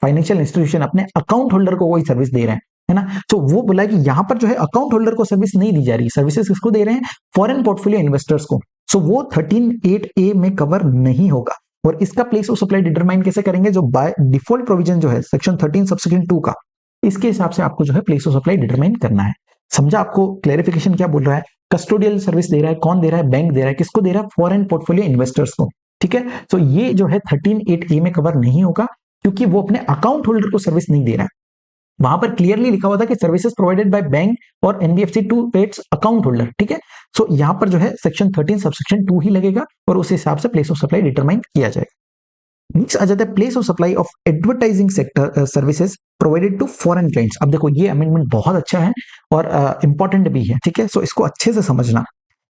फाइनेंशियल इंस्टीट्यूशन अपने अकाउंट होल्डर को कोई सर्विस दे रहे हैं, है ना। तो वो बोला कि यहां पर जो है अकाउंट होल्डर को सर्विस नहीं दी जा रही, सर्विसेज किसको दे रहे हैं, फॉरेन पोर्टफोलियो इन्वेस्टर्स को। सो वो 13(8)(a) में कवर नहीं होगा। और इसका प्लेस ऑफ सप्लाई डिटरमाइन कैसे करेंगे, जो बाय डिफॉल्ट प्रोविजन जो है सेक्शन 13 सबसेक्शन 2 का, इसके हिसाब से आपको जो है प्लेस ऑफ सप्लाई डिटरमाइन करना है। समझा आपको क्लैरिफिकेशन क्या बोल रहा है, कस्टोडियल सर्विस दे रहा है, कौन दे रहा है, बैंक दे रहा है, किसको दे रहा है, फॉरेन पोर्टफोलियो इन्वेस्टर्स को। ठीक है, तो ये जो है 13(8)(a) में कवर नहीं होगा क्योंकि वो अपने अकाउंट होल्डर को सर्विस नहीं दे रहा है। वहां पर क्लियरली लिखा हुआ था कि सर्विसेज प्रोवाइडेड बाय बैंक और NBFC to its account holder. ठीक है, सो यहां पर जो है सेक्शन 13 सबसेक्शन 2 ही लगेगा और उस हिसाब से प्लेस ऑफ सप्लाई डिटरमाइन किया जाएगा। नेक्स्ट आ जाता है place of supply of advertising sector services provided to foreign clients. अब देखो ये अमेंडमेंट बहुत अच्छा है और इंपॉर्टेंट भी है। ठीक है, सो इसको अच्छे से समझना।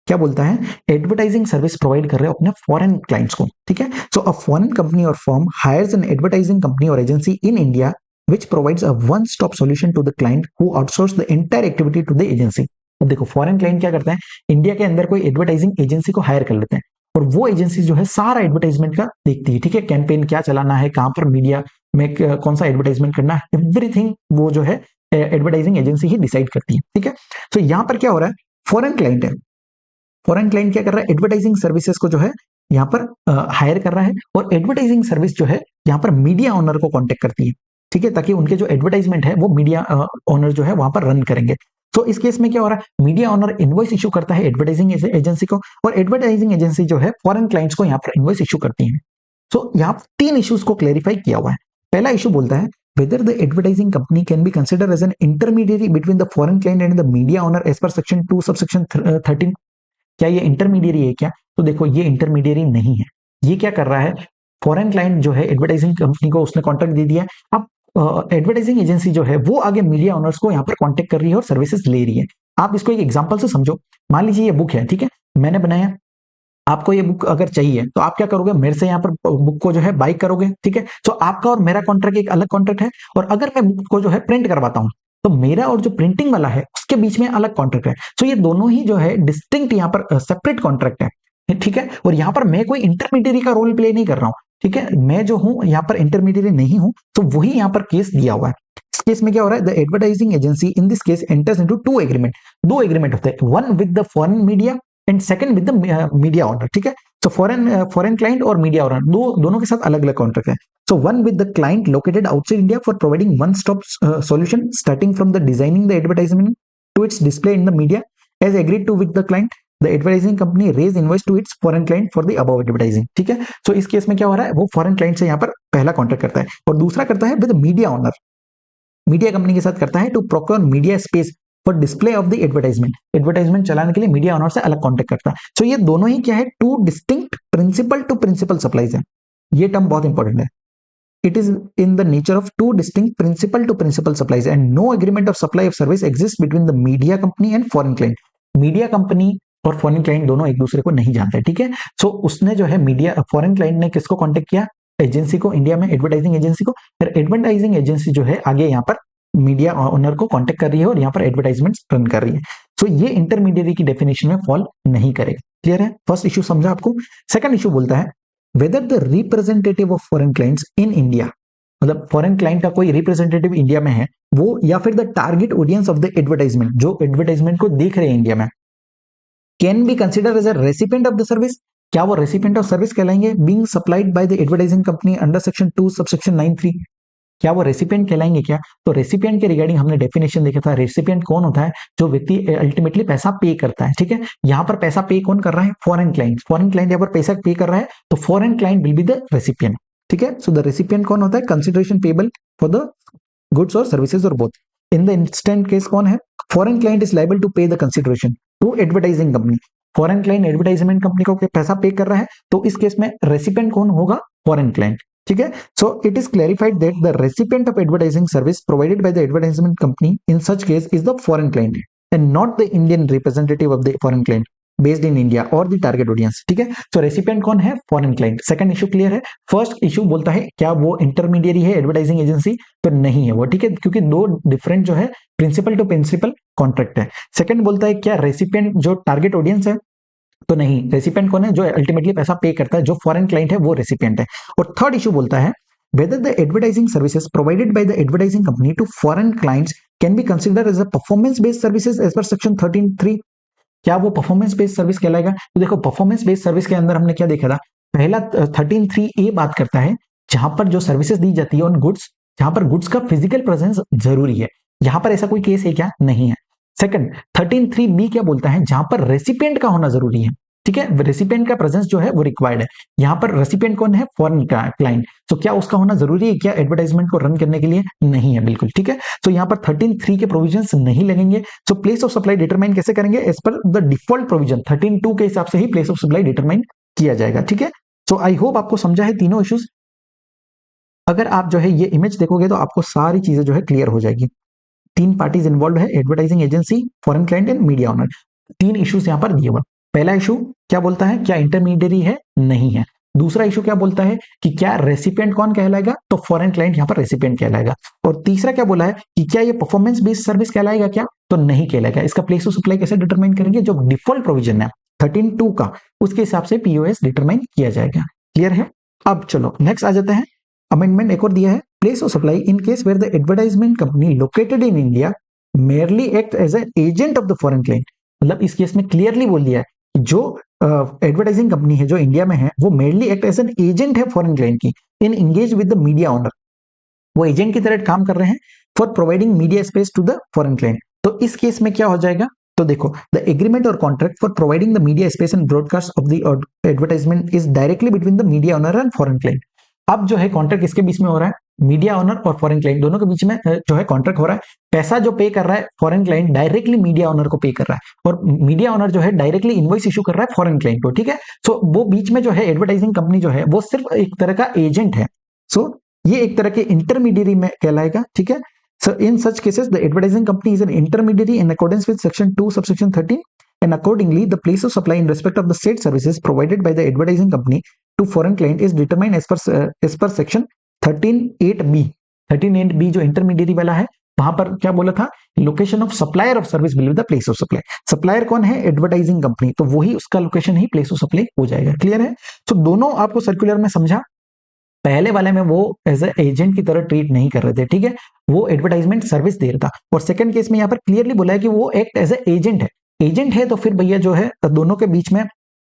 क्या बोलता है, एडवर्टाइजिंग सर्विस प्रोवाइड कर रहे हो अपने फॉरेन क्लाइंट्स को। ठीक है, so a foreign company or firm hires an advertising company or agency in India which provides a one stop solution to the client who outsource the entire activity to the agency। अब देखो foreign client क्या करते हैं, India के अंदर कोई advertising agency को higher कर लेते हैं और वो एजेंसी जो है सारा एडवर्टाइजमेंट का देखती है। ठीक है, कैंपेन क्या चलाना है, कहां पर मीडिया में कौन सा एडवर्टाइजमेंट करना है, एवरीथिंग वो जो है एडवर्टाइजिंग एजेंसी ही डिसाइड करती है। ठीक है, तो यहां पर क्या हो रहा है, फॉरेन क्लाइंट है, फॉरेन क्लाइंट क्या कर रहा है, एडवर्टाइजिंग सर्विसेज को जो है यहाँ पर हायर कर रहा है और एडवर्टाइजिंग सर्विस जो है यहाँ पर मीडिया ओनर को कॉन्टेक्ट करती है। ठीक है, ताकि उनके जो एडवर्टाइजमेंट है वो मीडिया ओनर जो है वहां पर रन करेंगे। तो इस केस में क्या हो रहा है, मीडिया ओनर इनवॉइस इशू करता है एडवर्टाइजिंग एजेंसी को और एडवर्टाइजिंग एजेंसी जो है फॉरेन क्लाइंट्स को यहाँ पर इनवॉइस इशू करती है। तो यहाँ तीन इश्यूज को क्लेरिफाई किया हुआ है। पहला इशू बोलता है whether the advertising company can be considered as an intermediary between the foreign client and the media owner as per section 2 subsection 13। क्या ये इंटरमीडियरी है क्या, तो देखो ये इंटरमीडियरी नहीं है। ये क्या कर रहा है, फॉरेन क्लाइंट जो है एडवर्टाइजिंग कंपनी को उसने कॉन्ट्रैक्ट दे दिया है। अब एडवर्टाइजिंग एजेंसी जो है वो आगे मीडिया ओनर्स को यहाँ पर कॉन्टेक्ट कर रही है और सर्विसेज ले रही है। आप इसको एक एग्जांपल से समझो। मान लीजिए ये बुक है, ठीक है, मैंने बनाया, आपको ये बुक अगर चाहिए तो आप क्या करोगे, मेरे से यहाँ पर बुक को जो है बाई करोगे। ठीक है, तो आपका और मेरा कॉन्ट्रैक्ट एक अलग कॉन्ट्रैक्ट है। और अगर मैं बुक को जो है प्रिंट करवाता हूँ तो मेरा और जो प्रिंटिंग वाला है उसके बीच में अलग कॉन्ट्रैक्ट है। तो ये दोनों ही जो है डिस्टिंक्ट यहाँ पर सेपरेट कॉन्ट्रैक्ट है। ठीक है, और यहाँ पर मैं कोई इंटरमीडियरी का रोल प्ले नहीं कर रहा हूँ। ठीक है, मैं जो हूँ यहाँ पर इंटरमीडियरी नहीं हूँ। तो वही यहाँ पर केस दिया हुआ है। इस केस में क्या हो रहा है, the advertising agency in this case enters into two agreement. दो एग्रीमेंट होते हैं, one with the foreign media and second with the media owner. ठीक है, तो फॉरेन क्लाइंट और मीडिया ओनर दोनों के साथ अलग अलग कॉन्ट्रैक्ट है। So one with the client located outside India for providing one-stop solution starting from the designing the advertisement to its display in the media as agreed to with the client. The advertising company raise invoice to its foreign client for the above advertising। ठीक है, so इस case में क्या हो रहा है, वो foreign client से यहाँ पर पहला कॉन्ट्रैक्ट करता है और दूसरा करता है with media owner, media company के साथ करता है to procure media space for display of the advertisement. Advertisement चलाने के लिए मीडिया ओनर से अलग कॉन्टेक्ट करता है। सो ये दोनों ही क्या है, two distinct principal to principal supplies है। ये टर्म बहुत इंपॉर्टेंट है। It is in the nature of two distinct principal to principal supplies and no agreement of supply of service exists between the media company and foreign client। Media company और foreign client दोनों एक दूसरे को नहीं जानते। ठीक है, सो उसने जो है मीडिया फॉरेन क्लाइंट ने किसको कांटेक्ट किया, एजेंसी को, इंडिया में एडवर्टाइजिंग एजेंसी को। फिर एडवर्टाइजिंग एजेंसी जो है आगे यहाँ पर मीडिया ओनर को कांटेक्ट कर रही है और यहाँ पर एडवर्टाइजमेंट रन कर रही है। सो ये इंटरमीडियरी की डेफिनेशन में फॉल नहीं करेगा। क्लियर है, फर्स्ट इशू समझा आपको। सेकंड इशू बोलता है whether the representative of foreign clients in India, मतलब फॉरेन क्लाइंट का कोई रिप्रेजेंटेटिव इंडिया में है वो, या फिर the target audience of the advertisement, जो एडवर्टाइजमेंट को देख रहे हैं इंडिया में, can be consider as a recipient of the service. क्या वो रेसिपिएंट ऑफ सर्विस कहलाएंगे, being supplied by the advertising company under section 2 subsection 9(3)। क्या वो रेसिपिएंट कहलाएंगे क्या, तो रेसिपिएंट के रिगार्डिंग हमने डेफिनेशन देखा था। रेसिपिएंट कौन होता है, जो व्यक्ति अल्टीमेटली पैसा पे करता है। ठीक है, यहाँ पर पैसा पे कौन कर रहा है, फॉरेन क्लाइंट। फॉरेन क्लाइंट यहाँ पर पैसा पे कर रहा है तो foreign client will be the recipient. ठीक है, सो द रेसिपिएंट कौन होता है, consideration payable for the goods or services or both. In the instant case कौन है, foreign client is liable to pay the consideration to advertising company. Foreign client advertisement company को पैसा पे कर रहा है, तो इस केस में रेसिपिएंट कौन होगा? Foreign client. ठीक है, so it is clarified that the recipient of advertising service provided by the advertisement company in such case is the foreign client and not the Indian representative of the foreign client based in India और the target audience. ठीक है, तो recipient कौन है? Foreign client. Second issue clear है। First issue बोलता है क्या वो इंटरमीडिएरी है एडवर्टाइजिंग एजेंसी? तो नहीं है वो। ठीक है, क्योंकि दो डिफरेंट जो है प्रिंसिपल टू प्रिंसिपल कॉन्ट्रैक्ट है। सेकंड बोलता है क्या रेसिपिएंट जो टारगेट ऑडियंस है? तो नहीं, रेसिपिएंट कौन है? जो अल्टीमेटली पैसा पे करता है, जो फॉरेन क्लाइंट है वो रेसिपिएंट है। और थर्ड इशू बोलता है whether the advertising services provided by the advertising company to foreign clients can be considered as a performance based services as per section 13(3). क्या वो परफॉर्मेंस बेस्ड सर्विस कहलाएगा? तो देखो, परफॉर्मेंस बेस्ड सर्विस के अंदर हमने क्या देखा था? पहला 13(3)A बात करता है जहां पर जो सर्विसेज दी जाती है ऑन गुड्स, जहां पर गुड्स का फिजिकल प्रेजेंस जरूरी है। यहां पर ऐसा कोई केस है क्या? नहीं है। सेकंड 13(3)B क्या बोलता है? जहां पर रेसिपिएंट का होना जरूरी है। ठीक है, रेसिपिएंट का प्रेजेंस जो है वो रिक्वायर्ड है। यहां पर रेसिपिएंट कौन है? Foreign client. तो क्या उसका होना जरूरी है क्या एडवर्टाइजमेंट को रन करने के लिए? नहीं है, बिल्कुल। ठीक है, तो यहां पर 13(3) के प्रोविजंस नहीं लगेंगे। So place of supply determine कैसे करेंगे? As per the default provision 13(2) के हिसाब से ही प्लेस ऑफ सप्लाई डिटरमाइन किया जाएगा। ठीक है, सो आई होप आपको समझा है तीनों इश्यूज। अगर आप जो है ये इमेज देखोगे तो आपको सारी चीजें जो है क्लियर हो जाएगी। तीन पार्टीज इन्वॉल्व है, advertising agency, foreign client and media owner. तीन इश्यूज यहाँ पर दिए हुए। पहला इशू क्या बोलता है? क्या इंटरमीडिएरी है? नहीं है। दूसरा इशू क्या बोलता है कि क्या रेसिपिएंट कौन कहलाएगा? तो फॉरेन क्लाइंट यहाँ पर रेसिपिएंट कहलाएगा। और तीसरा क्या बोला है कि क्या ये परफॉर्मेंस बेस्ड सर्विस कहलाएगा क्या? तो नहीं कहलाएगा। इसका प्लेस ऑफ सप्लाई कैसे डिटरमाइन करेंगे? जो डिफॉल्ट प्रोविजन है 13(2) का, उसके हिसाब से पीओएस डिटरमाइन किया जाएगा। क्लियर है? अब चलो नेक्स्ट आ जाते हैं। अमेंडमेंट एक और दिया है, place of supply in case where the advertisement company located in India merely act as an agent of the foreign client। मतलब इस केस में क्लियरली बोल दिया है कि जो एडवर्टाइजिंग कंपनी है जो इंडिया में है वो merely act as an agent है फॉरेन क्लाइंट की in engage with the media owner. वो एजेंट की तरह काम कर रहे हैं for providing media space to the foreign client. तो इस केस में क्या हो जाएगा? तो देखो, the agreement or contract for providing the media space and broadcast of the advertisement is directly between the media owner and foreign client. अब जो है कॉन्ट्रैक्ट किसके बीच में हो रहा है? मीडिया ओनर और फॉरेन क्लाइंट दोनों के बीच में जो है कॉन्ट्रैक्ट हो रहा है। पैसा जो पे कर रहा है foreign client directly media owner को पे कर रहा है और मीडिया ओनर जो है डायरेक्टली इनवॉइस इशू कर रहा है फॉरेन क्लाइंट को। ठीक है, सो वो बीच में जो है एडवर्टाइजिंग कंपनी जो है वो सिर्फ एक तरह का एजेंट है। सो ये एक तरह के इंटरमीडियरी में कहलाएगा। ठीक है, so in such cases the advertising company is an intermediary in accordance with section 2 subsection 13 and accordingly the place of supply in respect of the said services provided by the advertising company to foreign client is determined as per section 13(8)B। 13(8)B जो intermediary वाला है वहां पर क्या बोला था? Location of supplier of service will be the place of supply. Supplier कौन है? एडवर्टाइजिंग कंपनी, तो वही उसका location he place of supply हो जाएगा। क्लियर है? तो दोनों आपको सर्कुलर में समझा। पहले वाले में वो एज ए एजेंट की तरह ट्रीट नहीं कर रहे थे। ठीक है, वो एडवर्टाइजमेंट सर्विस दे रहा था। और सेकंड केस में यहाँ पर क्लियरली बोला है कि वो एक्ट एज ए एजेंट है। एजेंट है तो फिर भैया जो है दोनों के बीच में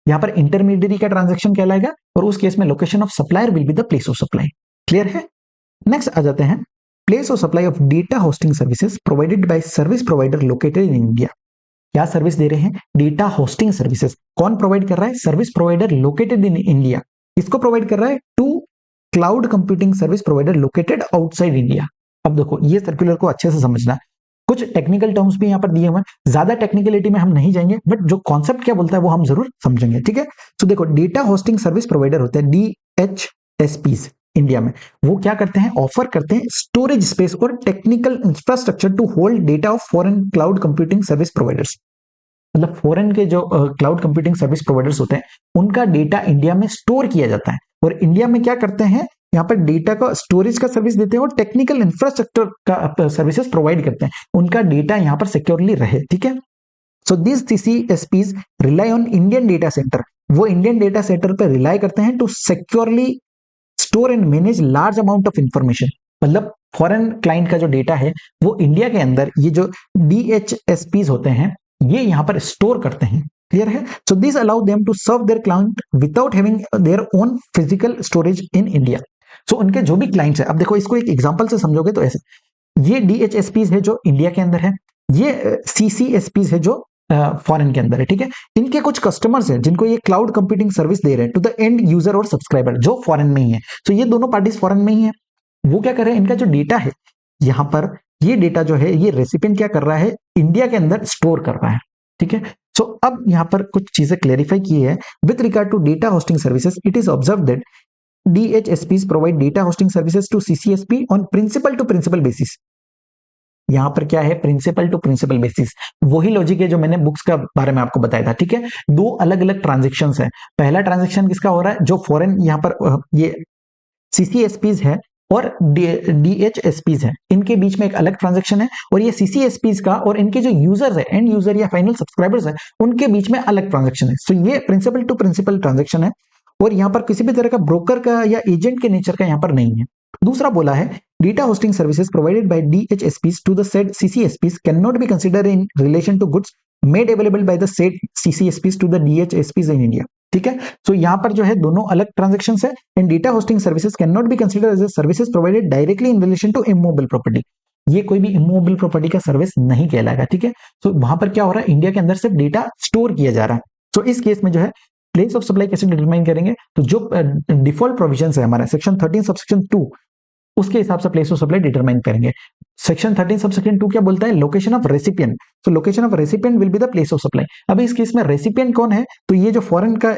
यहाँ पर इंटरमीडिएरी का ट्रांजैक्शन कहलाएगा और उस केस में location of supplier will be the place of supply. Clear है? नेक्स्ट आ जाते हैं, place of supply of data hosting services provided by service provider located in India. क्या सर्विस दे रहे हैं? Data hosting services. कौन प्रोवाइड कर रहा है? Service provider located in India. इसको प्रोवाइड कर रहा है to cloud computing service provider located outside India. अब देखो, ये सर्कुलर को अच्छे से समझना। कुछ टेक्निकल टर्म्स भी यहाँ पर दिए हुए हैं, ज्यादा टेक्निकलिटी में हम नहीं जाएंगे, बट जो कॉन्सेप्ट क्या बोलता है वो हम जरूर समझेंगे। ठीक है, तो देखो, डेटा होस्टिंग सर्विस प्रोवाइडर होते हैं DHSPs इंडिया में। वो क्या करते हैं? ऑफर करते हैं स्टोरेज स्पेस और technical infrastructure to hold data of foreign cloud computing service providers. मतलब फॉरेन के जो क्लाउड कंप्यूटिंग सर्विस प्रोवाइडर्स होते हैं उनका डेटा इंडिया में स्टोर किया जाता है और इंडिया में क्या करते हैं? यहाँ पर डेटा का स्टोरेज का सर्विस देते हैं और टेक्निकल इंफ्रास्ट्रक्चर का सर्विसेज प्रोवाइड करते हैं, उनका डेटा यहाँ पर सिक्योरली रहे। ठीक है, so this CCSPs rely on Indian data centre. वो इंडियन डेटा सेंटर पर रिलाई करते हैं to securely store and manage large amount of information. मतलब फॉरेन क्लाइंट का जो डेटा है वो इंडिया के अंदर ये जो DHSPs होते हैं ये यहाँ पर स्टोर करते हैं। क्लियर है? So this allow them to serve their client without having their own physical storage in India. So उनके जो भी क्लाइंट्स है, अब देखो इसको एक एग्जांपल से समझोगे तो ऐसे, ये DHSPs है जो इंडिया के अंदर है, ये CCSPs है जो फॉरेन के अंदर है। ठीक है, इनके कुछ कस्टमर्स हैं जिनको ये क्लाउड कंप्यूटिंग सर्विस दे रहे हैं टू द एंड यूजर और सब्सक्राइबर जो फॉरेन में ही है। तो ये दोनों पार्टीज फॉरेन में ही है। वो क्या कर रहे हैं? इनका जो डेटा है यहाँ पर, ये डेटा जो है ये रेसिपिएंट क्या कर रहा है? इंडिया के अंदर स्टोर कर रहा है। ठीक है, सो अब यहाँ पर कुछ चीजें क्लेरिफाई की है with regard to data hosting services. It is observe that DHSPs provide data hosting services to CCSP on principal to principal basis. यहां पर क्या है, प्रिंसिपल टू प्रिंसिपल बेसिस. वही लॉजिक है जो मैंने बुक्स का बारे में आपको बताया था. ठीक है, दो अलग अलग ट्रांजेक्शन्स है. पहला ट्रांजेक्शन किसका हो रहा है, जो फॉरेन यहां पर ये CCSPs है और DHSPs है, इनके बीच में एक अलग ट्रांजेक्शन है. और ये CCSPs का और इनके जो यूजर्स है, एंड यूजर या फाइनल सब्सक्राइबर्स है, उनके बीच में अलग ट्रांजेक्शन है. सो ये प्रिंसिपल टू प्रिंसिपल ट्रांजेक्शन है और यहाँ पर किसी भी तरह का ब्रोकर का या एजेंट के नेचर का यहाँ पर नहीं है. दूसरा बोला है data hosting services provided bye DHSPs to the said CCSPs cannot be considered in relation to goods made available by the said CCSPs to the DHSPs in India. ठीक है, सो यहाँ पर जो है दोनों अलग ट्रांजेक्शन है. And data hosting services can not be considered as services provided directly in relation to immovable property. ये कोई भी इमूवेबल प्रॉपर्टी का सर्विस नहीं कहलाएगा. ठीक है, सो वहां पर क्या हो रहा है, इंडिया के अंदर सिर्फ डेटा स्टोर किया जा रहा है. सो इस केस में जो है प्लेस ऑफ सप्लाई कैसे डिटरमाइन करेंगे, तो जो डिफॉल्ट प्रोविजन है हमारा सेक्शन 13 सबसेक्शन 2, उसके हिसाब से प्लेस ऑफ सप्लाई डिटरमाइन करेंगे. सेक्शन 13 सबसेक्शन 2 क्या बोलता है, location of recipient. So location of recipient will be the place of supply. अभी इस केस में रेसिपिएंट कौन है, तो ये जो फॉरेन का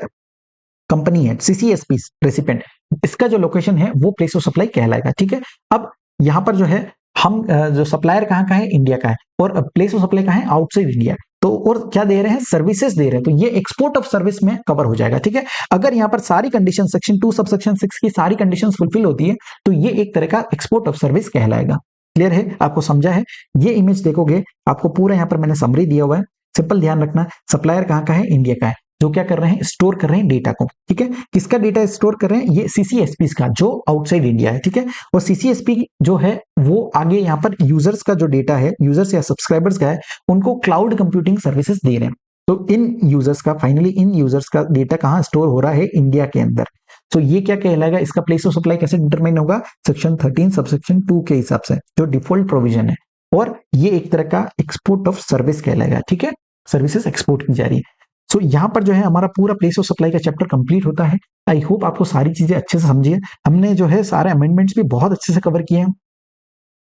कंपनी है CCSP रेसिपिएंट, इसका जो लोकेशन है वो प्लेस ऑफ सप्लाई कहलाएगा. ठीक है, अब यहां पर जो है हम जो सप्लायर कहाँ का है, इंडिया का है, और प्लेस ऑफ सप्लाई कहाँ है, आउटसाइड इंडिया. तो और क्या दे रहे हैं, सर्विसेज दे रहे हैं, तो ये एक्सपोर्ट ऑफ सर्विस में कवर हो जाएगा. ठीक है, अगर यहाँ पर सारी कंडीशन सेक्शन 2 सबसेक्शन 6 की सारी कंडीशन फुलफिल होती है तो ये एक तरह का एक्सपोर्ट ऑफ सर्विस कहलाएगा. क्लियर है, आपको समझा है. ये इमेज देखोगे आपको पूरा यहाँ पर मैंने समरी दिया हुआ है. सिंपल ध्यान रखना, सप्लायर कहाँ का है, इंडिया का है, जो क्या कर रहे हैं, स्टोर कर रहे हैं डेटा को. ठीक है, किसका डेटा स्टोर कर रहे हैं, ये CCSPs का जो आउटसाइड इंडिया है. ठीक है, और CCSP जो है वो आगे यहाँ पर यूजर्स का जो डेटा है, यूजर्स या सब्सक्राइबर्स का है, उनको क्लाउड कंप्यूटिंग सर्विसेज दे रहे हैं. तो इन यूजर्स का फाइनली इन यूजर्स का डेटा कहाँ स्टोर हो रहा है, इंडिया के अंदर. तो ये क्या कहलाएगा, इसका प्लेस ऑफ सप्लाई कैसे डिटरमाइन होगा, सेक्शन 13 सबसेक्शन 2 के हिसाब से, जो डिफॉल्ट प्रोविजन है. और ये एक तरह का एक्सपोर्ट ऑफ सर्विस कहलाएगा. ठीक है, सर्विसेज एक्सपोर्ट की जा रही है. सो यहाँ पर जो है हमारा पूरा प्लेस ऑफ सप्लाई का चैप्टर कंप्लीट होता है. आई होप आपको सारी चीजें अच्छे से समझी है. हमने जो है सारे अमेंडमेंट्स भी बहुत अच्छे से कवर किए हैं,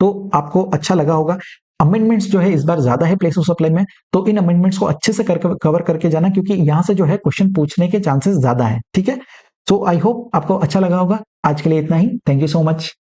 तो आपको अच्छा लगा होगा. अमेंडमेंट्स जो है इस बार ज्यादा है प्लेस ऑफ सप्लाई में, तो इन अमेंडमेंट्स को अच्छे से कवर करके जाना, क्योंकि यहाँ से जो है क्वेश्चन पूछने के चांसेस ज्यादा है. ठीक है, सो आई होप आपको अच्छा लगा होगा. आज के लिए इतना ही. Thank you so much.